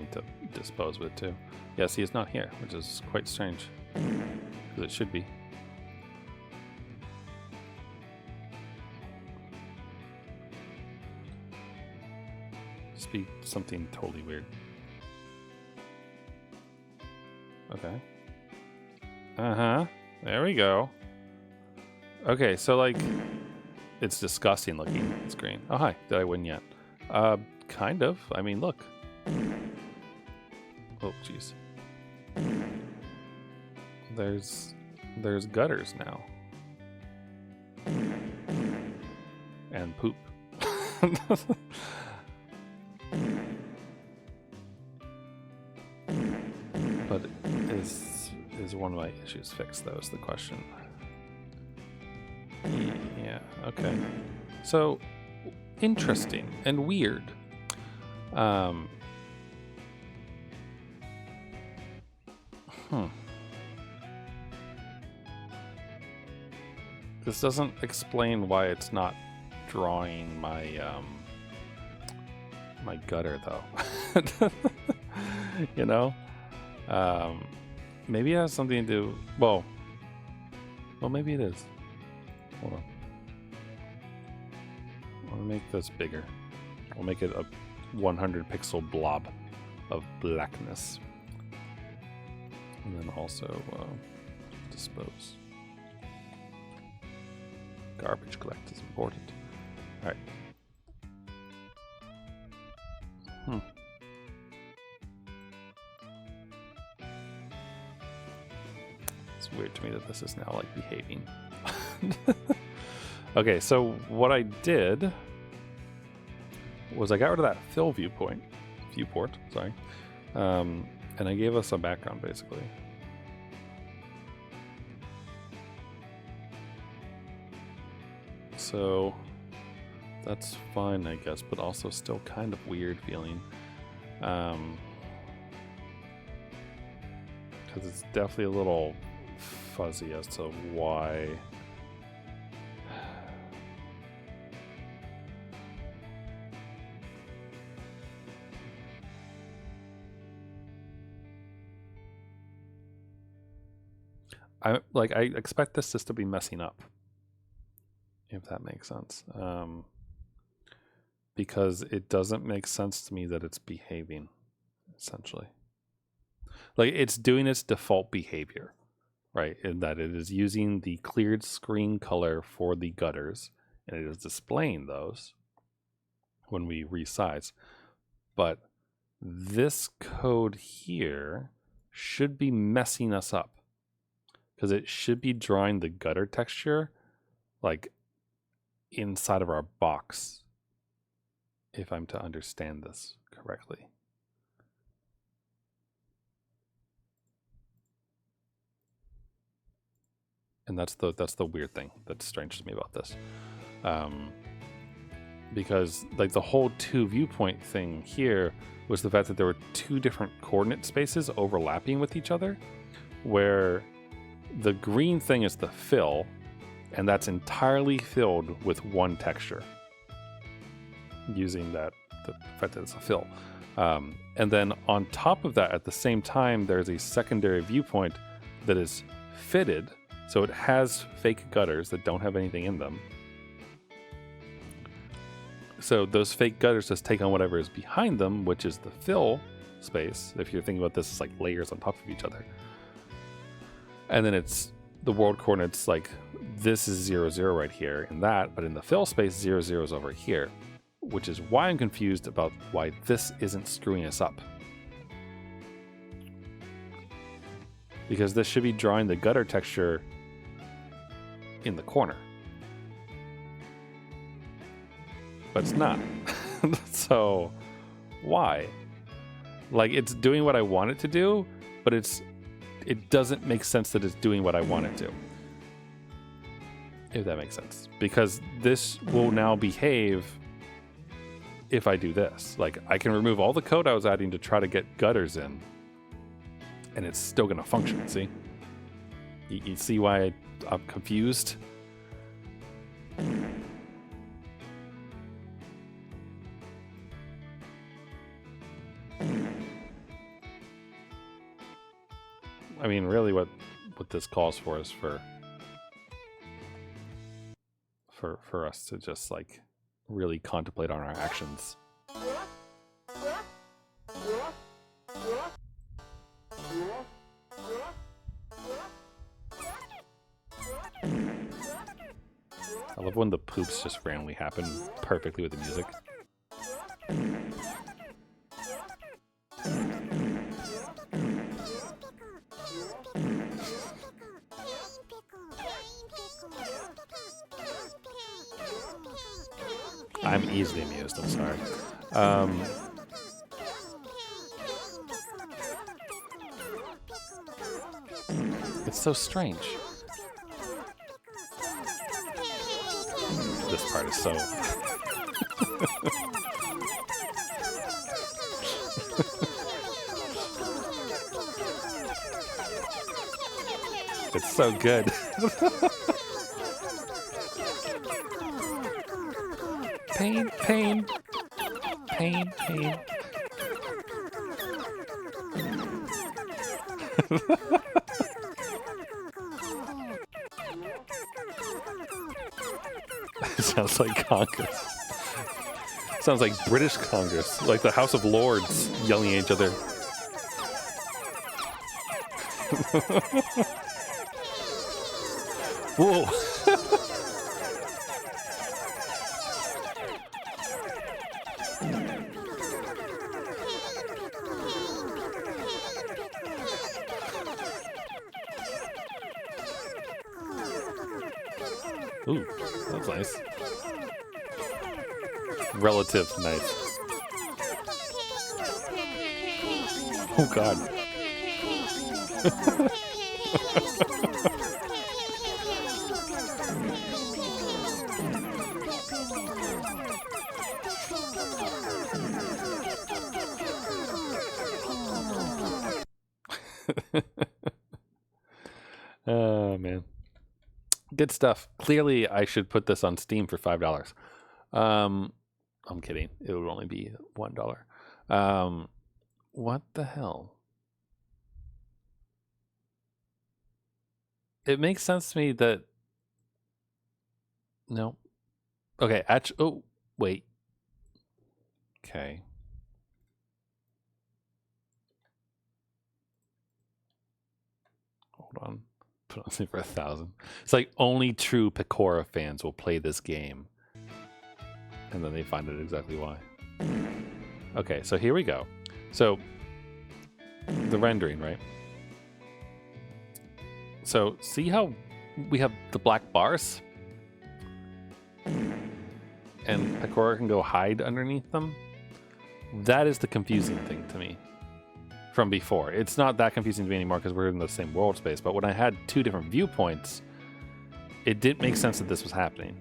need to dispose of it too. Yeah, see, it's not here, which is quite strange. Because it should be. Just be something totally weird. Okay. Uh-huh. There we go. Okay, so like, it's disgusting looking. It's green. Oh, hi. Did I win yet? Kind of. I mean, look. Oh, jeez. There's gutters now. And poop. But is one of my issues fixed, though, is the question. Yeah, okay. So, interesting and weird. This doesn't explain why it's not drawing my my gutter, though. You know? Maybe it has something to do... Well, maybe it is. Hold on. I'll make this bigger. I'll make it a 100 pixel blob of blackness. And then also dispose. Garbage collect is important. Alright. It's weird to me that this is now like behaving. Okay, so what I did was I got rid of that fill viewport, sorry, and I gave us a background basically. So that's fine, I guess, but also still kind of weird feeling. Because it's definitely a little fuzzy as to why. I expect this just to be messing up, if that makes sense. Because it doesn't make sense to me that it's behaving, essentially. Like, it's doing its default behavior, right? In that it is using the cleared screen color for the gutters, and it is displaying those when we resize. But this code here should be messing us up, because it should be drawing the gutter texture like inside of our box, if I'm to understand this correctly. And that's the weird thing that's strange to me about this. Because like the whole two viewpoint thing here was the fact that there were two different coordinate spaces overlapping with each other, where the green thing is the fill, and that's entirely filled with one texture, using the fact that it's a fill. And then on top of that, at the same time, there's a secondary viewpoint that is fitted, so it has fake gutters that don't have anything in them. So those fake gutters just take on whatever is behind them, which is the fill space. If you're thinking about this as like layers on top of each other. And then it's the world coordinates, like this is 0, 0 right here in that, but in the fill space, 0, 0 is over here, which is why I'm confused about why this isn't screwing us up. Because this should be drawing the gutter texture in the corner. But it's not. So why? Like, it's doing what I want it to do, but it doesn't make sense that it's doing what I want it to. If that makes sense. Because this will now behave if I do this. Like, I can remove all the code I was adding to try to get gutters in, and it's still going to function, see? You see why I'm confused? I mean, really what this calls for is for us to just like really contemplate on our actions. I love when the poops just randomly happen perfectly with the music. I'm easily amused, I'm sorry. It's so strange. This part is so... It's so good. Pain, pain, pain, pain. Sounds like Congress. Sounds like British Congress, like the House of Lords yelling at each other. Whoa. Ooh, that's nice. Relative nice. Oh god. Oh man. Good stuff. Clearly, I should put this on Steam for $5. I'm kidding. It would only be $1. What the hell? It makes sense to me that... No. Okay, actually... Oh, wait. Okay. Hold on. Put on Steam for $1,000. It's like only true Pecora fans will play this game. And then they find out exactly why. Okay, so here we go. So, the rendering, right? So, see how we have the black bars? And Pecora can go hide underneath them? That is the confusing thing to me from before. It's not that confusing to me anymore because we're in the same world space, but when I had two different viewpoints, it didn't make sense that this was happening.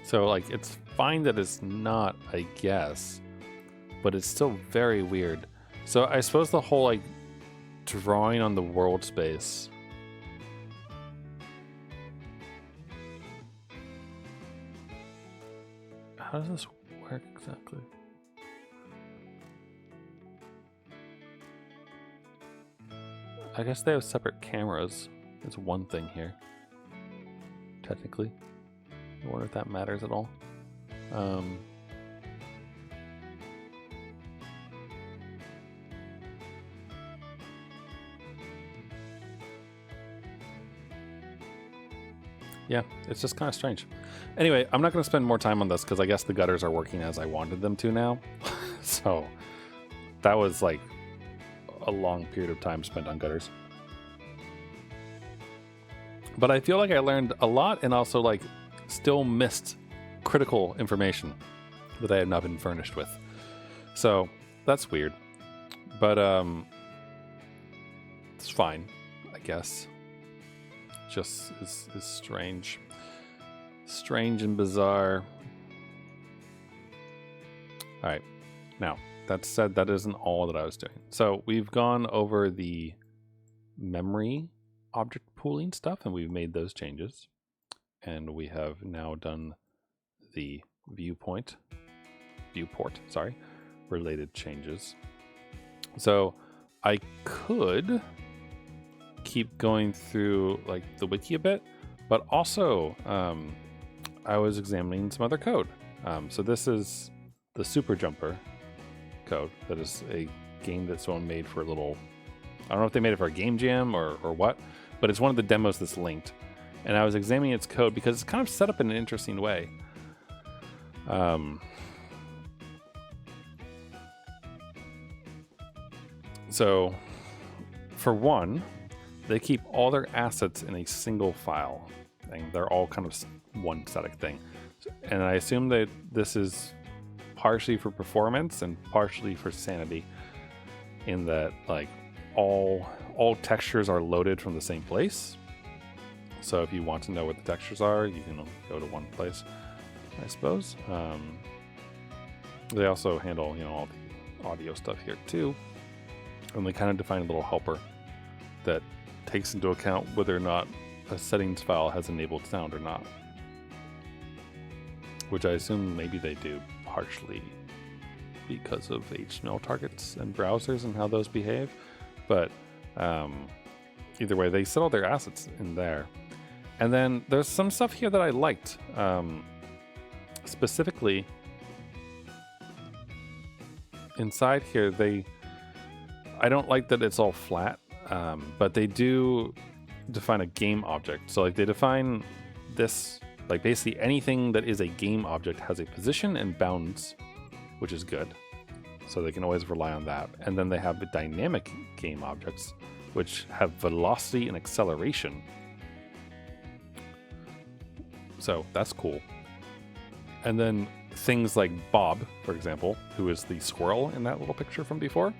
So, like, it's fine that it's not, I guess, but it's still very weird. So, I suppose the whole, like, drawing on the world space. How does this work exactly? I guess they have separate cameras. It's one thing here, technically. I wonder if that matters at all. Yeah, it's just kind of strange. Anyway, I'm not going to spend more time on this because I guess the gutters are working as I wanted them to now. So that was like a long period of time spent on gutters. But I feel like I learned a lot and also like still missed critical information that I have not been furnished with. So that's weird. But it's fine, I guess. Just is strange. Strange and bizarre. Alright. Now, that said, that isn't all that I was doing. So we've gone over the memory object pooling stuff and we've made those changes. and we have now done the viewport, related changes. So I could keep going through like the wiki a bit, but also I was examining some other code. So this is the Super Jumper code. That is a game that someone made for a little, I don't know if they made it for a game jam or what, but it's one of the demos that's linked. And I was examining its code because it's kind of set up in an interesting way. So for one, they keep all their assets in a single file, and they're all kind of one static thing. And I assume that this is partially for performance and partially for sanity, in that like all textures are loaded from the same place. So if you want to know what the textures are, you can go to one place, I suppose. They also handle, all the audio stuff here too. And they kind of define a little helper that takes into account whether or not a settings file has enabled sound or not. Which I assume maybe they do partially because of HTML targets and browsers and how those behave. But either way, they set all their assets in there. And then there's some stuff here that I liked. Specifically, inside here, I don't like that it's all flat, but they do define a game object. So like they define this, like basically anything that is a game object has a position and bounds, which is good. So they can always rely on that. And then they have the dynamic game objects, which have velocity and acceleration. So that's cool. And then things like Bob, for example, who is the squirrel in that little picture from before,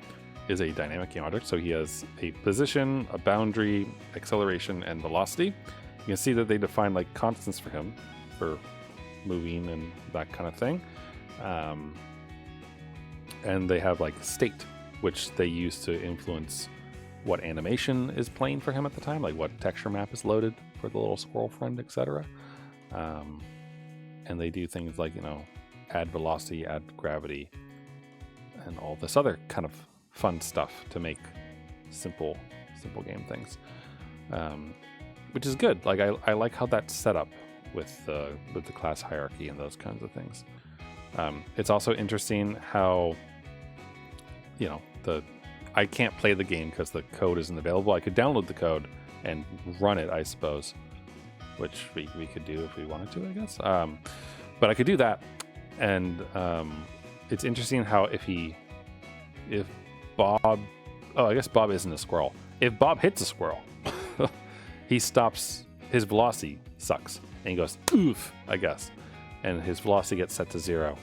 is a dynamic game object. So he has a position, a boundary, acceleration, and velocity. You can see that they define like constants for him for moving and that kind of thing. And they have like state, which they use to influence what animation is playing for him at the time, like what texture map is loaded for the little squirrel friend, etc. And they do things like, add velocity, add gravity, and all this other kind of fun stuff to make simple game things, which is good. Like I like how that's set up with the class hierarchy and those kinds of things. It's also interesting how I can't play the game because the code isn't available. I could download the code and run it, I suppose, which we could do if we wanted to, I guess. But I could do that, and it's interesting how if Bob, I guess Bob isn't a squirrel. If Bob hits a squirrel, he stops, his velocity sucks, and he goes, oof, I guess, and his velocity gets set to 0.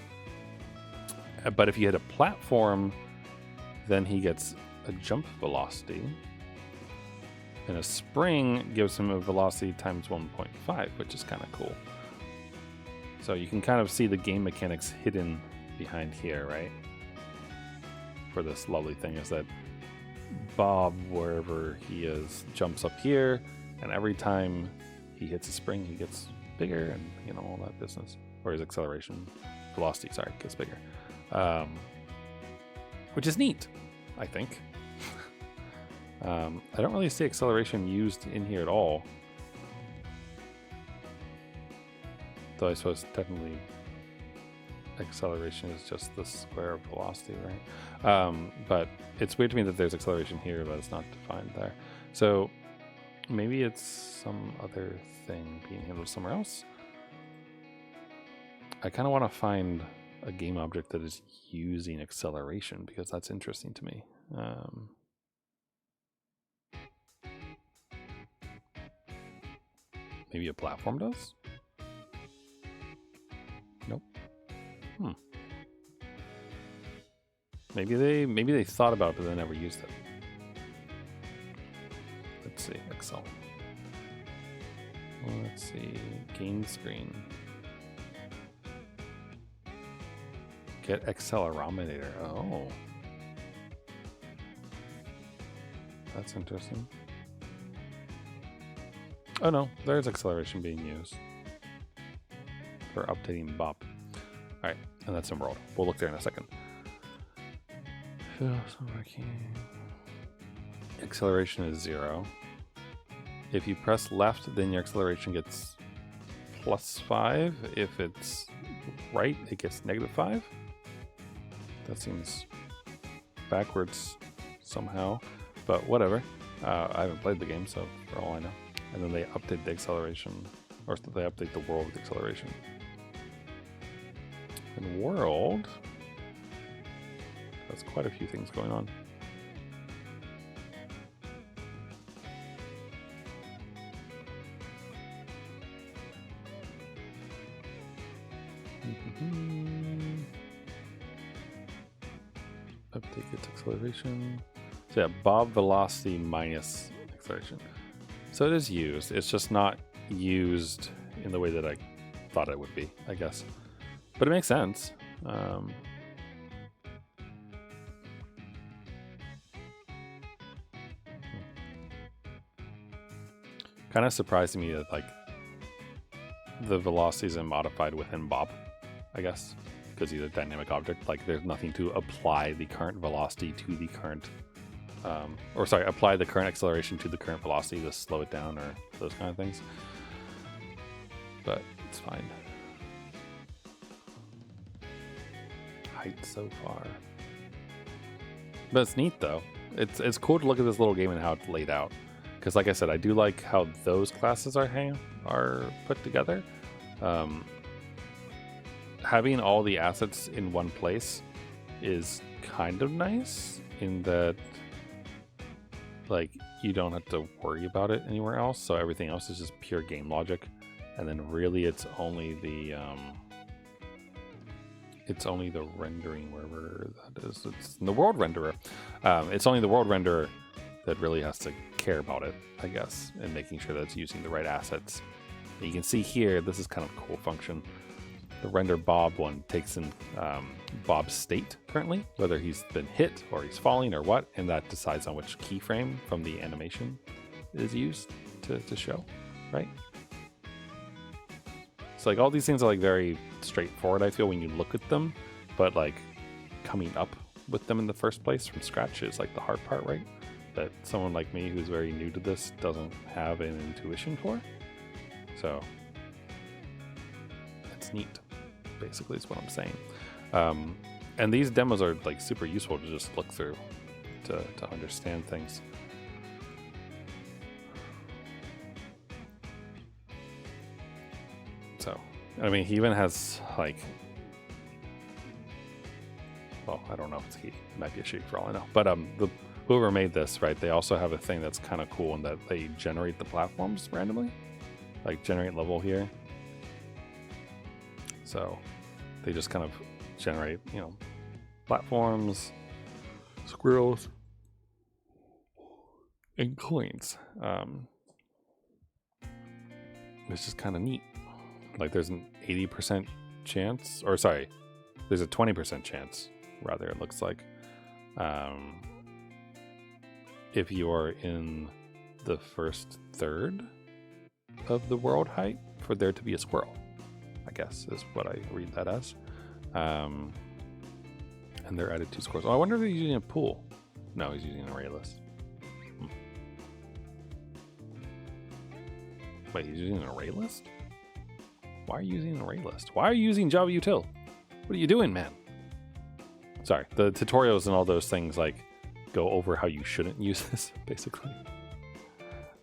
But if you hit a platform, then he gets a jump velocity, and a spring gives him a velocity times 1.5, which is kind of cool. So you can kind of see the game mechanics hidden behind here, right? For this lovely thing is that Bob, wherever he is, jumps up here, and every time he hits a spring, he gets bigger, and all that business. Or his acceleration, velocity, gets bigger. Which is neat, I think. I don't really see acceleration used in here at all. Though I suppose technically acceleration is just the square of velocity, right? But it's weird to me that there's acceleration here, but it's not defined there. So maybe it's some other thing being handled somewhere else. I kind of want to find a game object that is using acceleration, because that's interesting to me. Maybe a platform does? Nope. Maybe they thought about it, but they never used it. Let's see, Excel. Let's see, game screen. Get accelerometer. Oh. That's interesting. Oh no, there's acceleration being used. for updating Bob. All right, and that's in world. We'll look there in a second. Acceleration is 0. If you press left, then your acceleration gets +5. If it's right, it gets -5. That seems backwards somehow, but whatever. I haven't played the game, so for all I know. And then they update the acceleration, or they update the world with acceleration. In world, there's quite a few things going on. Update gets acceleration. So yeah, Bob velocity minus acceleration. So it is used. It's just not used in the way that I thought it would be, I guess. But it makes sense. Kind of surprised me that like the velocities are modified within Bob, I guess, because he's a dynamic object. Like there's nothing to apply the current velocity to the current, apply the current acceleration to the current velocity to slow it down or those kind of things. But it's fine. Height so far. But it's neat though. It's cool to look at this little game and how it's laid out. Because like I said, I do like how those classes are put together. Having all the assets in one place is kind of nice in that like you don't have to worry about it anywhere else. So everything else is just pure game logic. And then really it's only the rendering, wherever that is. It's in the world renderer. It's only the world renderer that really has to care about it, I guess, and making sure that it's using the right assets. And you can see here, this is kind of a cool function. The render Bob one takes in Bob's state currently, whether he's been hit or he's falling or what, and that decides on which keyframe from the animation is used to show, right? So like all these things are like very straightforward, I feel, when you look at them, but like coming up with them in the first place from scratch is like the hard part, right? That someone like me who's very new to this doesn't have an intuition for. So it's neat, basically is what I'm saying. And these demos are like super useful to just look through to understand things. So, I mean, he even has like, well, I don't know if it's he. It might be a she for all I know. But whoever made this, right, they also have a thing that's kind of cool in that they generate the platforms randomly. Like generate level here. So they just kind of generate, you know, platforms, squirrels, and coins. It's just kind of neat. Like there's an 80% chance, or sorry, there's a 20% chance, rather, it looks like. If you are in the first third of the world height, for there to be a squirrel, I guess is what I read that as. And they're added 2 squirrels. Oh, I wonder if he's using a pool. No, he's using an array list. Wait, he's using an array list? Why are you using an array list? Why are you using Java util? What are you doing, man? Sorry, the tutorials and all those things like go over how you shouldn't use this, basically.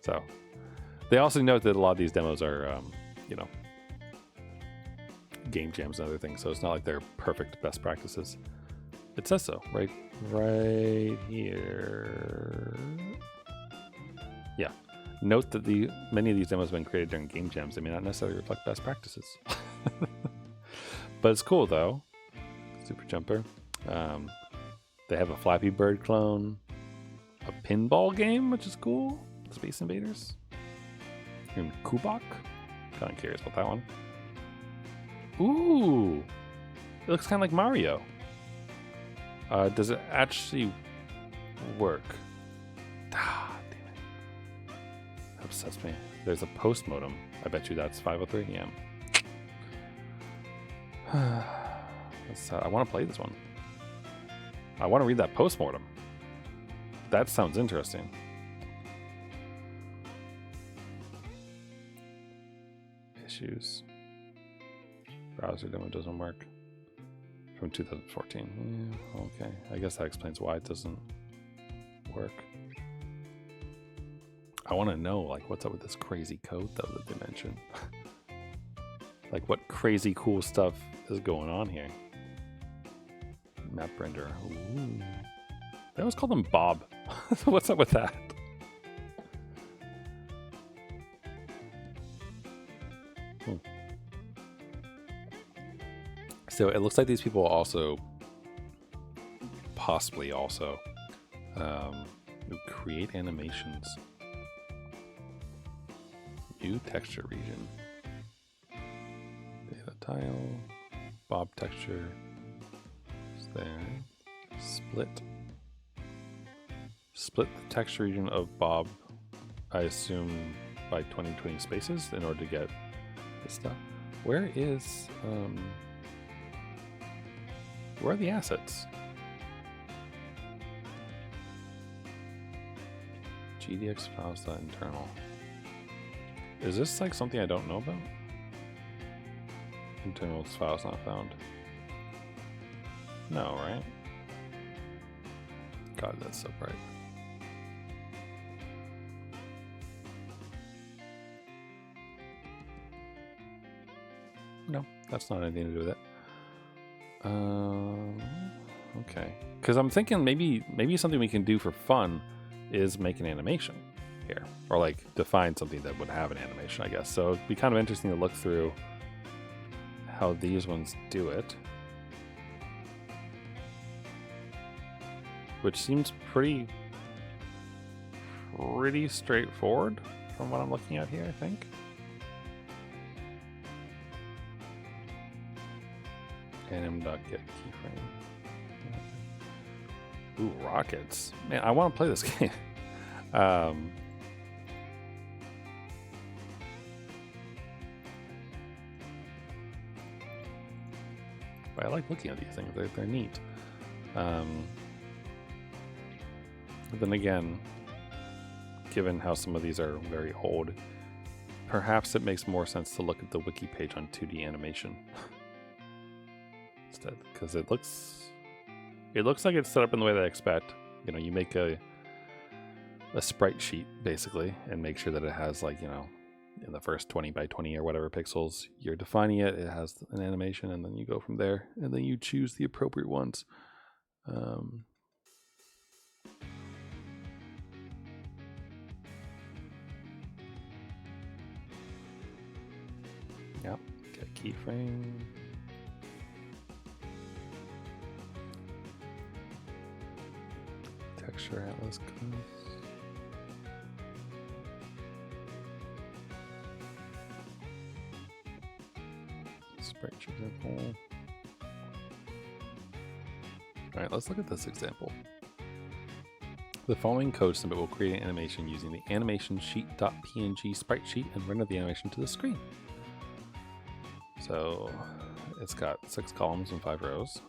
So they also note that a lot of these demos are, you know, game jams and other things. So it's not like they're perfect best practices. It says so, right here. Yeah. Note that many of these demos have been created during game jams. They may not necessarily reflect best practices. But it's cool, though. Super Jumper. They have a Flappy Bird clone. A pinball game, which is cool. Space Invaders. And Kubok. Kind of curious about that one. Ooh. It looks kind of like Mario. Does it actually work? Ah, damn it. That upsets me. There's a post modem. I bet you that's 503 AM. I want to play this one. I want to read that postmortem. That sounds interesting. Issues. Browser demo doesn't work. From 2014. Yeah, okay. I guess that explains why it doesn't work. I want to know, like, what's up with this crazy code, though, that they mentioned. Like, what crazy cool stuff is going on here? Map render. Ooh. They always call them Bob. What's up with that? So it looks like these people also, possibly also, create animations. New texture region. Data tile. Bob texture. Is there. Split. Split the texture region of Bob, I assume, by 2020 spaces in order to get this stuff. Where is, where are the assets? GDX files.internal. Is this like something I don't know about? Internal files not found. No, right? God, that's so bright. No, that's not anything to do with it. Okay. Because I'm thinking maybe something we can do for fun is make an animation here. Or like define something that would have an animation, I guess. So it'd be kind of interesting to look through how these ones do it. Which seems pretty straightforward from what I'm looking at here, I think. anim.get keyframe. Ooh, rockets. Man, I want to play this game. But I like looking at these things. They're neat. But then again, given how some of these are very old, perhaps it makes more sense to look at the wiki page on 2D animation instead, because it looks like it's set up in the way that I expect. You know, you make a sprite sheet basically and make sure that it has, like, you know, in the first 20 by 20 or whatever pixels you're defining it, it has an animation, and then you go from there, and then you choose the appropriate ones. Yep, get keyframe. Texture atlas class. Sprite example. All right, let's look at this example. The following code snippet will create an animation using the animation sheet.png sprite sheet and render the animation to the screen. So it's got 6 columns and 5 rows.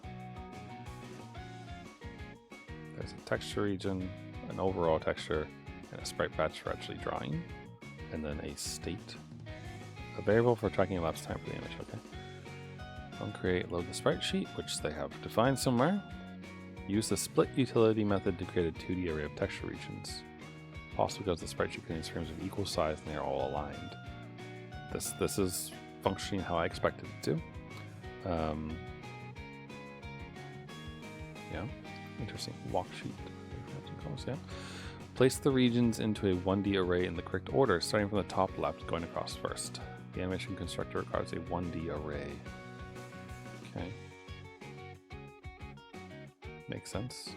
There's a texture region, an overall texture, and a sprite patch for actually drawing, and then a state, a variable for tracking elapsed time for the image. Okay. Create, load the sprite sheet, which they have defined somewhere. Use the split utility method to create a 2D array of texture regions. Also, because the sprite sheet contains frames of equal size and they are all aligned. This is functioning how I expected it to. Yeah, interesting. Walk sheet. Yeah. Place the regions into a 1D array in the correct order, starting from the top left, going across first. The animation constructor requires a 1D array. Okay. Makes sense.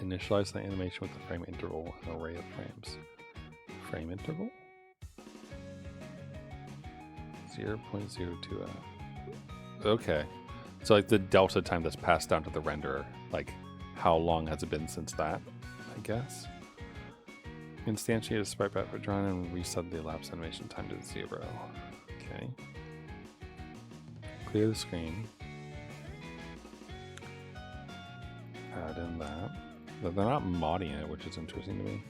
Initialize the animation with the frame interval and array of frames. Frame interval? 0.02. Okay. So like the delta time that's passed down to the renderer, like how long has it been since that, I guess? Instantiate a sprite path for drawing and reset the elapsed animation time to 0. Okay. clear the screen. Add in that. But they're not modding it, which is interesting to me.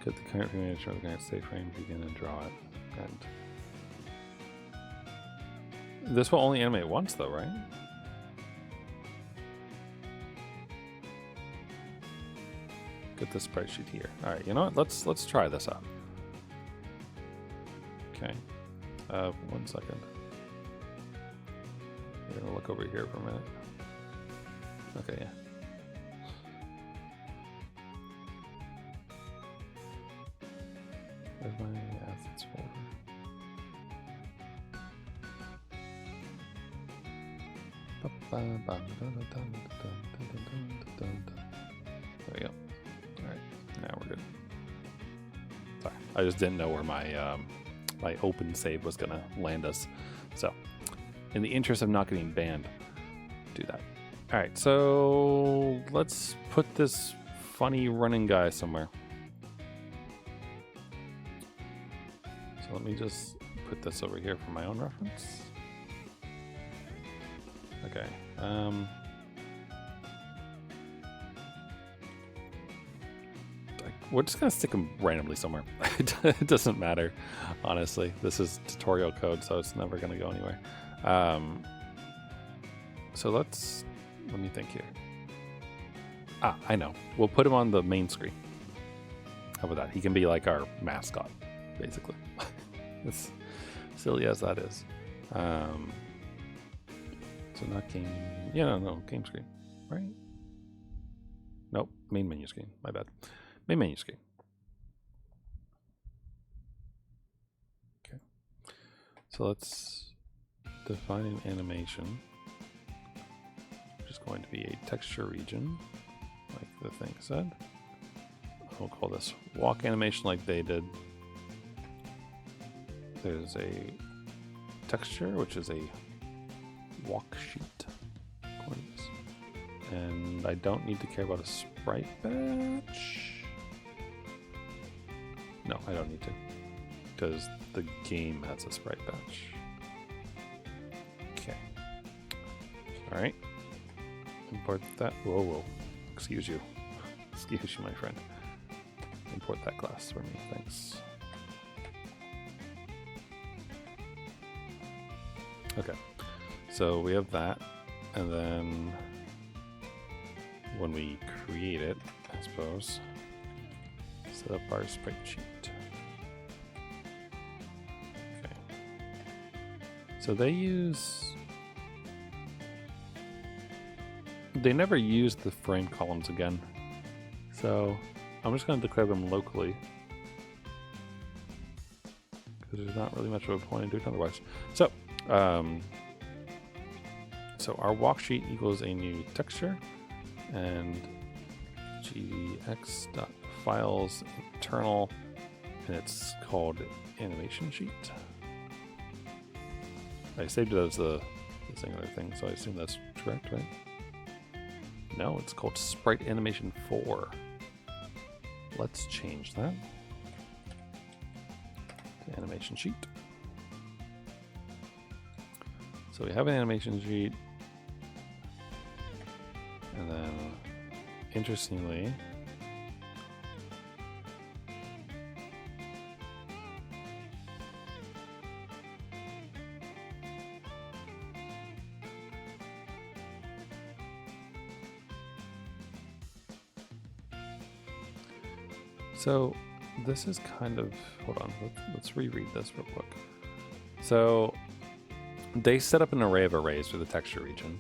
Get the current frame image from the current state frame, begin and draw it. And this will only animate once though, right? Get the sprite sheet here. Alright, you know what? Let's try this out. Okay. 1 second. We're gonna look over here for a minute. Okay, yeah. Where's my assets folder? There we go. Alright, now we're good. Sorry, I just didn't know where my my open save was gonna land us. So, in the interest of not getting banned, do that. Alright, so let's put this funny running guy somewhere. So let me just put this over here for my own reference. Okay. We're just gonna stick them randomly somewhere. It doesn't matter, honestly. This is tutorial code, so it's never gonna go anywhere. So let me think here. Ah, I know. We'll put him on the main screen. How about that? He can be like our mascot, basically. As silly as that is. So not game. Yeah, no, game screen, right? Nope, main menu screen. My bad. Main menu screen. Okay. So let's define an animation, which is going to be a texture region, like the thing said. We'll call this walk animation like they did. There's a texture, which is a walk sheet. And I don't need to care about a sprite batch. No, I don't need to, because the game has a sprite batch. Okay. All right. Import that. Whoa, whoa. Excuse you. Excuse you, my friend. Import that class for me. Thanks. Okay. So we have that, and then when we create it, I suppose, set up our sprite sheet. Okay. So they never use the frame columns again. So I'm just going to declare them locally, because there's not really much of a point in doing it otherwise. So, so our walk sheet equals a new texture, and GDX.files internal, and it's called animation sheet. I saved it as the singular thing, so I assume that's correct, right? No, it's called sprite animation 4. Let's change that to animation sheet. So we have an animation sheet, and then interestingly, so this is kind of, hold on, let's reread this real quick. So they set up an array of arrays for the texture region.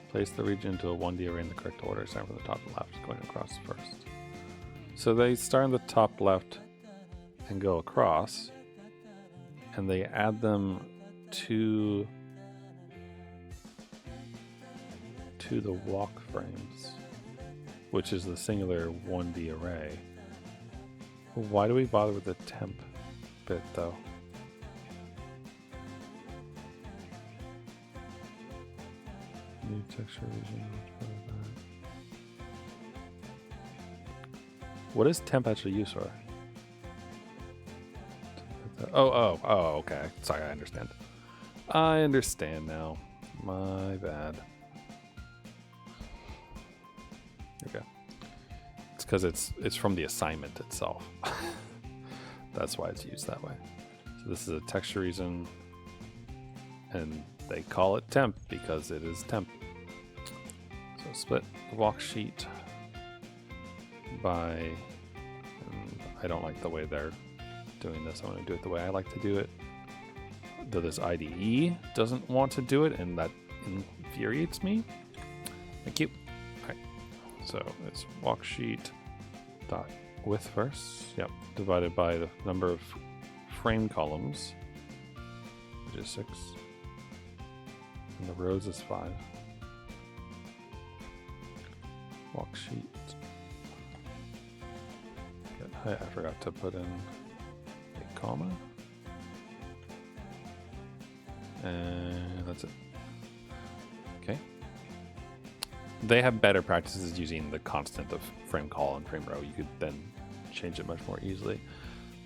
Place the region into a 1D array in the correct order, starting from the top left, going across first. So they start on the top left and go across, and they add them to the walk frames, which is the singular 1D array. Why do we bother with the temp bit though? New texture region. What is temp actually used for? Okay. Sorry, I understand. I understand now. My bad. Okay. It's because it's from the assignment itself. That's why it's used that way. So this is a texture region, and they call it temp because it is temp. So split the walk sheet by, I don't like the way they're doing this. I want to do it the way I like to do it. Though this IDE doesn't want to do it, and that infuriates me. Thank you. All right. So it's walk sheet dot width first. Yep. Divided by the number of frame columns, which is 6. And the rows is 5. Walk sheet. I forgot to put in a comma. And that's it. Okay. They have better practices using the constant of frame call and frame row. You could then change it much more easily.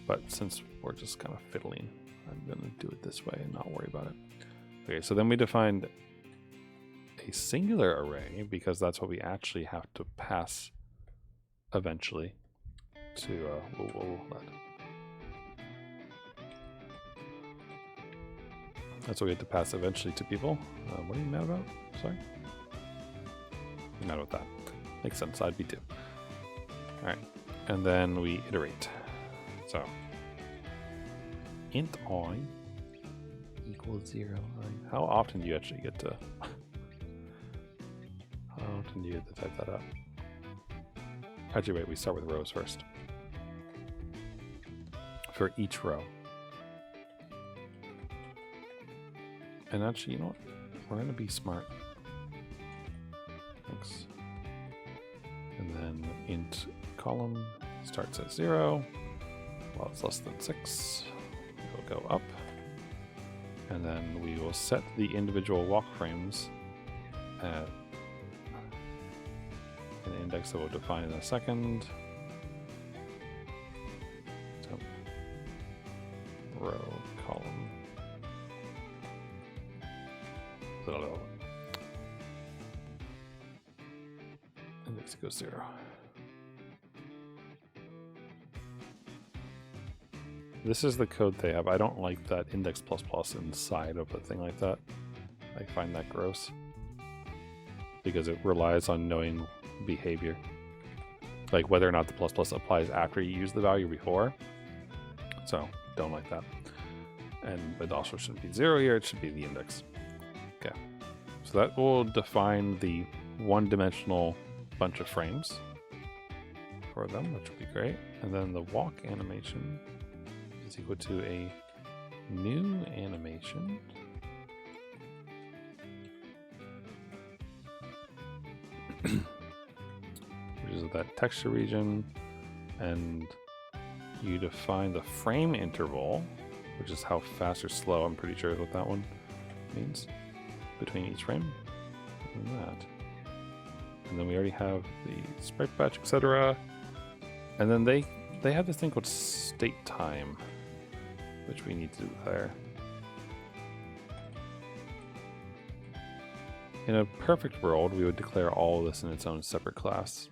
But since we're just kind of fiddling, I'm going to do it this way and not worry about it. Okay, so then we defined a singular array because that's what we actually have to pass eventually to that's what we have to pass eventually to people. What are you mad about? Sorry? You're mad about that. Makes sense. I'd be too. Alright. And then we iterate. So int I equals 0. How often do you actually get to type that up? Actually, wait, we start with rows first. For each row. And actually, you know what? We're going to be smart. Thanks. And then int column starts at 0. While it's less than 6, we'll go up. And then we will set the individual walk frames at an index that we'll define in a second. So, row, column. Index goes 0. This is the code they have. I don't like that index plus plus inside of a thing like that. I find that gross. Because it relies on knowing behavior. Like whether or not the plus plus applies after you use the value before. So, don't like that. And it also shouldn't be 0 here, it should be the index. Okay. So that will define the one-dimensional bunch of frames for them, which would be great. And then the walk animation is equal to a new animation. Which is that texture region, and you define the frame interval, which is how fast or slow, I'm pretty sure is what that one means, between each frame, and that. And then we already have the sprite batch, etc. And then they have this thing called state time, which we need to declare. In a perfect world, we would declare all of this in its own separate class,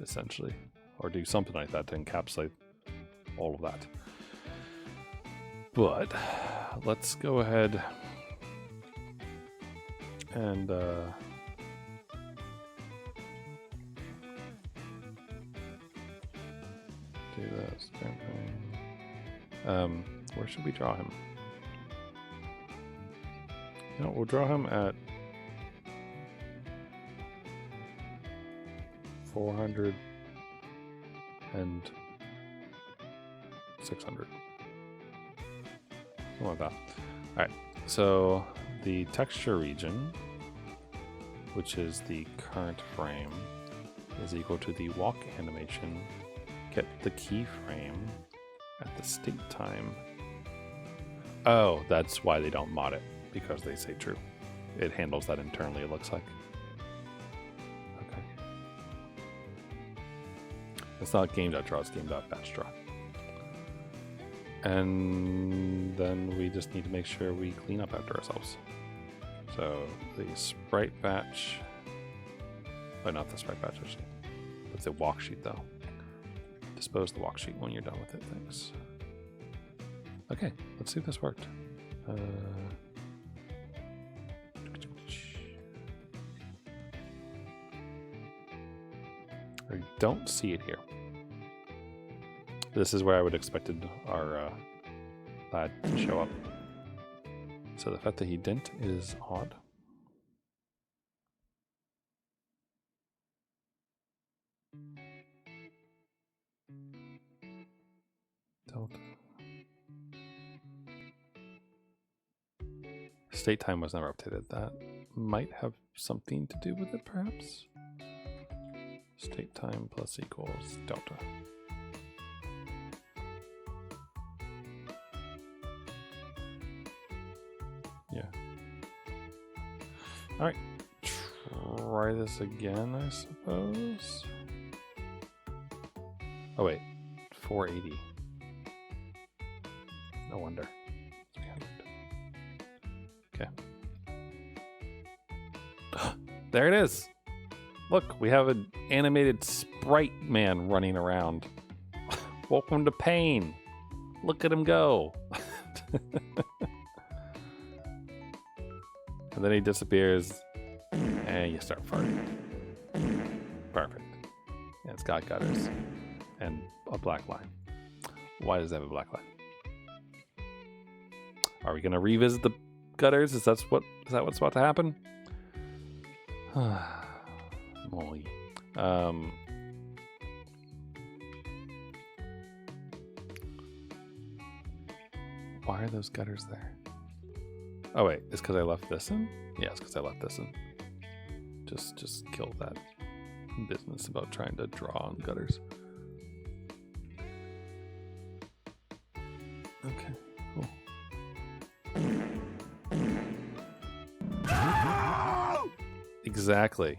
essentially, or do something like that to encapsulate all of that. But let's go ahead and do this. Where should we draw him? You know, we'll draw him at 400 and 600. Something like that. Alright, so the texture region, which is the current frame, is equal to the walk animation, get the keyframe at the state time. Oh, that's why they don't mod it, because they say true. It handles that internally, it looks like. Okay. It's not game.draw, it's game.batchDraw. And then we just need to make sure we clean up after ourselves. So the sprite batch, oh, not the sprite batch actually. It's a walk sheet though. Dispose the walk sheet when you're done with it, thanks. Okay, let's see if this worked. I don't see it here. This is where I would expected our lad to show up. So the fact that he didn't is odd. Delta. State time was never updated. That might have something to do with it, perhaps. State time plus equals delta. Yeah. All right. Try this again, I suppose. Oh wait, 480. No wonder. 300. Okay. There it is. Look, we have an animated sprite man running around. Welcome to pain. Look at him go. And then he disappears, and you start farting. Perfect. And it's got gutters and a black line. Why does it have a black line? Are we gonna revisit the gutters? Is that what's about to happen? Molly. Why are those gutters there? Oh wait, it's because I left this in? Yeah, it's because I left this in. Just kill that business about trying to draw on gutters. Okay, cool. Exactly.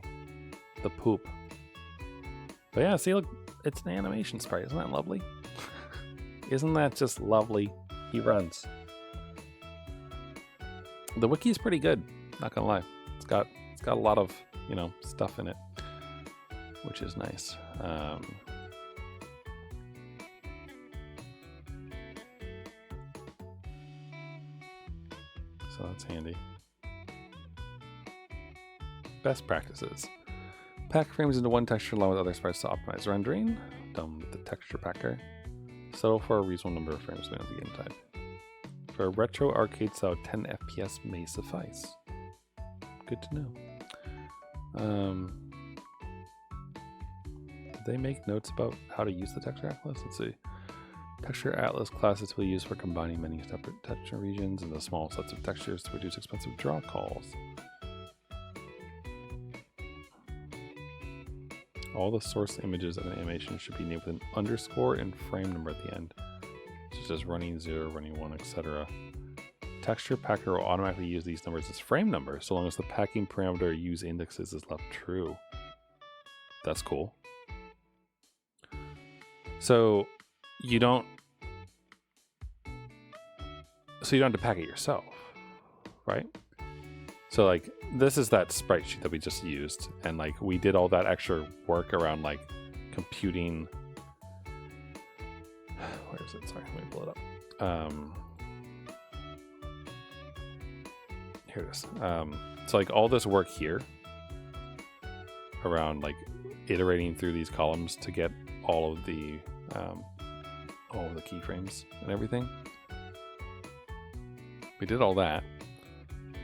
The poop. But yeah, see, look, it's an animation sprite. Isn't that lovely? Isn't that just lovely? He runs. The wiki is pretty good, not gonna lie. It's got a lot of, you know, stuff in it, which is nice. So that's handy. Best practices. Pack frames into one texture along with other sprites to optimize rendering. Done with the texture packer. Settle for a reasonable number of frames within the game type. For a retro arcade style, 10 FPS may suffice. Good to know. Did they make notes about how to use the texture atlas? Let's see. Texture atlas classes will be used for combining many separate texture regions into small sets of textures to reduce expensive draw calls. All the source images of an animation should be named with an underscore and frame number at the end, such as running 0, running 1, etc. Texture packer will automatically use these numbers as frame numbers so long as the packing parameter use indexes is left true. That's cool. So you don't have to pack it yourself, right? So like this is that sprite sheet that we just used, and like we did all that extra work around like computing. Where is it? Sorry, let me pull it up. Here it is. So like all this work here around like iterating through these columns to get all of the keyframes and everything. We did all that,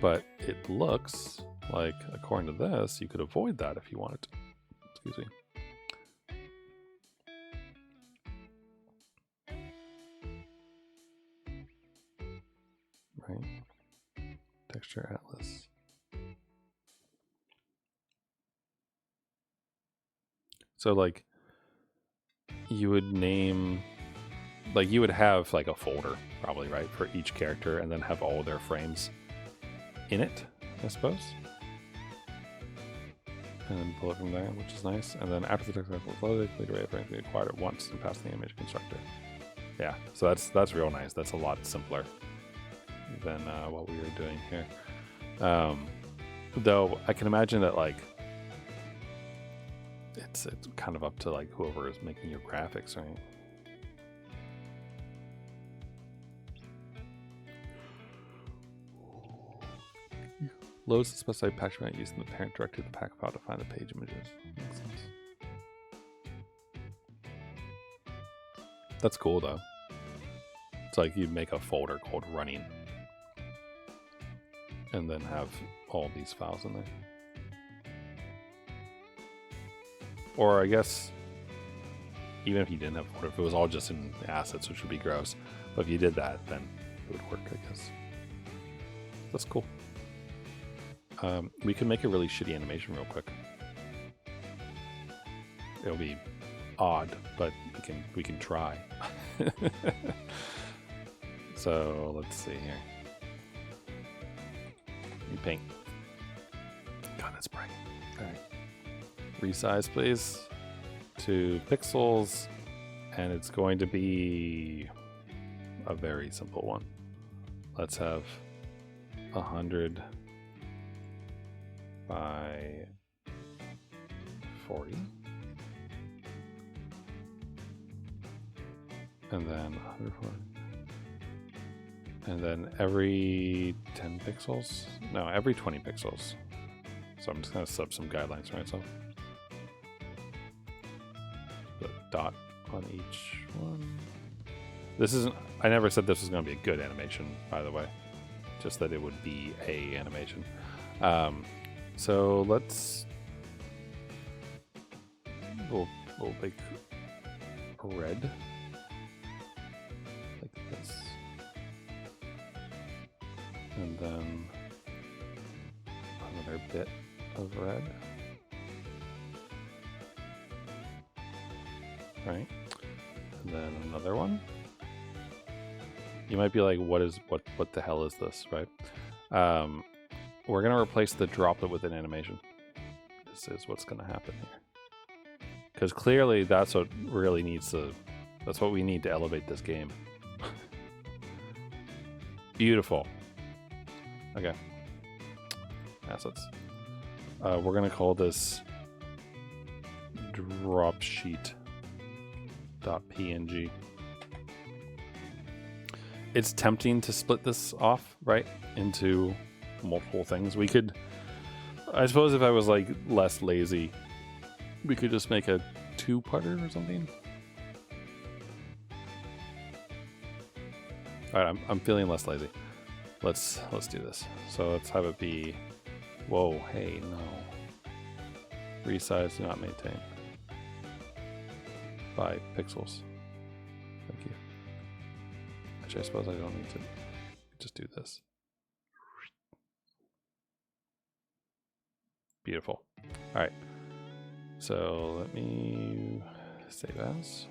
but it looks like, according to this, you could avoid that if you wanted to. Excuse me. Right. Texture atlas. So like you would name, like you would have like a folder probably, right, for each character, and then have all their frames in it, I suppose. And then pull it from there, which is nice. And then after the texture atlas is loaded, click array of frames be acquired at once and pass the image constructor. Yeah, so that's real nice. That's a lot simpler than what we were doing here. Though I can imagine that like it's kind of up to like whoever is making your graphics, right? Loads the specified patch format using the parent directory of the pack file to find the page images. Makes sense. That's cool though. It's like you make a folder called running and then have all these files in there. Or I guess even if you didn't have a folder, if it was all just in the assets, which would be gross, but if you did that, then it would work, I guess. That's cool. We can make a really shitty animation real quick. It'll be odd, but we can try. So let's see here. We paint. God, that's bright. All right. Resize, please, to pixels, and it's going to be a very simple one. Let's have 100 by 40, and then 140, and then every 10 pixels. No, every 20 pixels. So I'm just gonna sub some guidelines for myself. Put a dot on each one. This isn't. I never said this was gonna be a good animation, by the way. Just that it would be a animation. So we'll make a red like this, and then another bit of red, right? And then another one. You might be like, what the hell is this, right? We're going to replace the droplet with an animation. This is what's going to happen here. Because clearly that's what really needs to... That's what we need to elevate this game. Beautiful. Okay. Assets. We're going to call this dropsheet.png. It's tempting to split this off, right, into multiple things. We could, I suppose if I was like less lazy, we could just make a two-parter or something. All right, I'm feeling less lazy. Let's do this. So let's have it be, whoa, hey, no. Resize, do not maintain. By pixels. Thank you. Actually, I suppose I don't need to just do this. Beautiful. All right. So let me save as.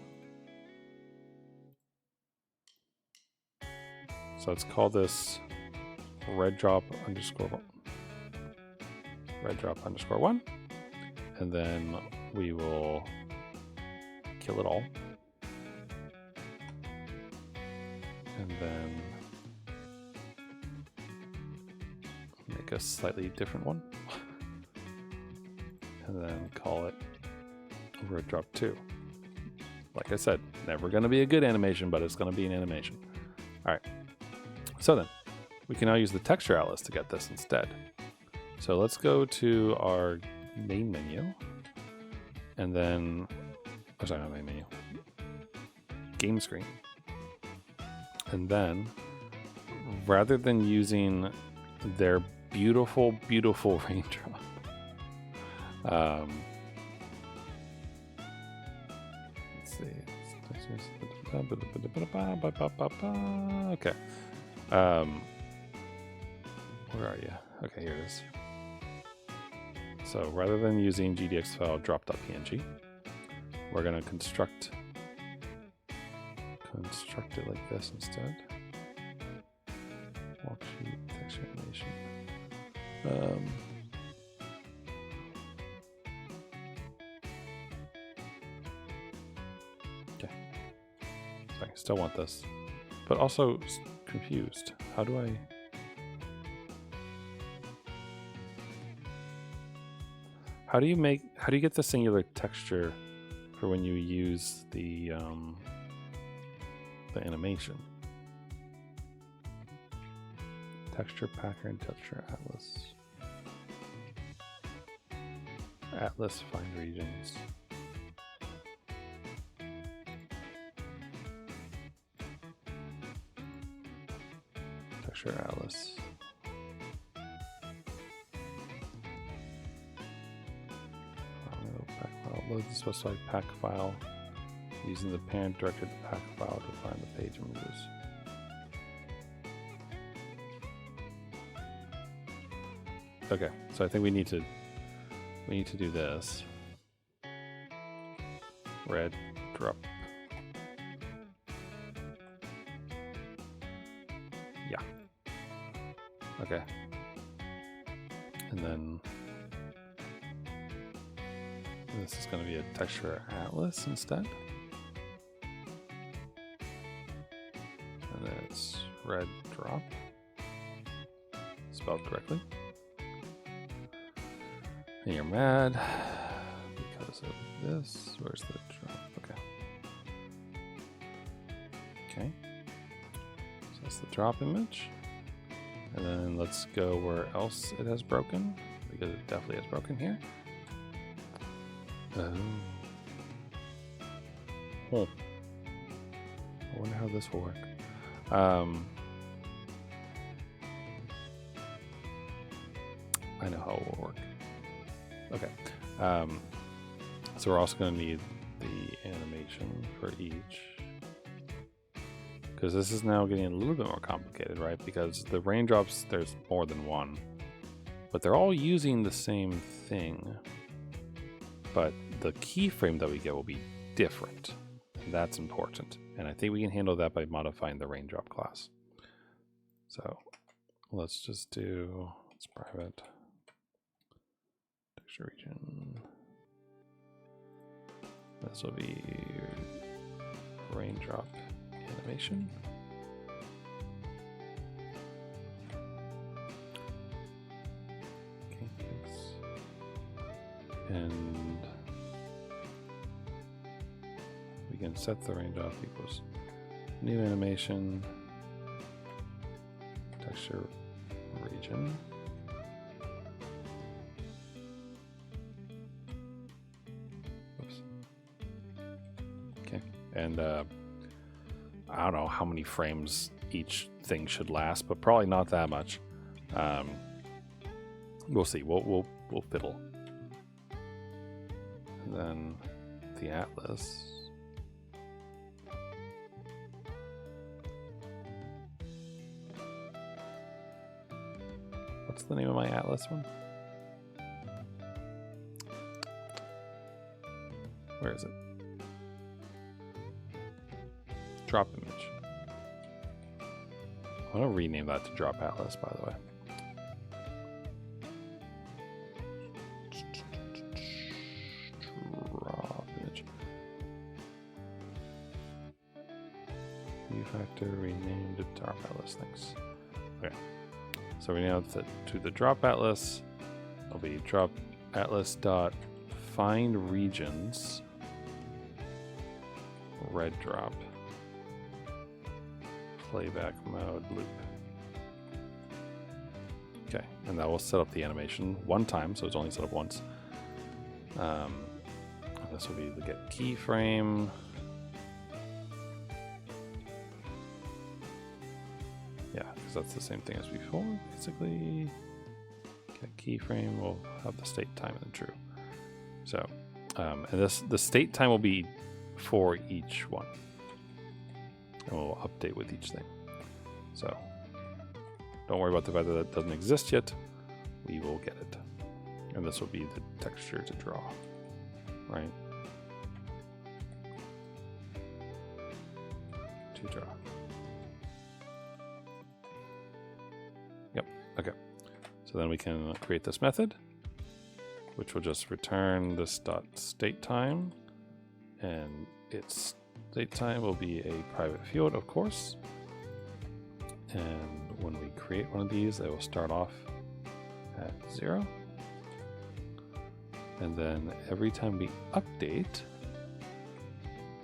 So let's call this red drop underscore 1, and then we will kill it all, and then make a slightly different one. And then call it red drop 2. Like I said, never going to be a good animation, but it's going to be an animation. All right. So then, we can now use the texture atlas to get this instead. So let's go to our main menu, and then, oh, sorry, not main menu, game screen. And then, rather than using their beautiful, beautiful raindrop, let's see. Okay. Where are you? Okay, here it is. So rather than using GDX file drop.png, we're going to construct it like this instead. Worksheet, texture animation. still want this, but also confused. How do you get the singular texture for when you use the animation? Texture packer and texture atlas. Atlas find regions. Texture atlas. Load the specified pack file using the parent directed pack file to find the page images. Okay, so I think we need to do this. Red drop. Yeah. Okay. And then this is going to be a texture atlas instead. And then it's red drop. Spelled correctly. And you're mad because of this. Where's the drop? Okay. Okay. So that's the drop image. And then let's go where else it has broken, because it definitely has broken here. Oh. I wonder how this will work. I know how it will work. Okay. So we're also going to need the animation for each, because this is now getting a little bit more complicated, right? Because the raindrops, there's more than one, but they're all using the same thing. But the keyframe that we get will be different. That's important. And I think we can handle that by modifying the raindrop class. So let's just do, it's private. Texture region. This will be raindrop animation. Okay, thanks. And we can set the raindrop equals new animation, texture region. Oops. Okay, and I don't know how many frames each thing should last, but probably not that much. We'll see. We'll fiddle. And then the atlas. What's the name of my atlas one? Where is it? Drop image. I want to rename that to drop atlas, by the way. Drop image. View factor renamed to drop atlas. Thanks. Okay. So we now to the drop atlas. It'll be drop atlas dot find regions red drop playback mode loop. Okay, and that will set up the animation one time, so it's only set up once. This will be the get keyframe. Yeah, because that's the same thing as before, basically. Get keyframe will have the state time and true. So, and the state time will be for each one. And we'll update with each thing. So don't worry about the fact that that doesn't exist yet. We will get it. And this will be the texture to draw, right? To draw. Yep, okay. So then we can create this method, which will just return this dot state time, and it's datetime will be a private field, of course. And when we create one of these, it will start off at 0. And then every time we update,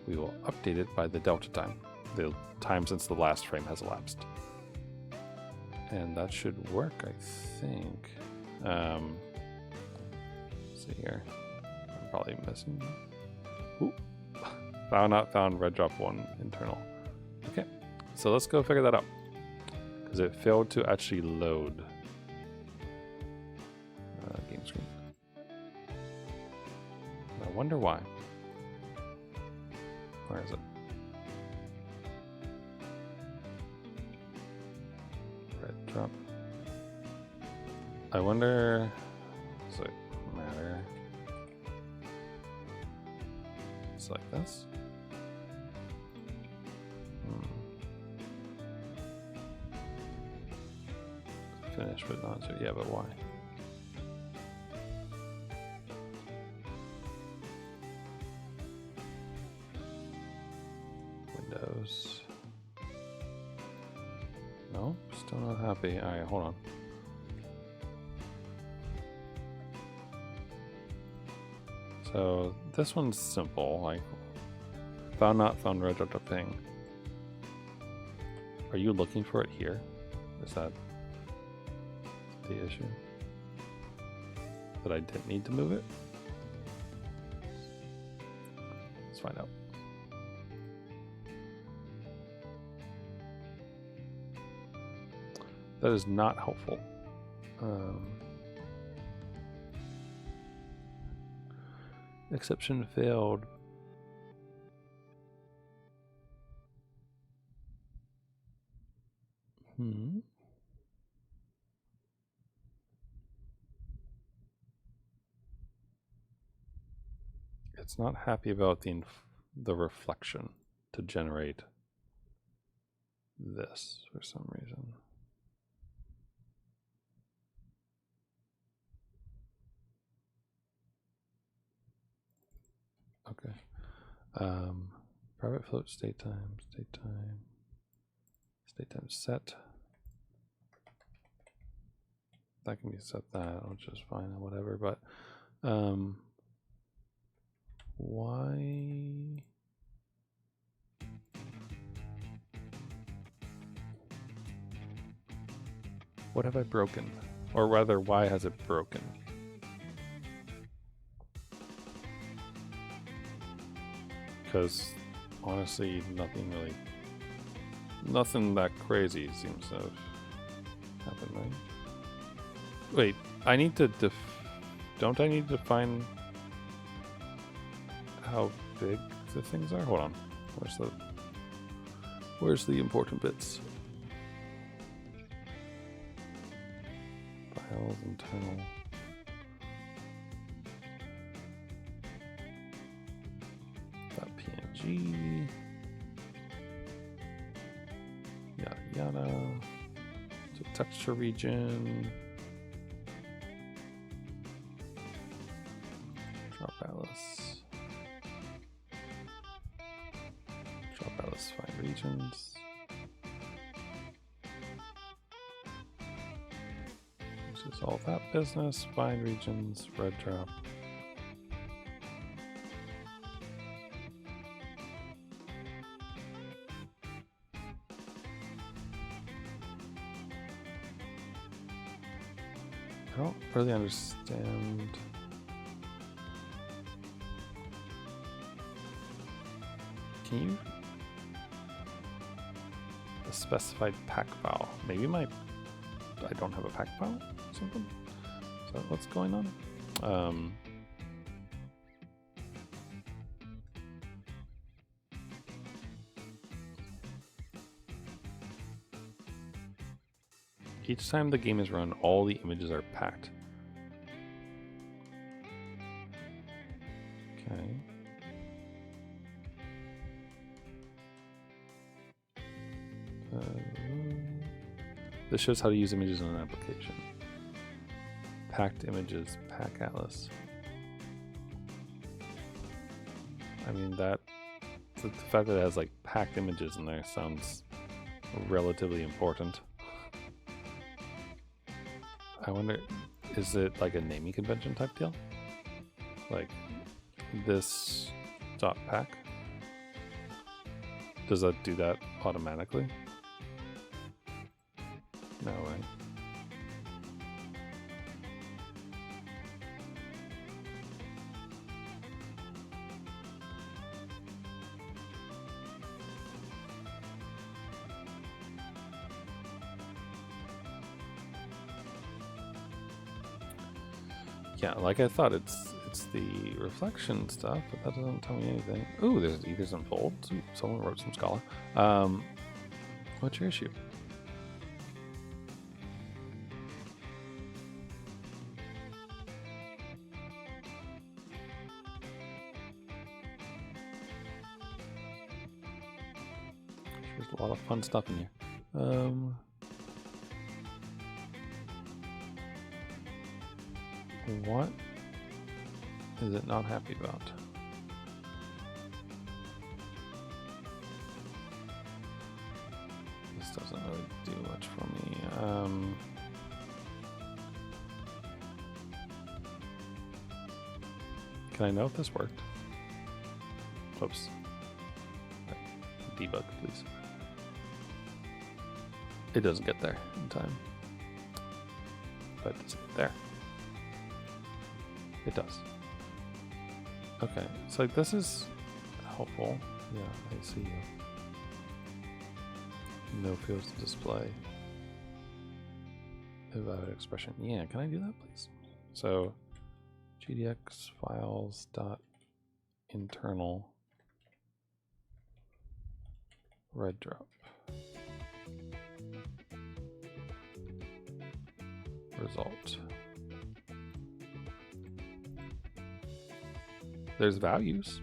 we will update it by the delta time, the time since the last frame has elapsed. And that should work, I think. Let's see here. I'm probably missing. Ooh. Found not found red drop 1 internal. Okay, so let's go figure that out. Because it failed to actually load game screen. I wonder why. Where is it? Red drop. I wonder, does it matter? It's like this. Finish but not so, yeah, but why? Windows. No, still not happy. All right, hold on. So this one's simple, like found not found red dot ping. Are you looking for it here? Is that the issue? That I didn't need to move it? Let's find out. That is not helpful. Exception failed. It's not happy about the reflection to generate this for some reason. Okay. Private float state time set. That can be set that, which is fine and whatever, but why? What have I broken? Or rather, why has it broken? Because honestly, nothing that crazy seems to have happened, right? Wait, I need to don't I need to define how big the things are? Hold on. Where's the important bits? Files, internal. .png. Yada yada. So texture region. Drop Alice. Drop Alice, find regions. This is all that business. Find regions, red drop. I don't really understand. Can you a specified pack file? Maybe I don't have a pack file or something? Is that what's going on? Each time the game is run, all the images are packed. Okay. This shows how to use images in an application. Packed images, pack atlas. I mean, that the fact that it has like packed images in there sounds relatively important. I wonder, is it like a naming convention type deal? Like this dot pack? Does that do that automatically? No, right? Yeah, like I thought, it's the reflection stuff, but that doesn't tell me anything. Ooh, there's either some folds. Ooh, someone wrote some Scala. What's your issue? There's a lot of fun stuff in here. What is it not happy about? This doesn't really do much for me. Can I know if this worked? Oops. Debug, please. It doesn't get there in time. But does it get there? It does. Okay, so this is helpful. Yeah, I see you. No fields to display. Invalid expression. Yeah, can I do that, please? So, GDX files dot internal red drop result. There's values.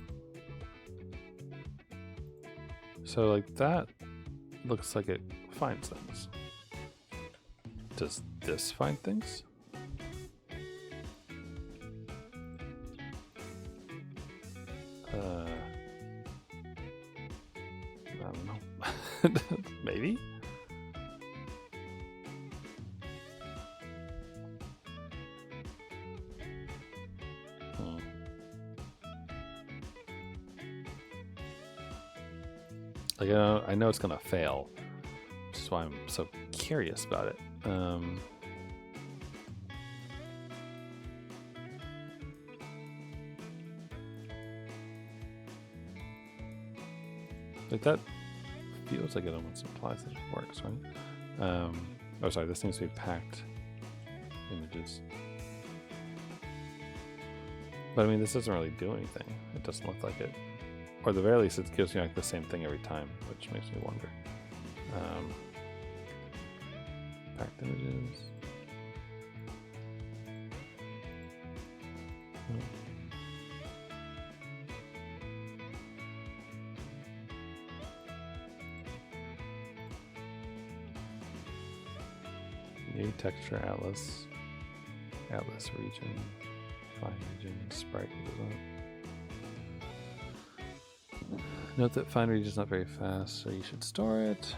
So like that looks like it finds things. Does this find things? I don't know. Maybe? Like, I know it's gonna fail, which is why I'm so curious about it. Like that feels like it almost implies that it works, right? Oh, sorry, this needs to be packed images. But I mean, this doesn't really do anything. It doesn't look like it. Or at the very least, it gives me like the same thing every time, which makes me wonder. Packed images. New texture atlas. Atlas region. Fine region. Sprite design. Note that find region is not very fast, so you should store it.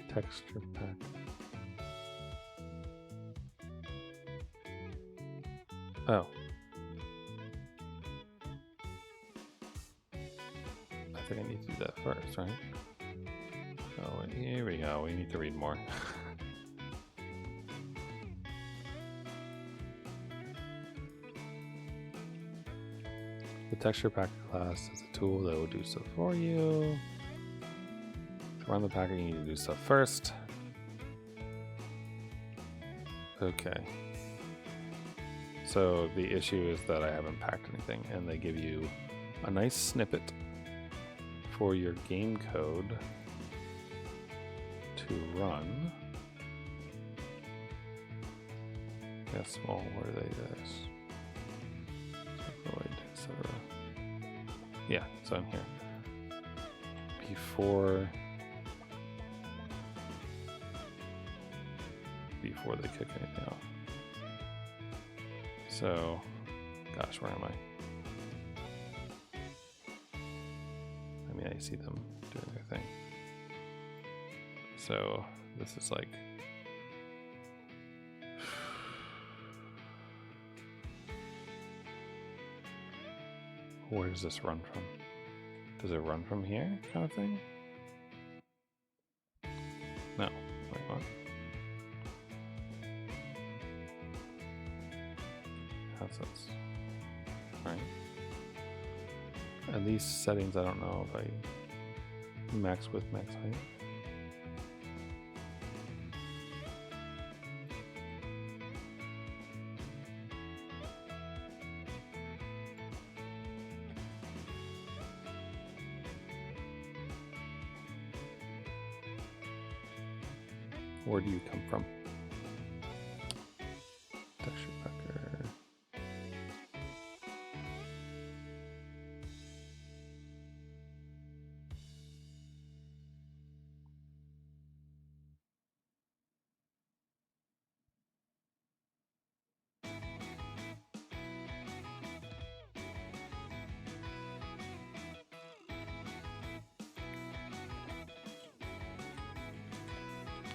Texture pack. Oh. I think I need to do that first, right? Oh, here we go. We need to read more. The texture packer class is a tool that will do stuff for you. To run the packer, you need to do stuff first. Okay. So the issue is that I haven't packed anything, and they give you a nice snippet for your game code to run. Yeah, small, where are they? This. Yeah, so I'm here. before they kick anything off. So, gosh, where am I? I mean, I see them doing their thing. So this is like, where does this run from? Does it run from here, kind of thing? No, wait, what? Assets, right? And these settings, I don't know if I max width, max height. Where do you come from? Texture packer.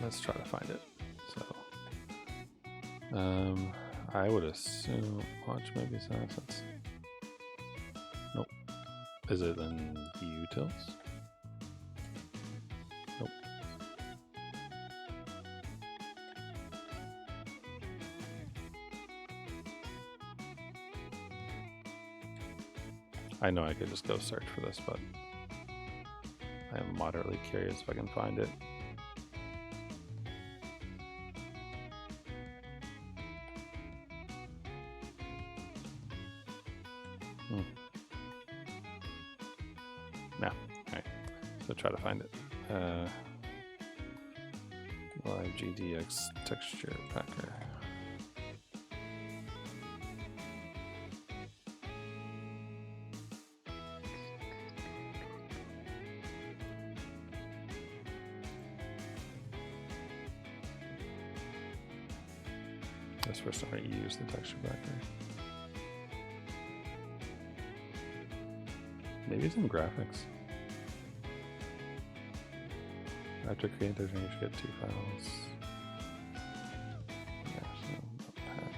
Let's try to find it. So, I would assume watch maybe some assets. Nope. Is it in the utils? Nope. I know I could just go search for this, but I am moderately curious if I can find it. No. Alright. So try to find it. libGDX texture packer. That's the first time I used the texture packer. Maybe it's in graphics. After creating texture, you should get 2 files. Yeah, so pack.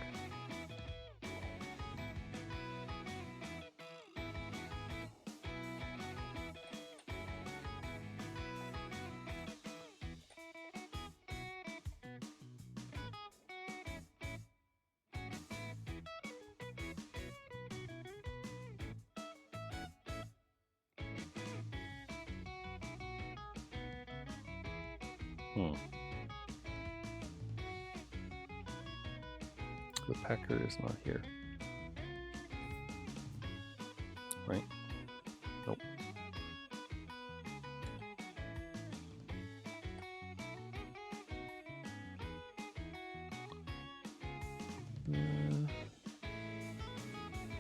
The packer is not here. Right? Nope.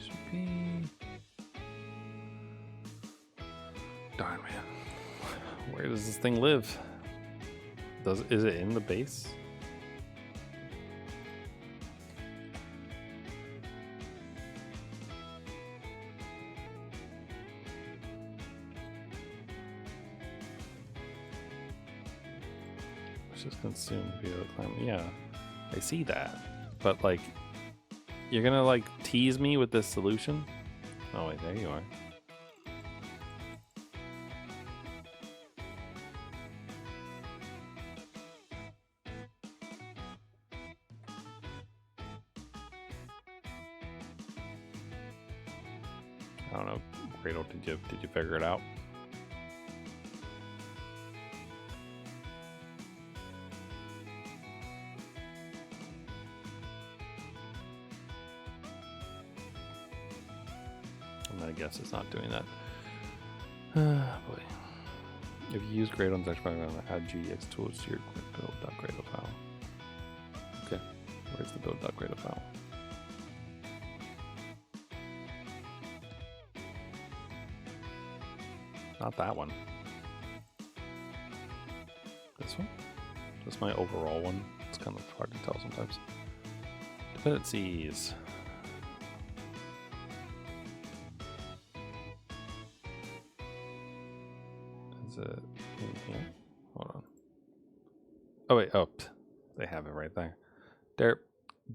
Should be. Darn, man. Where does this thing live? Is it in the base? It's just consumed via the climb. Yeah, I see that. But like, you're gonna like tease me with this solution? Oh wait, there you are. I don't know, Gradle, did you figure it out? I'm gonna guess it's not doing that. Boy. If you use Gradle on the texture packer, add GDX tools to your build.gradle file. Okay, where's the build.gradle file? Not that one. This is my overall one. It's kind of hard to tell sometimes. Dependencies. Is it in here? Hold on. Oh wait, oh, they have it right there. Derp,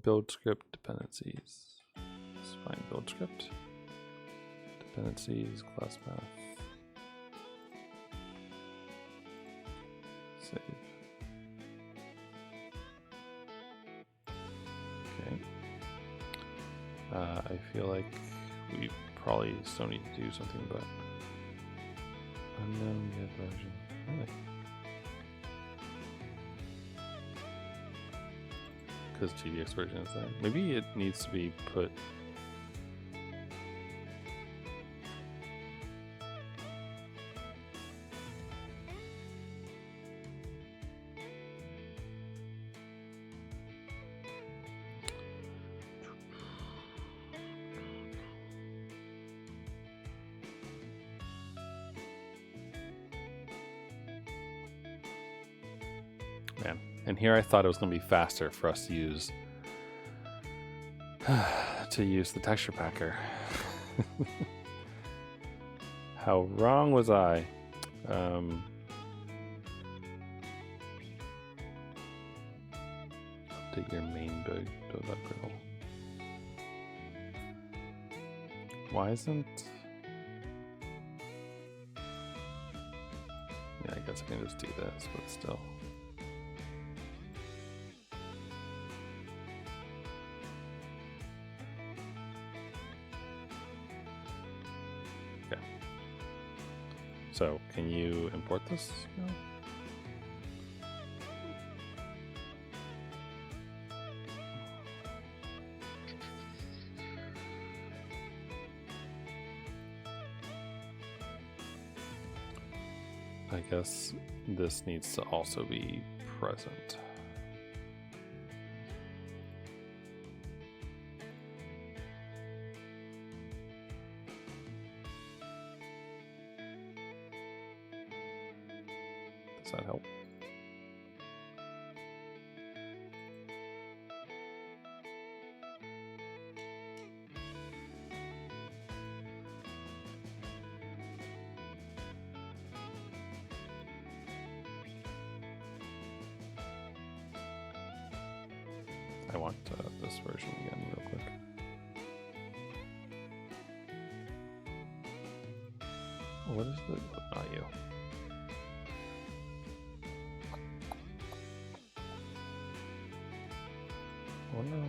build script, dependencies. Let's find build script. Dependencies, class path. Save. Okay. I feel like we probably still need to do something, but unknown get version. Really? Because GDX version is there. Maybe it needs to be put. Man, and here I thought it was going to be faster for us to use the texture packer. How wrong was I? Update your main build griddle. Why isn't? Yeah, I guess I can just do this, but still. So, can you import this now? I guess this needs to also be present. Does that help? I want this version again real quick. What is the... not you. Oh no.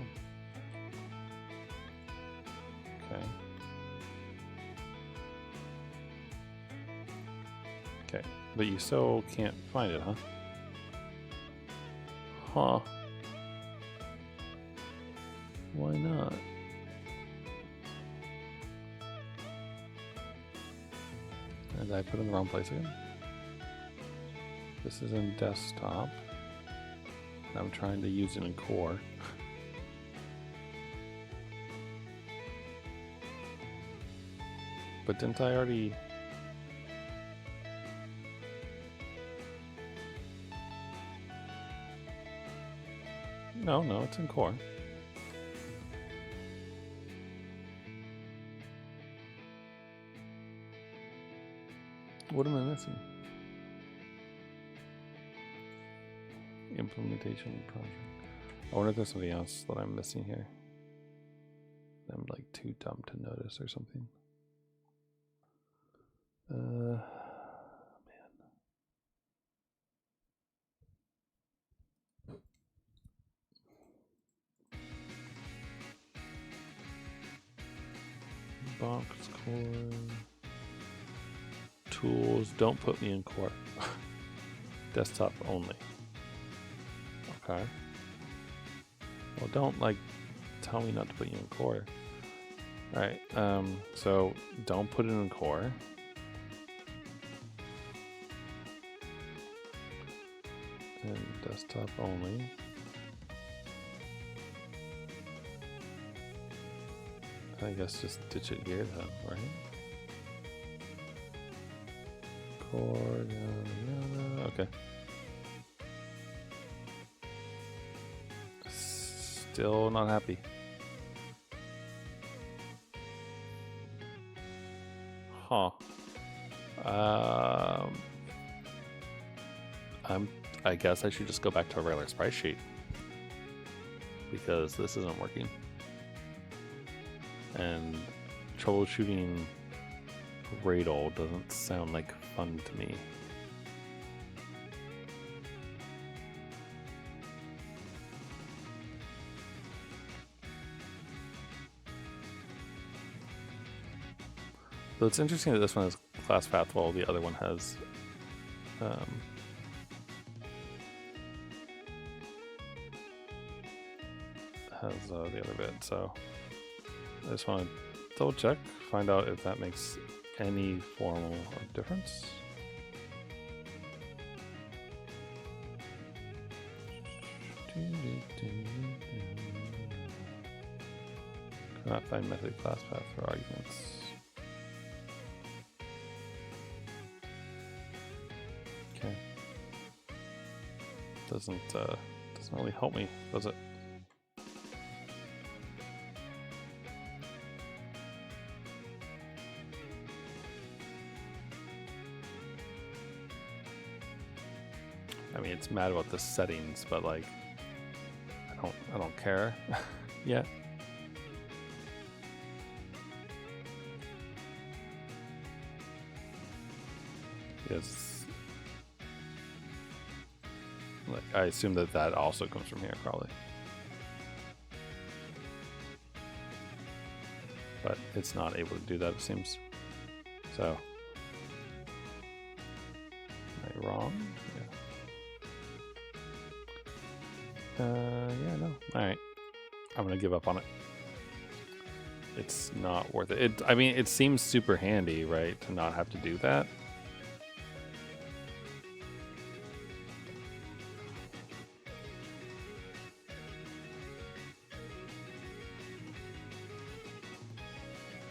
Okay. Okay, but you still can't find it, huh? Huh. Why not? Did I put it in the wrong place again? This is in desktop. I'm trying to use it in core. But didn't I already... No, it's in core. What am I missing? Implementation project. I wonder if there's something else that I'm missing here. I'm like too dumb to notice or something. Man. Box core. Tools, don't put me in core. Desktop only. Okay. Well, don't like tell me not to put you in core. Alright, so don't put it in core. And desktop only. I guess just ditch it here then, right? Core, yada, yada. Okay. Still not happy. Huh. I guess I should just go back to a regular sprite sheet because this isn't working. And troubleshooting Gradle doesn't sound like fun to me. So it's interesting that this one has class path while the other one has the other bit. So I just want to double check, find out if that makes any form of difference. Cannot find method class path for arguments. Okay. Doesn't really help me, does it? I mean, it's mad about the settings, but like, I don't care yet. Because, like, I assume that also comes from here, probably. But it's not able to do that, it seems. So, am I wrong? Yeah, no. Alright. I'm gonna give up on it. It's not worth it. I mean, it seems super handy, right, to not have to do that.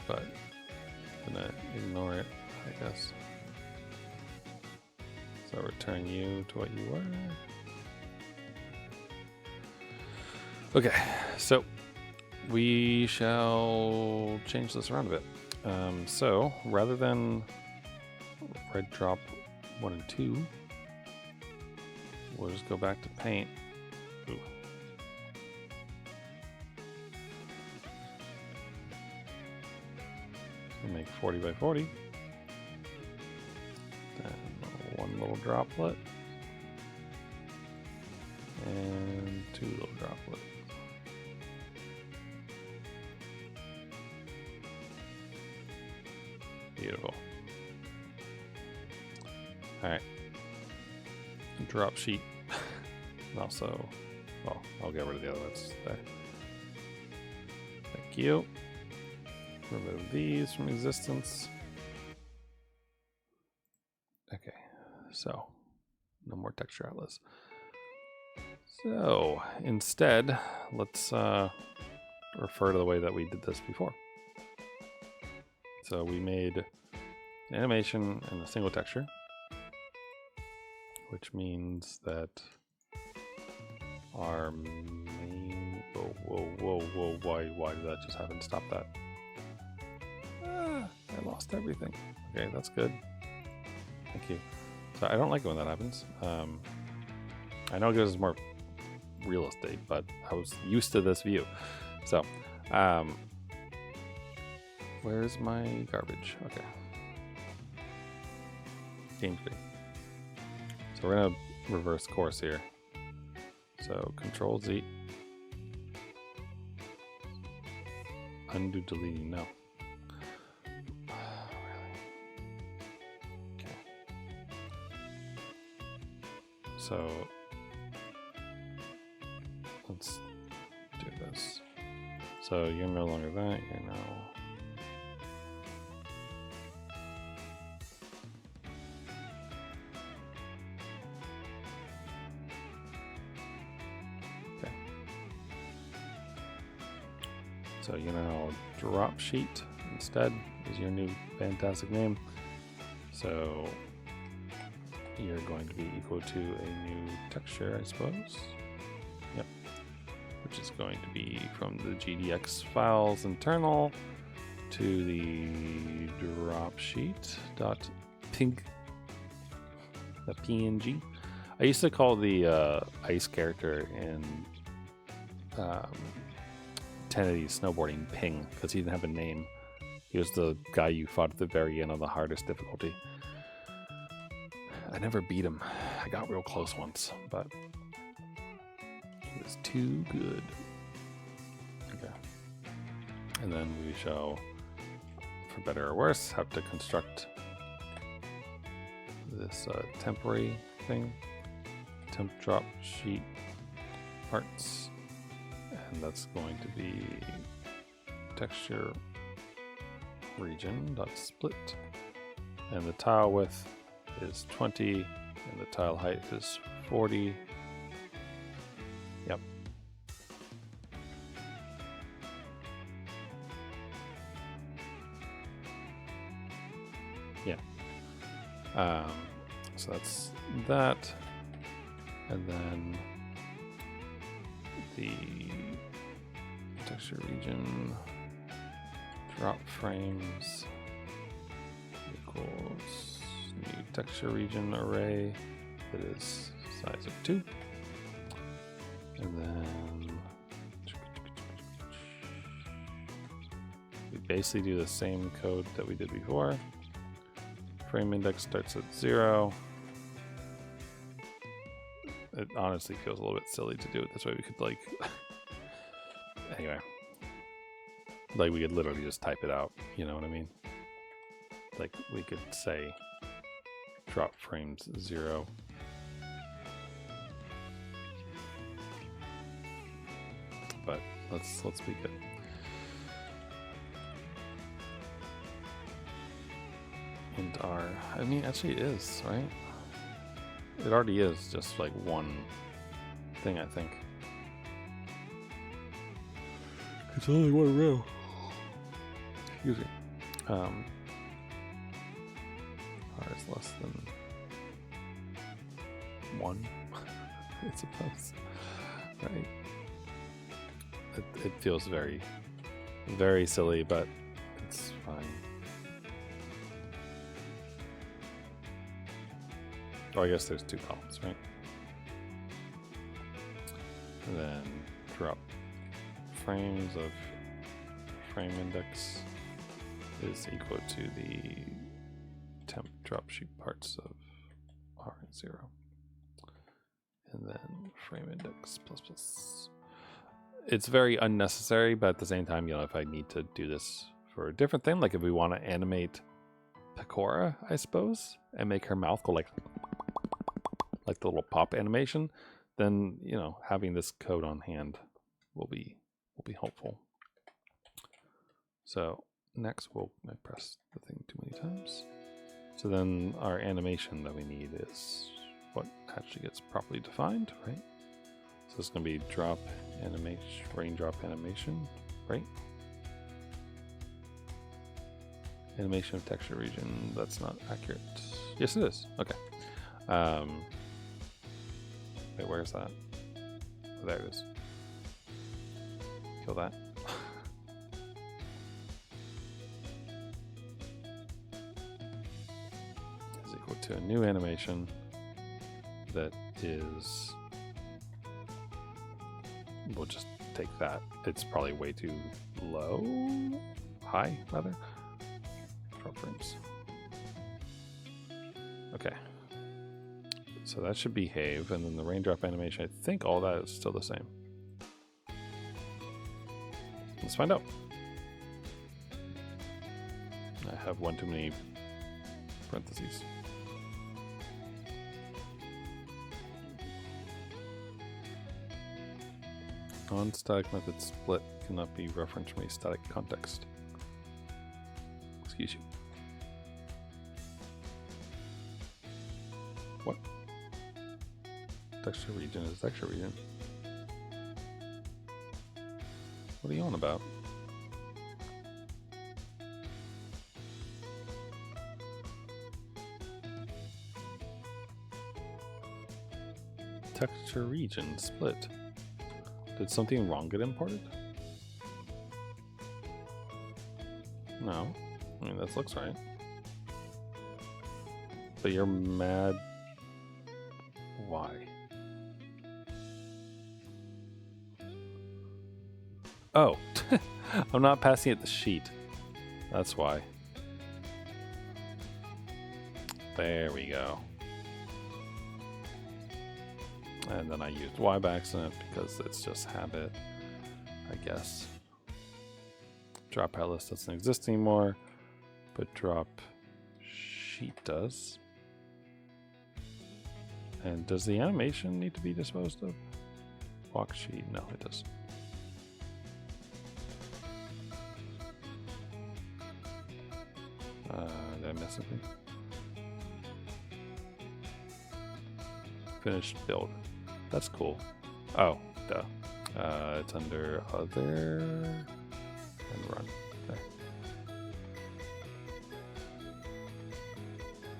But I'm gonna ignore it, I guess. So return you to what you were. Okay, so we shall change this around a bit. So rather than red drop 1 and 2, we'll just go back to paint. Ooh. So make 40 by 40. Then one little droplet. And 2 little droplets. Beautiful. Alright. Drop sheet. And also, well, I'll get rid of the other ones there. Thank you. Remove these from existence. Okay, so no more texture outlets. So instead, let's refer to the way that we did this before. So we made an animation and a single texture, which means that our main... Whoa, why did that just happen? Stop that. I lost everything. Okay, that's good. Thank you. So I don't like it when that happens. I know it gives us more real estate, but I was used to this view. So, where's my garbage? Okay. Game screen. So we're gonna reverse course here. So Control Z. Undo deleting, no. Really? Okay. So let's do this. So you're no longer that, you're now... Okay. So you're now drop sheet instead is your new fantastic name. So you're going to be equal to a new texture, I suppose. Yep. which is going to be from the GDX files internal to the dropsheet.png, the PNG. I used to call the ice character in 1080 snowboarding Ping because he didn't have a name. He was the guy you fought at the very end on the hardest difficulty. I never beat him. I got real close once, but he was too good. Okay. And then we shall, for better or worse, have to construct this temporary thing. Temp drop sheet parts. And that's going to be texture region dot split. And the tile width is 20 and the tile height is 40. Yep. Yeah. So that's that. And then the texture region drop frames equals new texture region array that is size of 2. And then we basically do the same code that we did before. Frame index starts at 0. It honestly feels a little bit silly to do it this way. We could like, anyway, like we could literally just type it out. You know what I mean? Like we could say drop frames 0. But let's be good. And R, I mean, actually it is, right? It already is just like one thing, I think. It's only one row. Excuse me. R is less than 1, I suppose. Right? It feels very, very silly, but it's fine. Oh, I guess there's 2 columns, right? And then drop frames of frame index is equal to the temp drop sheet parts of R0. And then frame index plus plus. It's very unnecessary, but at the same time, you know, if I need to do this for a different thing, like if we want to animate Pecora, I suppose, and make her mouth go like the little pop animation, then, you know, having this code on hand will be helpful. So next I press the thing too many times. So then our animation that we need is what actually gets properly defined, right? So it's going to be drop animation, raindrop animation, right? Animation of texture region, that's not accurate. Yes, it is. Okay. Wait, where's that? Oh, there it is. Kill that. Is equal to a new animation that is, we'll just take that. It's probably way too low, high rather. Drop frames. Okay. So that should behave, and then the raindrop animation, I think all that is still the same. Let's find out. I have one too many parentheses. Non-static method split cannot be referenced from a static context. Excuse you. What? Texture region is texture region. What are you on about? Texture region split. Did something wrong get imported? No. I mean, this looks right. But you're mad. Why? Oh, I'm not passing it the sheet. That's why. There we go. And then I used Y by accident because it's just habit, I guess. Drop hat list doesn't exist anymore, but drop sheet does. And does the animation need to be disposed of? Walk sheet, no, it doesn't. Did I miss something? Finished build. That's cool. Oh, duh. It's under other and run. There.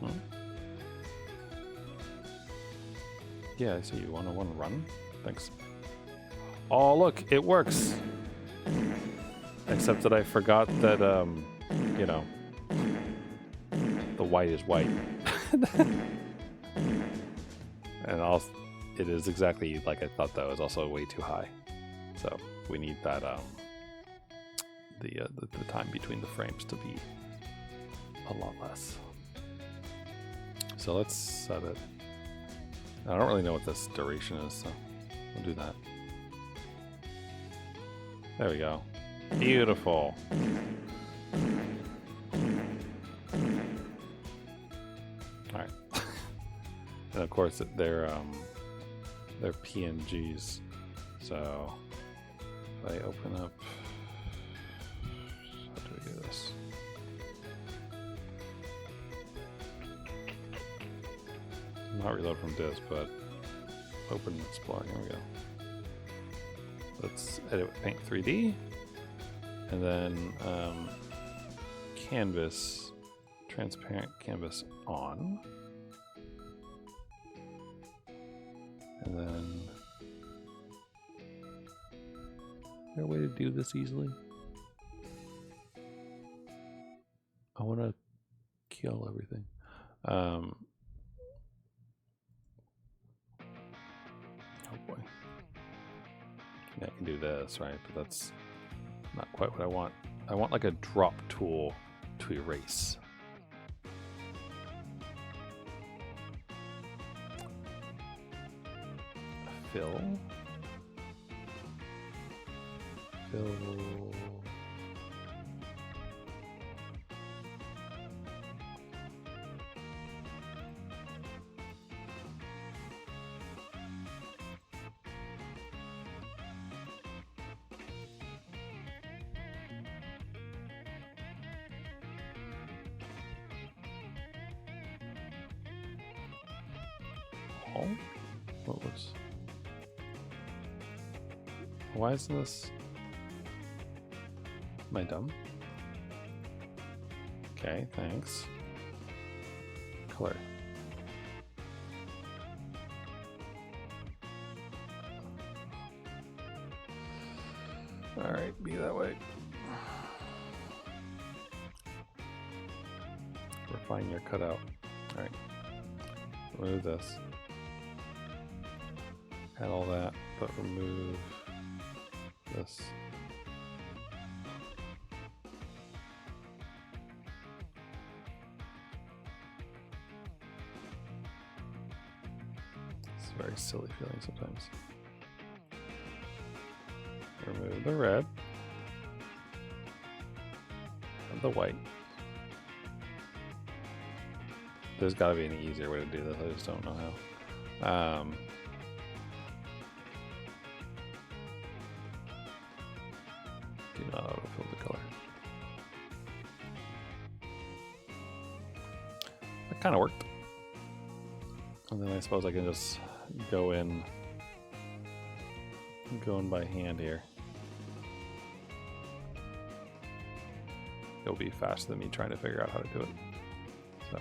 Hmm? Yeah, I see you. Want to run? Thanks. Oh, look, it works. Except that I forgot that, you know, the white is white. And also, it is exactly like I thought. That was also way too high. So we need that the time between the frames to be a lot less. So let's set it. I don't really know what this duration is, so we'll do that. There we go. Beautiful. All right. And of course, they're PNGs. So if I open up, how do I do this? Not reload from disk, but open Explorer. Here we go. Let's edit with Paint 3D, and then canvas, transparent canvas on. And then, is there a way to do this easily? I want to kill everything. Oh boy. Yeah, I can do this, right? But that's not quite what I want. I want like a drop tool to erase. Fill. Oh, what was? Why isn't this? Am I dumb? Okay, thanks. Color. All right, be that way. Refine your cutout. All right, remove this. Add all that, but remove this. It's a very silly feeling sometimes. Remove the red and the white. There's got to be an easier way to do this. I just don't know how. Do not autofill the color. That kind of worked. And then I suppose I can just go in by hand here. It'll be faster than me trying to figure out how to do it. So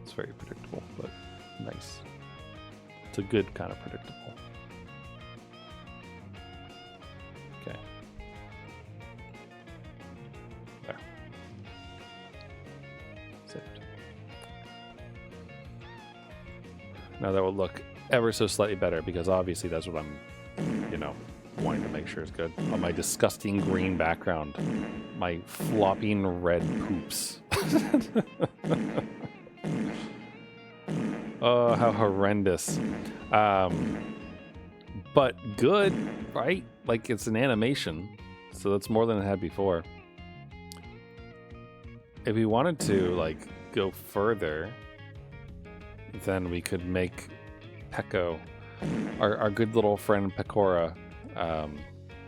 it's very predictable, but nice. to good kind of predictable. Okay. There. Saved. Now that will look ever so slightly better because obviously that's what I'm, wanting to make sure is good. On my disgusting green background, my flopping red poops. Oh, how horrendous. But good, right? Like it's an animation, so that's more than it had before. If we wanted to like go further, then we could make Peko, our good little friend Pecora,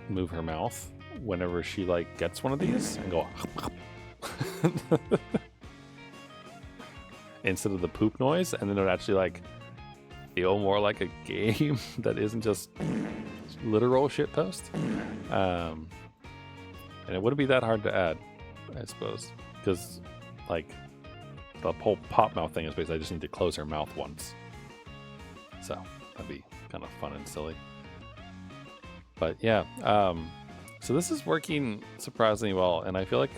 move her mouth whenever she like gets one of these and go instead of the poop noise, and then it would actually like feel more like a game that isn't just literal shitpost. And it wouldn't be that hard to add, I suppose, because like the whole pop mouth thing is basically I just need to close her mouth once. So that'd be kind of fun and silly. But yeah, so this is working surprisingly well, and I feel like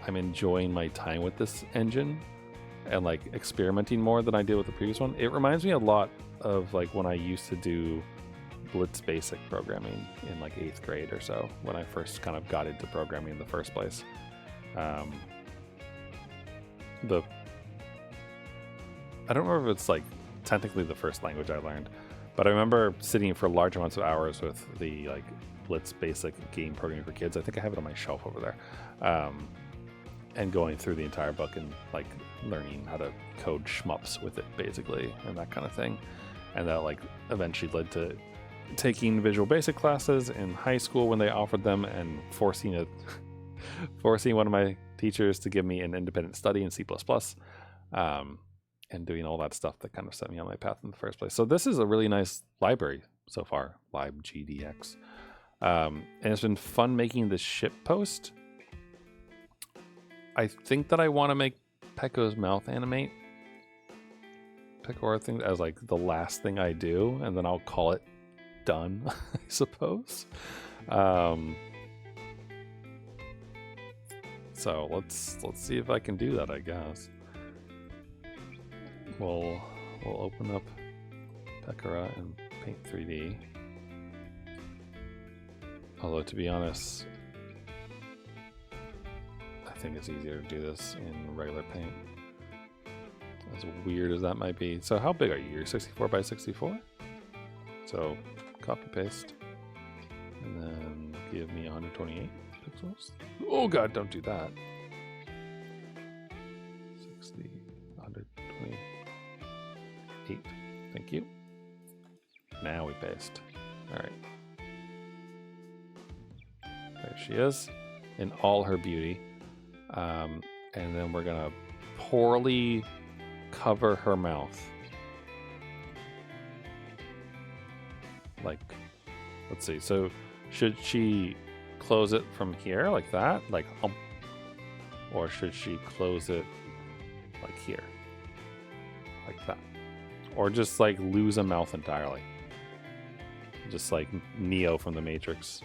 I'm enjoying my time with this engine and like experimenting more than I did with the previous one. It reminds me a lot of like when I used to do Blitz basic programming in like 8th grade or so, when I first kind of got into programming in the first place. I don't remember if it's like technically the first language I learned, but I remember sitting for large amounts of hours with the like Blitz basic game programming for kids. I think I have it on my shelf over there. And going through the entire book and like learning how to code shmups with it basically and that kind of thing. And that like eventually led to taking Visual Basic classes in high school when they offered them, and forcing one of my teachers to give me an independent study in C++, and doing all that stuff that kind of set me on my path in the first place. So this is a really nice library so far, libGDX. And it's been fun making this ship post. I think that I want to make Peko's mouth animate Pecora thing as like the last thing I do, and then I'll call it done, I suppose. So let's see if I can do that, I guess. We'll open up Pecora and Paint 3D. Although to be honest, I think it's easier to do this in regular Paint. As weird as that might be. So how big are you? You're 64 by 64? So copy paste. And then give me 128 pixels. Oh god, don't do that. 60, 128. Thank you. Now we paste. Alright. There she is in all her beauty. And then we're gonna poorly cover her mouth. Like, let's see. So should she close it from here like that? Like, or should she close it like here? Like that? Or just like lose a mouth entirely? Just like Neo from the Matrix.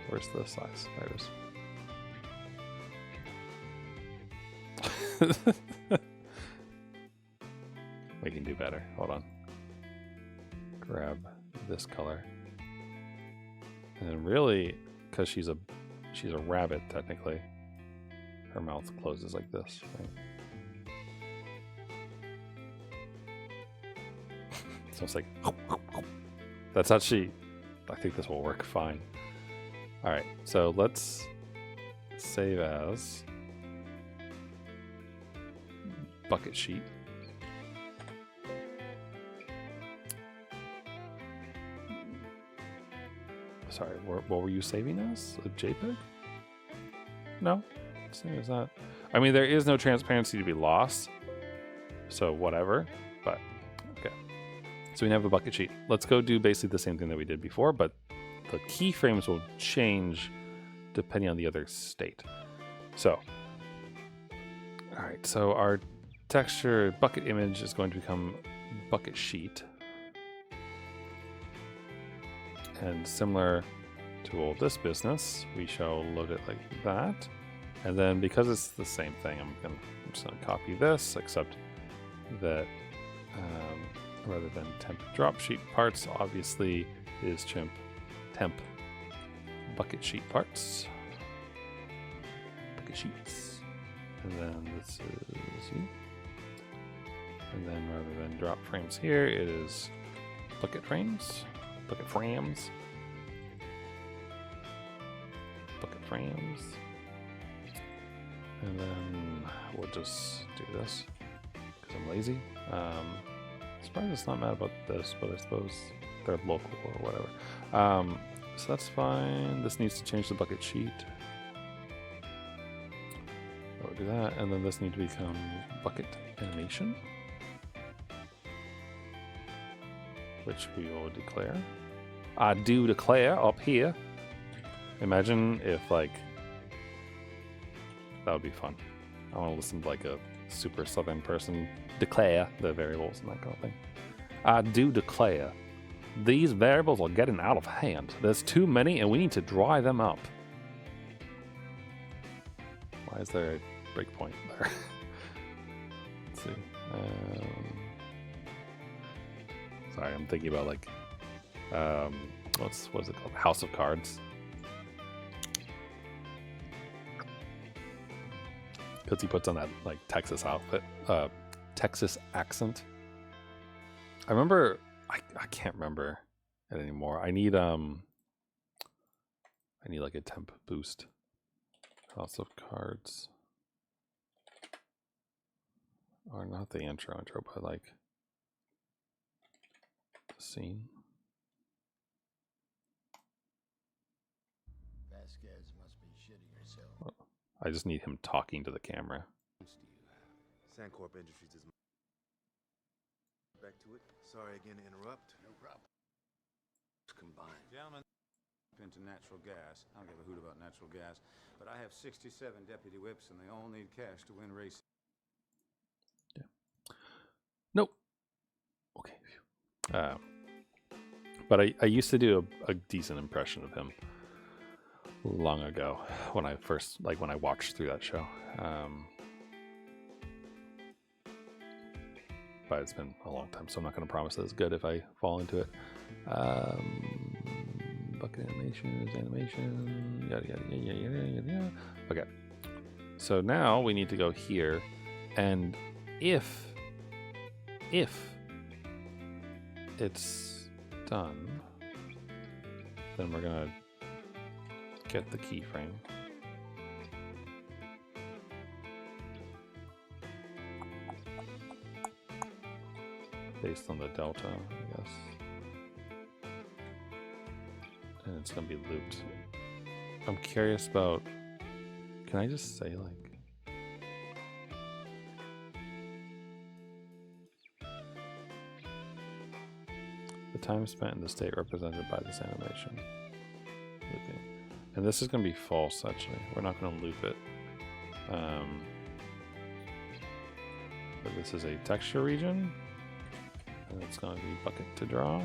Where's the size? There it is. We can do better. Hold on. Grab this color. And then really, because she's a rabbit technically, her mouth closes like this, right? So it's like that's actually, I think this will work fine. Alright, so let's save as bucket sheet. Sorry, what were you saving as? A JPEG? No, same as that. I mean, there is no transparency to be lost, so whatever, but okay. So we have a bucket sheet. Let's go do basically the same thing that we did before, but the keyframes will change depending on the other state. So, all right, so our texture bucket image is going to become bucket sheet. And similar to all this business, we shall load it like that. And then because it's the same thing, I'm just gonna copy this, except that rather than temp drop sheet parts, obviously it is temp bucket sheet parts. Bucket sheets. And then this is you. And then rather than drop frames here, it is bucket frames. Bucket frames. Bucket frames. And then we'll just do this because I'm lazy. Surprised it's not mad about this, but I suppose they're local or whatever. So that's fine. This needs to change the bucket sheet. We'll do that, and then this needs to become bucket animation, which we will declare. I do declare up here. Imagine if like that would be fun. I want to listen to like a super southern person declare the variables and that kind of thing. I do declare these variables are getting out of hand. There's too many and we need to dry them up. Why is there a breakpoint there? Let's see. Sorry, I'm thinking about like what's it called? House of Cards. Because he puts on that like Texas outfit, Texas accent. I remember, I can't remember it anymore. I need like a temp boost. House of Cards, or not the intro, but like the scene. Vasquez must be shitting herself. I just need him talking to the camera. Sandcorp Industries is back to it. Sorry again to interrupt. No problem. Combined. Gentlemen, into natural gas. I don't give a hoot about natural gas, but I have 67 deputy whips and they all need cash to win races. Yeah. Nope. Okay. But I used to do a decent impression of him long ago when I first, like when I watched through that show. But it's been a long time, so I'm not going to promise that it's good if I fall into it. Bucket animation, yada yada yada yada yada. Okay, so now we need to go here, and if it's done, then we're gonna get the keyframe. Based on the delta, I guess. And it's gonna be looped. I'm curious about, can I just say like, the time spent in the state represented by this animation. Looping. And this is gonna be false actually. We're not gonna loop it. But this is a texture region. And it's going to be bucket to draw.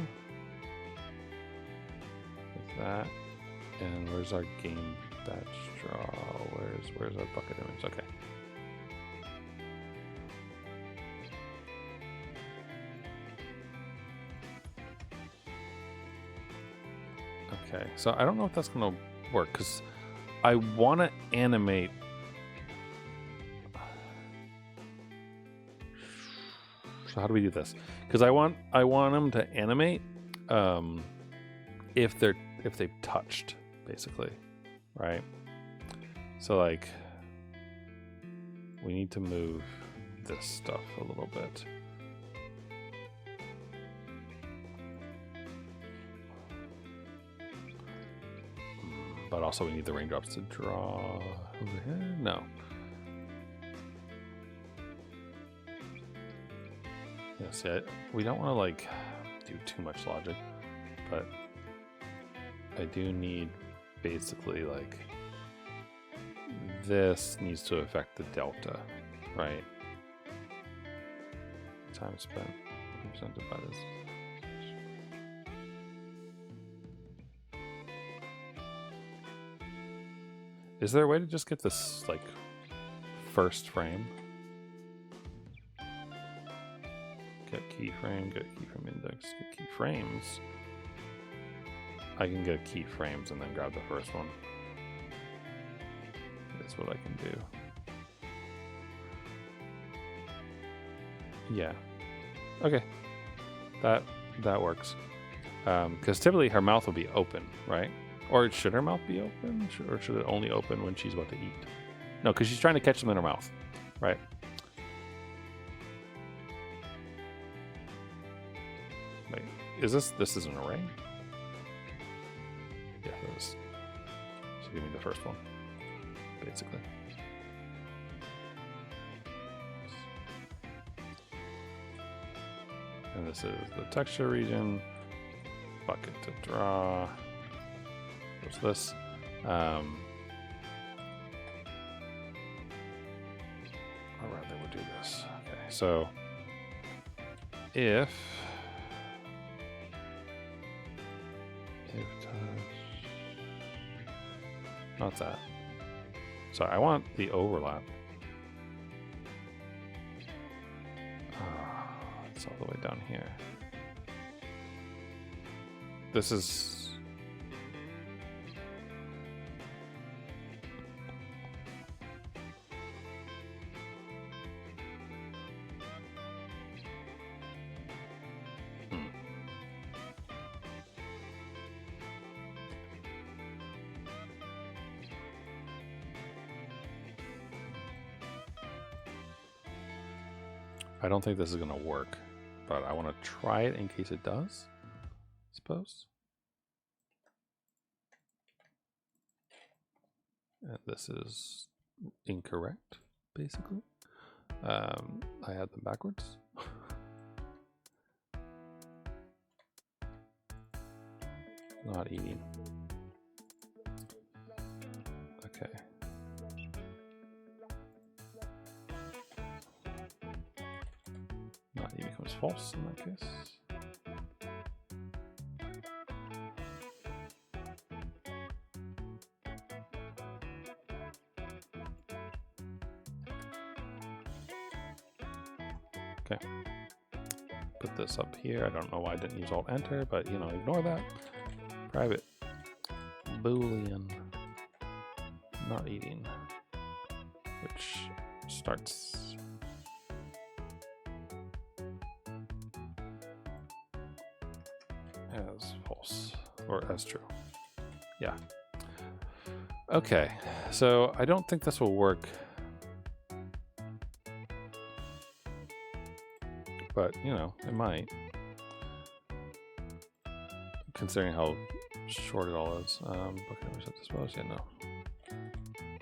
Like that. And where's our game batch draw? Where's our bucket image? Okay. Okay, so I don't know if that's going to work because I want to animate. So how do we do this? Because I want them to animate if they've touched, basically, right? So like we need to move this stuff a little bit. But also we need the raindrops to draw over here. No. Yeah, see, we don't want to like do too much logic, but I do need basically like this needs to affect the delta, right? time spent represented by this. Is there a way to just get this like first frame? Get keyframe, get keyframe index, get keyframes. I can get keyframes and then grab the first one. That's what I can do. Yeah. Okay. That works. Because typically her mouth will be open, right? Or should her mouth be open? Or should it only open when she's about to eat? No, because she's trying to catch them in her mouth, right? Wait, is this is an array? Yeah, it is. So give me the first one, basically. And this is the texture region. Bucket to draw. What's this? Or rather, we'll do this. Okay, so if not that. Sorry, I want the overlap. It's all the way down here. This is I don't think this is going to work, but I want to try it in case it does, I suppose. And this is incorrect, basically. I had them backwards. Not eating. Okay. Not eating becomes false in that case. Okay. Put this up here. I don't know why I didn't use Alt-Enter, but you know, ignore that. Private Boolean not eating, which starts as false or as true. Yeah. Okay, so I don't think this will work, but you know, it might, considering how short it all is. Bucket never set dispose. Yeah, no.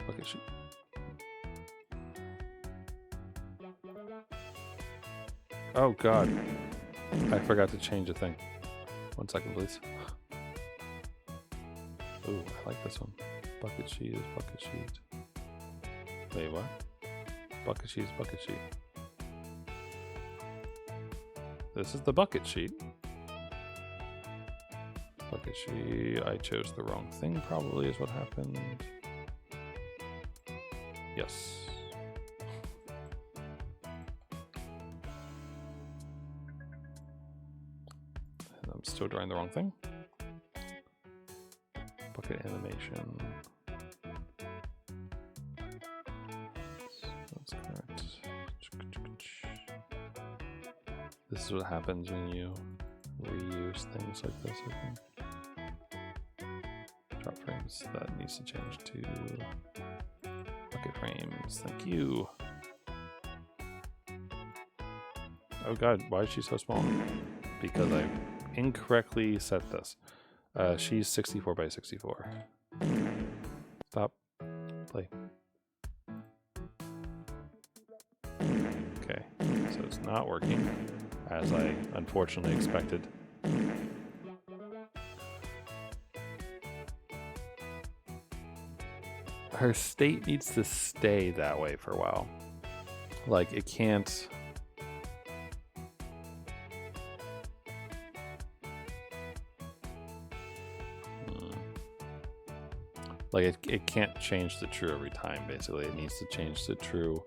Bucket sheet. Oh god, I forgot to change a thing. 1 second, please. Ooh, I like this one. Bucket sheet is bucket sheet. Wait, what? Bucket sheet is bucket sheet. This is the bucket sheet. Bucket sheet. I chose the wrong thing, probably, is what happened. Yes. And I'm still drawing the wrong thing. Bucket animation. That's correct. This is what happens when you reuse things like this, I think. Drop frames, that needs to change to bucket frames. Thank you. Oh god, why is she so small? Because I incorrectly set this. She's 64 by 64. Stop. Play. Okay, so it's not working, as I unfortunately expected. Her state needs to stay that way for a while. Like, it can't... Like it can't change to true every time, basically. It needs to change to true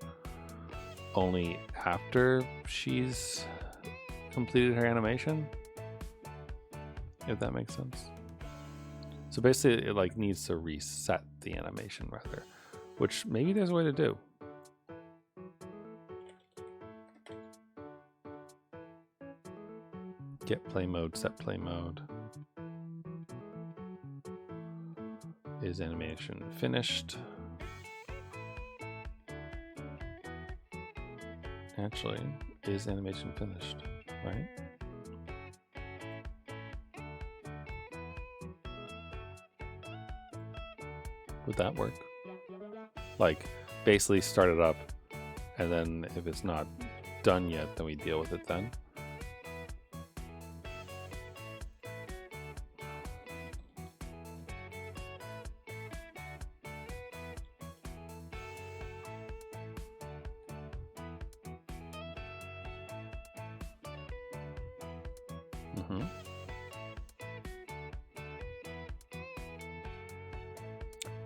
only after she's completed her animation, if that makes sense. So basically it like needs to reset the animation rather, which maybe there's a way to do. Get play mode, set play mode. Is animation finished? Actually, is animation finished, right? Would that work? Like, basically start it up, and then if it's not done yet, then we deal with it then.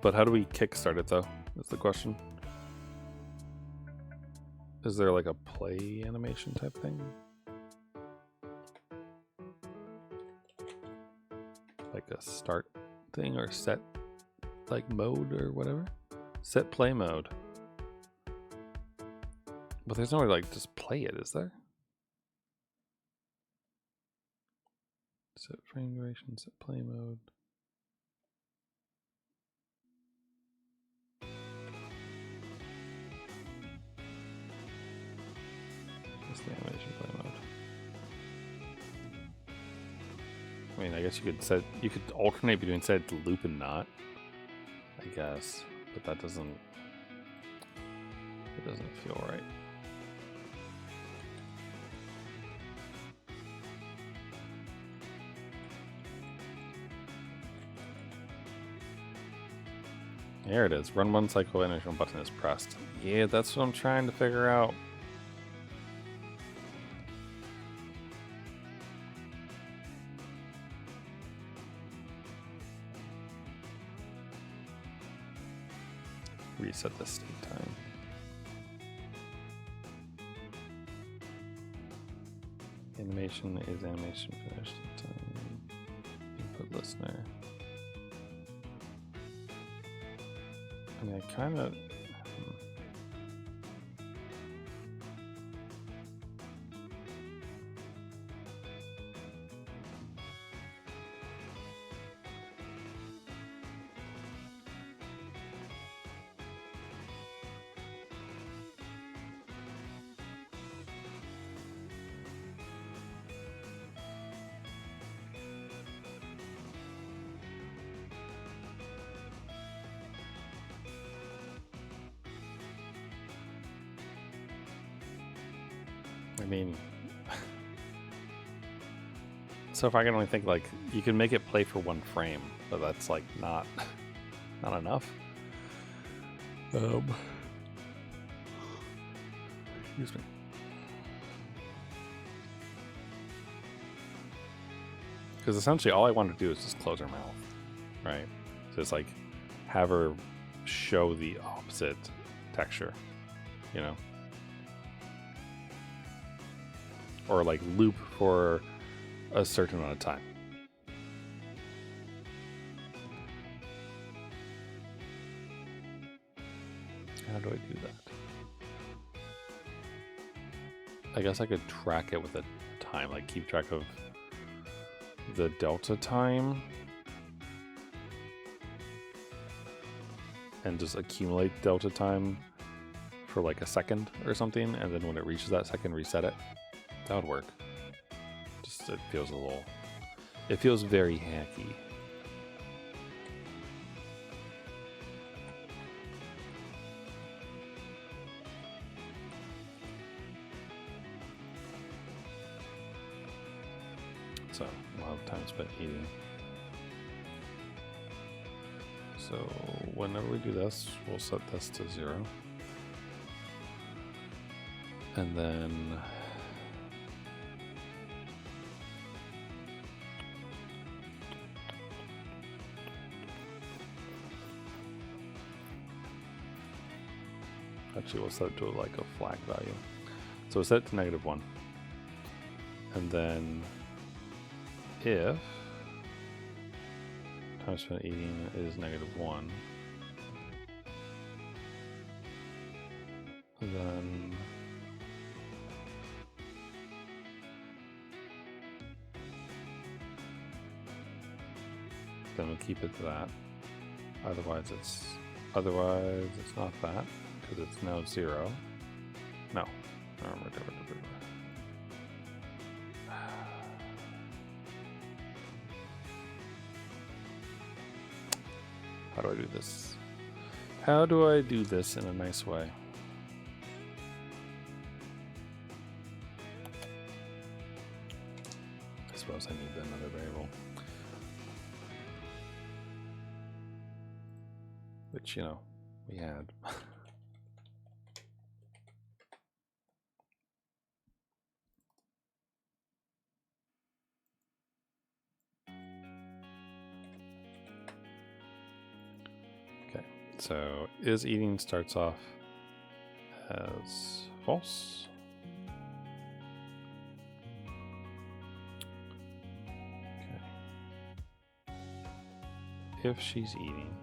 But how do we kickstart it though? That's the question. Is there like a play animation type thing? Like a start thing or set like mode or whatever? Set play mode. But there's no way to like just play it, is there? Set frame duration, set play mode. The animation play mode. I mean, I guess you could alternate between set to loop and not, I guess, but it doesn't feel right. There it is. Run one cycle, animation button is pressed. Yeah, that's what I'm trying to figure out. Reset the state time. Animation is animation finished. Input listener. I mean, I kind of. I mean, so if I can only think like you can make it play for one frame, but that's like not enough. Excuse me. Because essentially all I want to do is just close her mouth, right? So it's like have her show the opposite texture, you know? Or like loop for a certain amount of time. How do I do that? I guess I could track it with a time, like keep track of the delta time and just accumulate delta time for like a second or something, and then when it reaches that second, reset it. That would work. Just it feels very hacky. So a lot of time spent eating. So whenever we do this, we'll set this to 0. And then Actually, we'll set it to like a flag value. So we'll set it to -1. And then if time spent eating is -1, then we'll keep it to that. Otherwise it's not that, because it's now 0. No. How do I do this? How do I do this in a nice way? I suppose I need another variable. Which, you know, we had. Okay, so is eating starts off as false. Okay. If she's eating,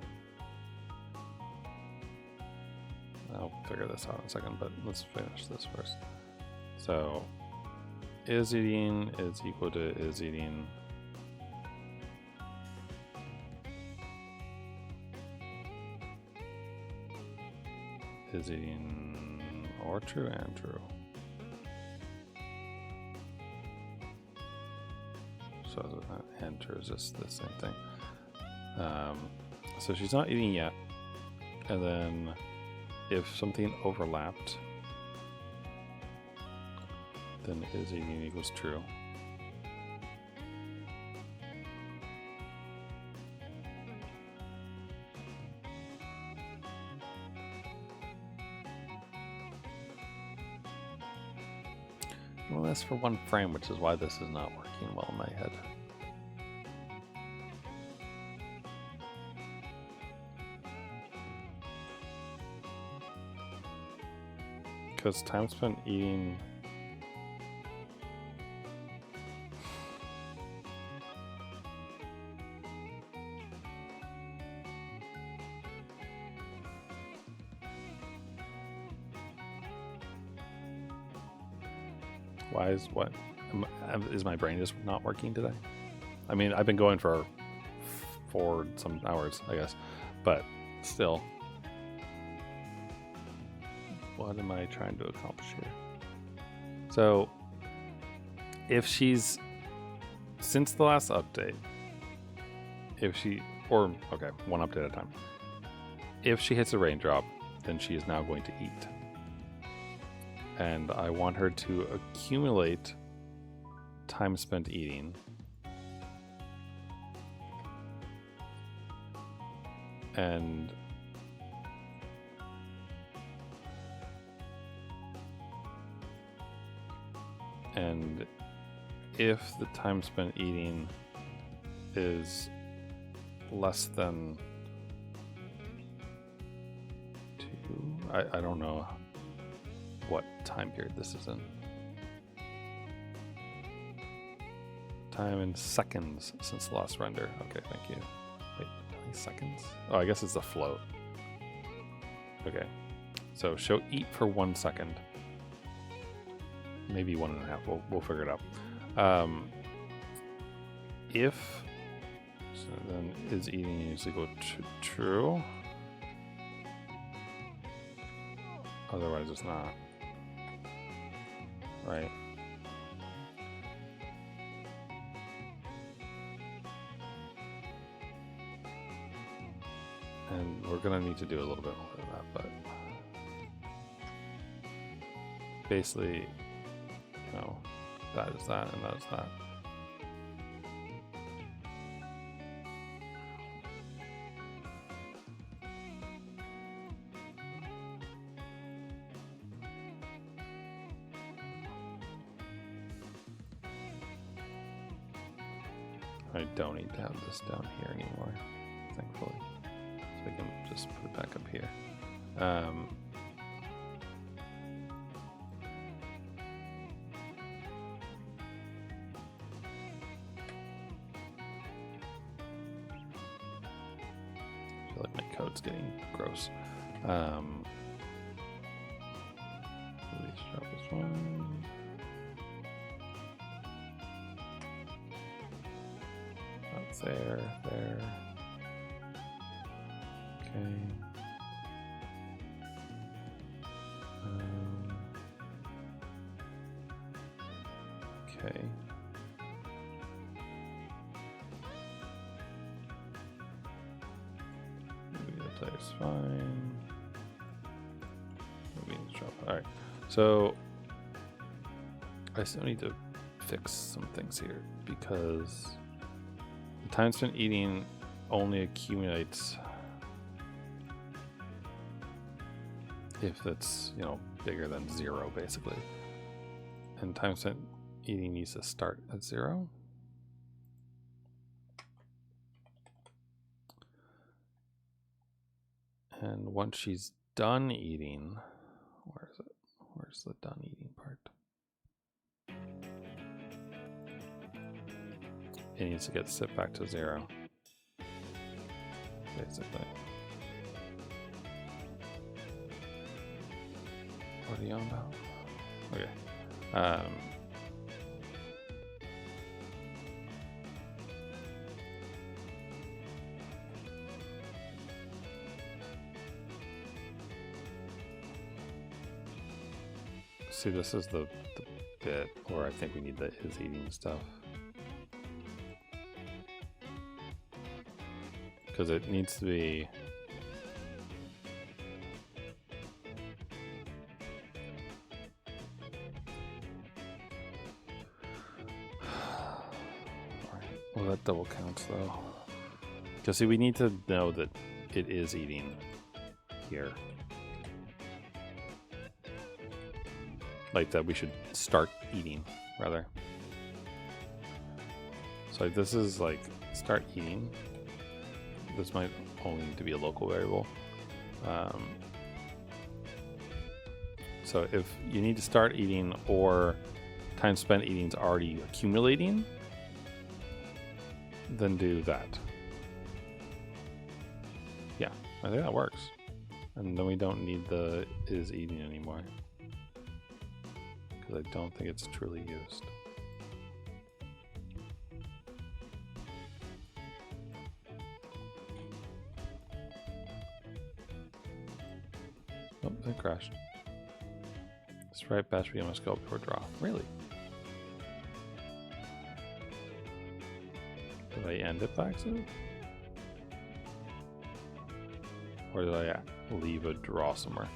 I'll figure this out in a second, but let's finish this first. So, is eating is equal to is eating. Is eating or true and true. So and true is just the same thing. So she's not eating yet, and then if something overlapped, then is eating equals true. Well, that's for one frame, which is why this is not working well in my head. Because time spent eating why is what is my brain just not working today? I mean, I've been going for some hours, I guess, but still. What am I trying to accomplish here? So, if she's, since the last update, one update at a time, if she hits a raindrop, then she is now going to eat. And I want her to accumulate time spent eating. And if the time spent eating is less than 2, I don't know what time period this is in. Time in seconds since the last render. Okay, thank you. Wait, how many seconds? Oh, I guess it's a float. Okay, so show eat for 1 second. Maybe 1.5. We'll figure it out. If so, then is eating is equal to true. Otherwise, it's not. Right. And we're gonna need to do a little bit more than that, but basically, you know, that is that and that is that. I don't need to have this down here anymore, thankfully. So we can just put it back up here. feel like my code's getting gross. Let's drop this one. That's there. Okay. Okay. Maybe the player's fine. Maybe it's drop. Alright. So I still need to fix some things here because the time spent eating only accumulates if it's, you know, bigger than 0 basically. And time spent eating needs to start at 0. And once she's done eating, where is it? Where's the done eating part? It needs to get set back to 0. Basically. What are you on about? Okay. See, this is the bit where I think we need the is eating stuff. Because it needs to be well, that double counts though. Because see, we need to know that it is eating here. Like that we should start eating, rather. So this is like start eating. This might only need to be a local variable. So if you need to start eating or time spent eating is already accumulating, then do that. Yeah, I think that works. And then we don't need the is eating anymore. Because I don't think it's truly used. Oh, it crashed. Sprite bash we must go before draw. Really? Did I end it by accident? Or did I leave a draw somewhere?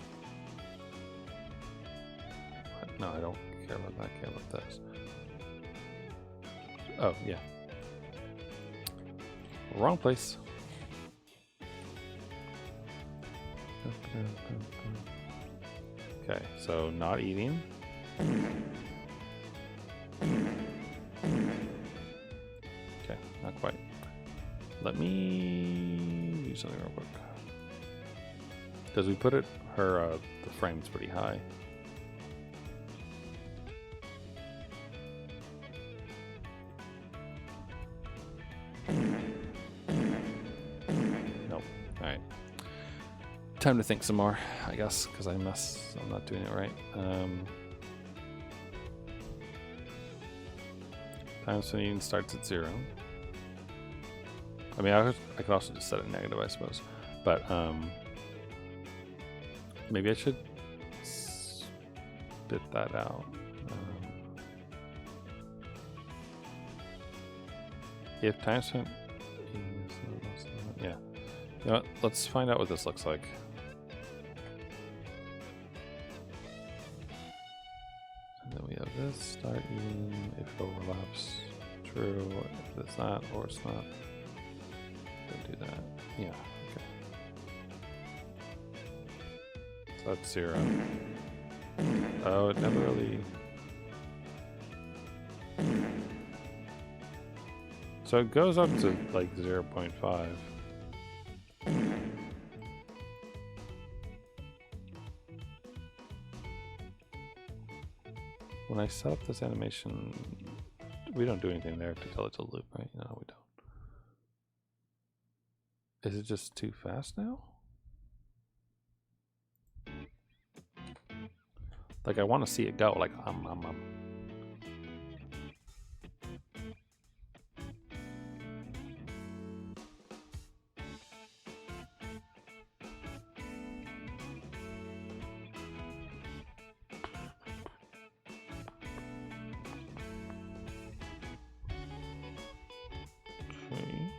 What? No, I don't care about that. I care about this. Oh, yeah. Wrong place. Okay, so not eating. Okay, not quite. Let me do something real quick. Because we put it, the frame's pretty high. Nope. Alright. Time to think some more, I guess, because I'm not doing it right. Time spent starts at 0. I mean, I could also just set it negative, I suppose. But maybe I should spit that out. If time spent, yeah. You know what? Let's find out what this looks like. And then we have this start eating if it overlaps. True. If it's not, or it's not. Don't do that. Yeah. Okay. So that's 0. Oh, it never really. So it goes up to like 0.5. When I set up this animation, we don't do anything there to tell it to loop, right? No, we don't. Is it just too fast now? Like I want to see it go. Like Okay.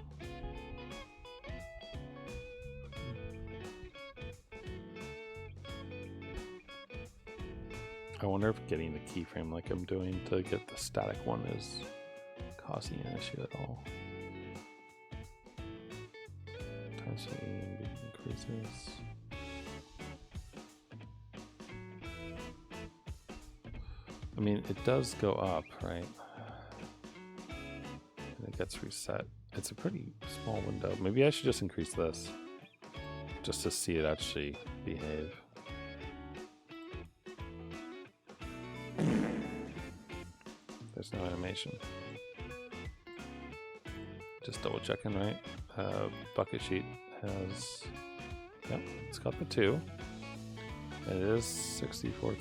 I wonder if getting the keyframe like I'm doing to get the static one is causing an issue at all. Intensity increases. I mean, it does go up, right? And it gets reset. It's a pretty small window. Maybe I should just increase this just to see it actually behave. There's no animation. Just double checking, right? Bucket sheet has, yep, it's got the 2. It is 64.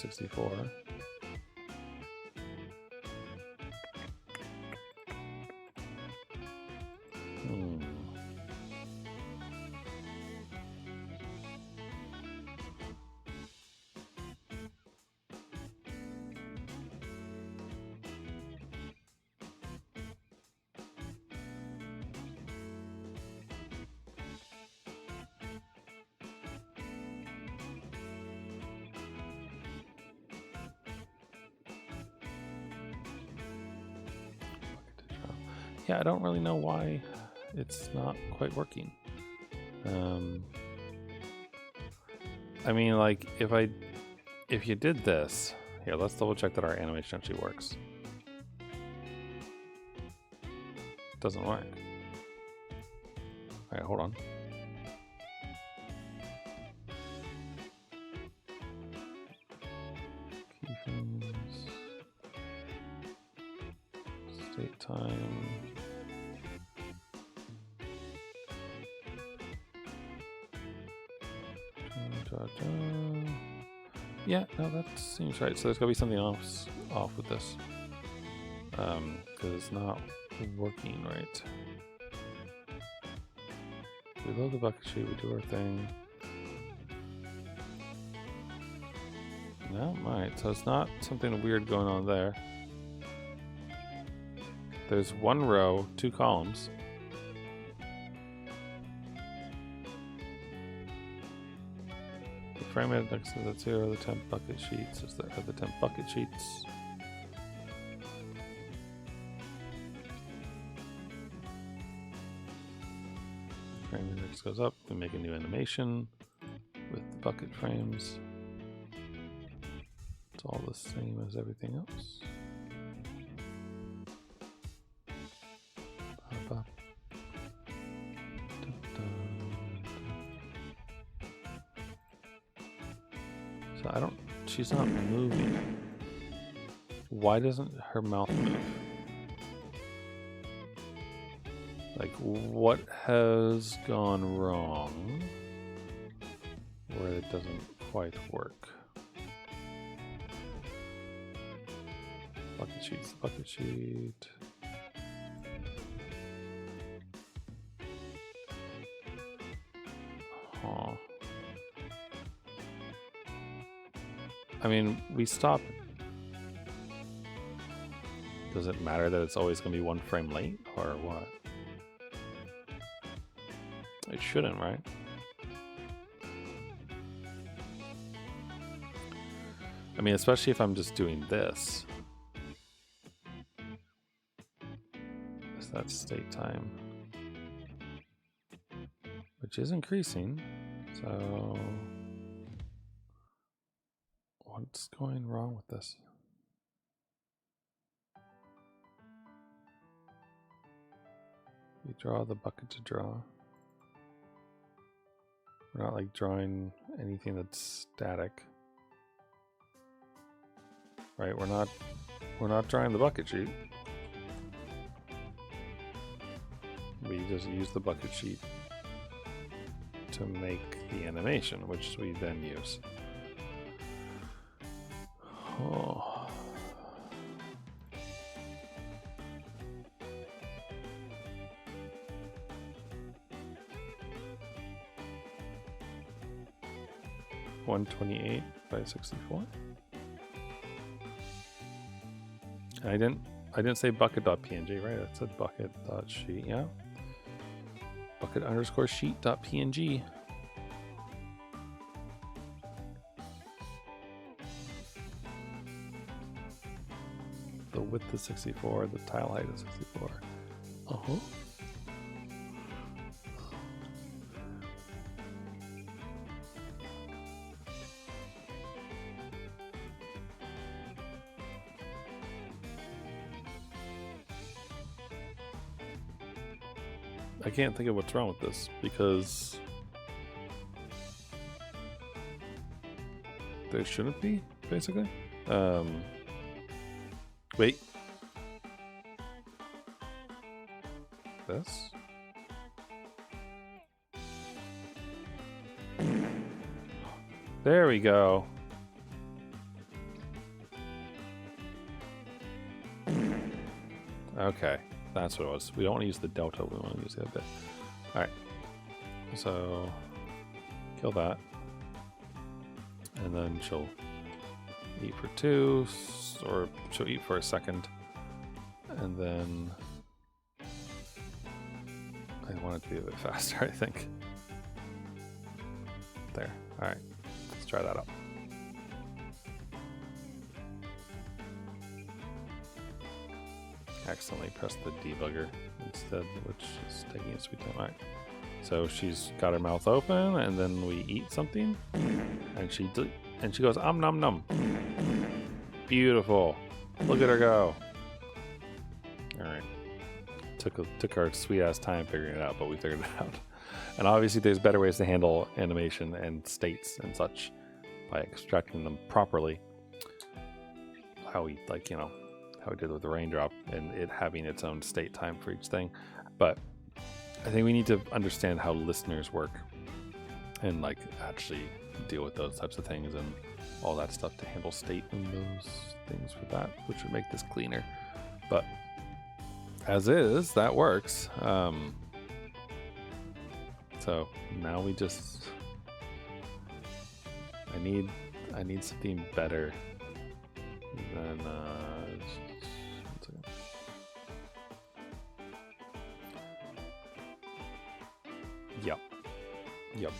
Yeah, I don't really know why it's not quite working. I mean, like, if you did this, here, let's double check that our animation actually works. Doesn't work. All right, hold on. Keyframes. State time. Yeah, no, that seems right. So there's gotta be something else off with this, because it's not working right. We load the bucket sheet, we do our thing. No, alright, so it's not something weird going on there. There's 1 row, 2 columns. Frame index is at 0, the temp bucket sheets is there, the temp bucket sheets. Frame index goes up, we make a new animation with the bucket frames. It's all the same as everything else. I don't, she's not moving. Why doesn't her mouth move? Like, what has gone wrong where it doesn't quite work? Bucket sheet's the bucket sheet. Huh. I mean, we stop. Does it matter that it's always going to be 1 frame late, or what? It shouldn't, right? I mean, especially if I'm just doing this. So that's state time, which is increasing. So what's going wrong with this? We draw the bucket to draw. We're not like drawing anything that's static. Right, we're not drawing the bucket sheet. We just use the bucket sheet to make the animation, which we then use. Oh. $128 by 64. I didn't say bucket.png, right? It said bucket.sheet, yeah. Bucket_sheet.png. The width is 64, the tile height is 64. Uh-huh. I can't think of what's wrong with this because there shouldn't be, basically. Wait. This? There we go. Okay. That's what it was. We don't want to use the delta, we want to use the other bit. Alright. So kill that. And then she'll eat for 2, or she'll eat for a second. And then I want it to be a bit faster, I think. There. Alright. Let's try that out. Accidentally pressed the debugger instead, which is taking a sweet time. Alright. So she's got her mouth open, and then we eat something, and she goes nom nom. Beautiful. Look at her go. Alright. Took our sweet ass time figuring it out, but we figured it out. And obviously there's better ways to handle animation and states and such by extracting them properly. How we how we did with the raindrop and it having its own state time for each thing. But I think we need to understand how listeners work and actually deal with those types of things and all that stuff to handle state and those things for that, which would make this cleaner. But as is, that works. So now we just I need something better than Yep.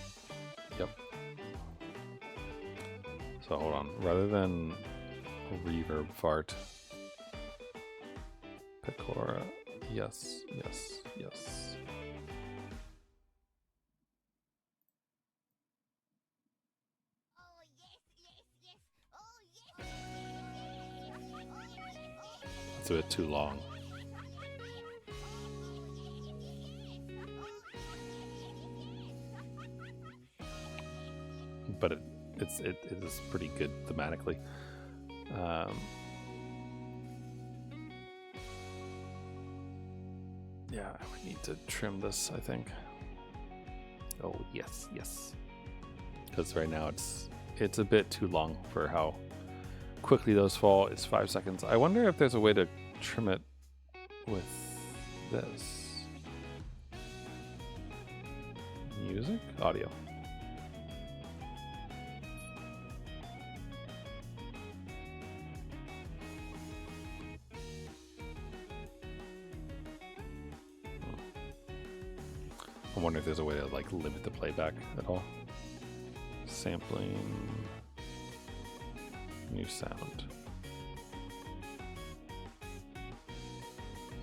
So hold on. Rather than reverb fart, Pecora. Yes. It's a bit too long. But it is pretty good thematically. Yeah, we need to trim this, I think. Oh yes. Because right now it's a bit too long for how quickly those fall. It's 5 seconds. I wonder if there's a way to trim it with this. Music? Audio. I wonder if there's a way to limit the playback at all. Sampling. New sound.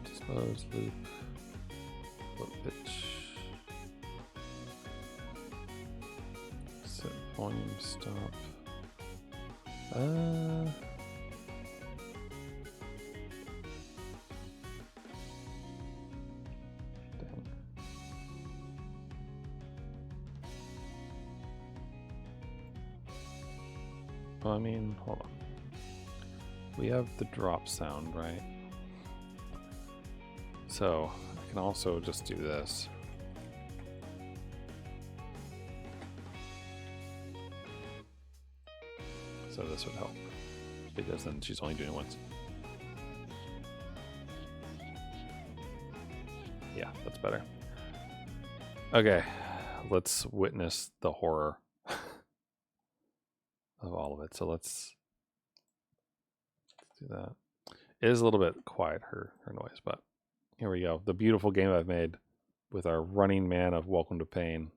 Dispose loop. Low pitch. Set volume stop. Dang. Well, I mean, hold on. We have the drop sound, right? So I can also just do this. So this would help, because then she's only doing it once. Yeah, that's better. Okay, let's witness the horror of all of it. So let's do that. It is a little bit quiet, her noise, but here we go. The beautiful game I've made with our running man of Welcome to Pain.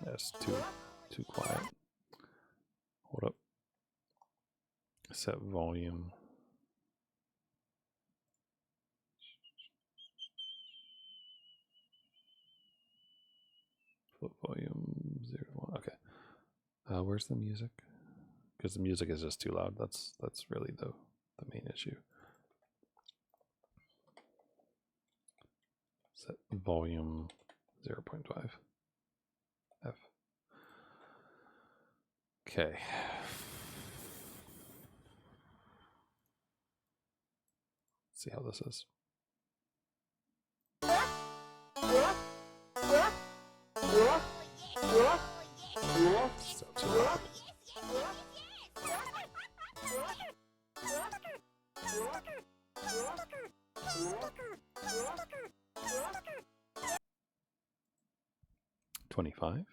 That's too quiet. Hold up. Set volume. Flip volume 0 to 1. Okay. Where's the music? Because the music is just too loud. That's really the main issue. Set volume 0.5. F. Okay. Let's see how this is. So too loud. $25.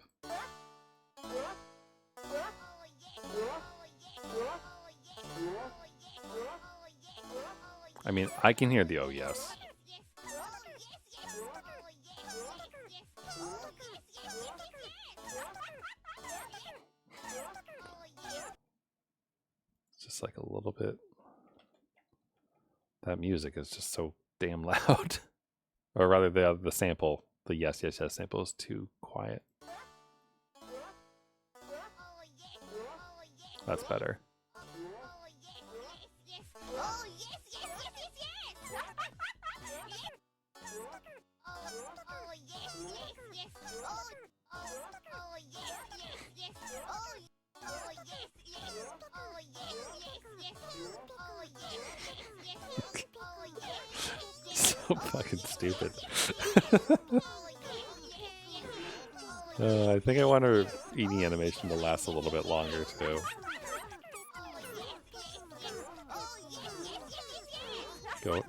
I mean, I can hear the oh yes. It's just like a little bit. That music is just so damn loud. Or rather, the sample, the yes, yes, yes sample is too quiet. That's better. So fucking stupid. I think I want her eating animation to last a little bit longer too.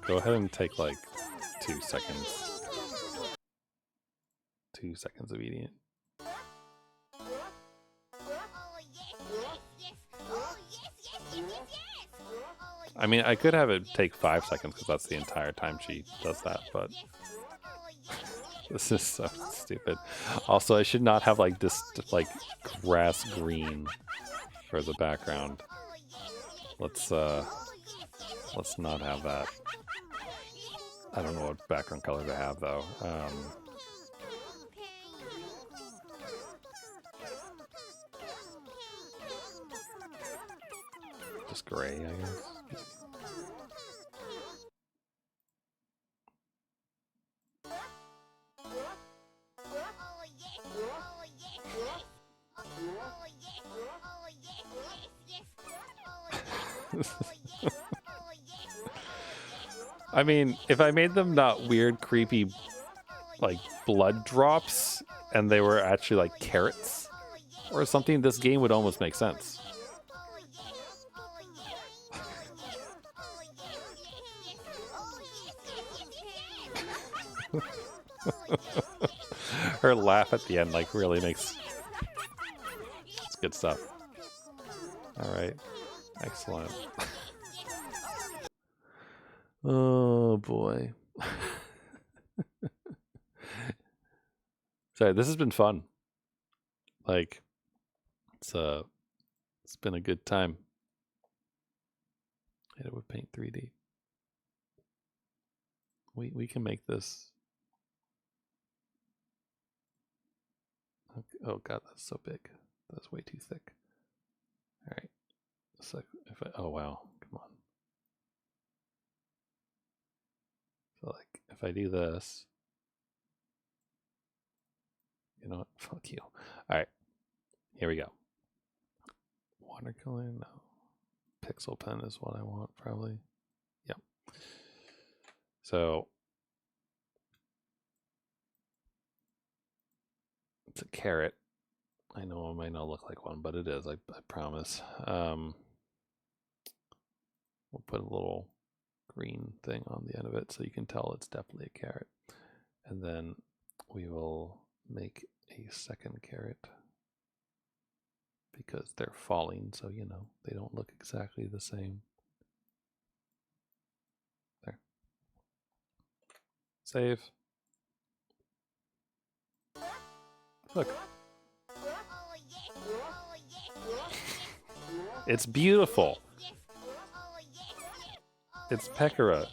Go ahead and take like 2 seconds. 2 seconds of eating it. I mean, I could have it take 5 seconds because that's the entire time she does that, but this is so stupid. Also, I should not have like this like grass green for the background. Let's not have that. I don't know what background color to have though. Just gray, I guess. I mean, if I made them not weird, creepy, like blood drops, and they were actually like carrots or something, this game would almost make sense. Her laugh at the end like really makes it's good stuff. All right, excellent. Oh boy. Sorry, this has been fun. Like it's been a good time. Hit it with Paint 3D. We can make this. Okay. Oh god, that's so big. That's way too thick. All right. So oh wow, come on. So like if I do this, you know what? Fuck you. All right, here we go. Watercolor, no. Pixel pen is what I want probably. Yep. So a carrot. I know it might not look like one, but it is, I promise. We'll put a little green thing on the end of it so you can tell it's definitely a carrot. And then we will make a second carrot because they're falling, so you know they don't look exactly the same. There. Save. Look. It's beautiful. It's Pekora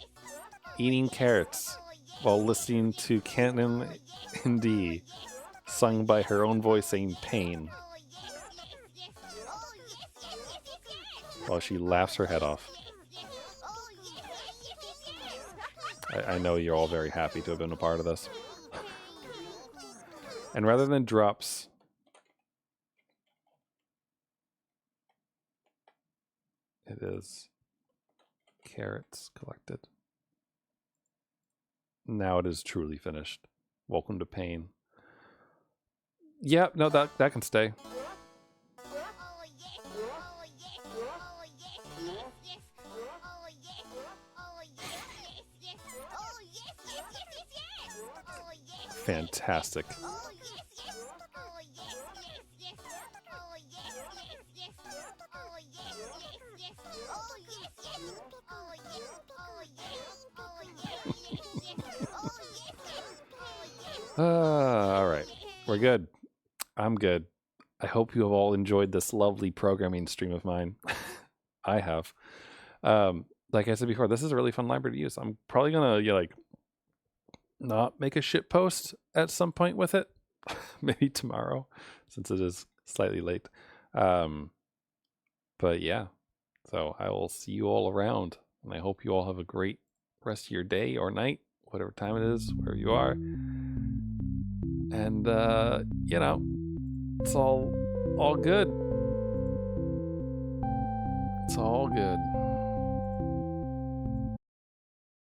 eating carrots while listening to Canon in D, sung by her own voice saying pain, while she laughs her head off. I know you're all very happy to have been a part of this. And rather than drops, it is carrots collected. Now it is truly finished. Welcome to pain. Yeah, no, that can stay. Fantastic. All right, we're good. I'm good. I hope you have all enjoyed this lovely programming stream of mine. I have. Like I said before, this is a really fun library to use. I'm probably gonna not make a shit post at some point with it. Maybe tomorrow, since it is slightly late. But yeah, so I will see you all around, and I hope you all have a great rest of your day or night, whatever time it is, wherever you are. And it's all good. It's all good.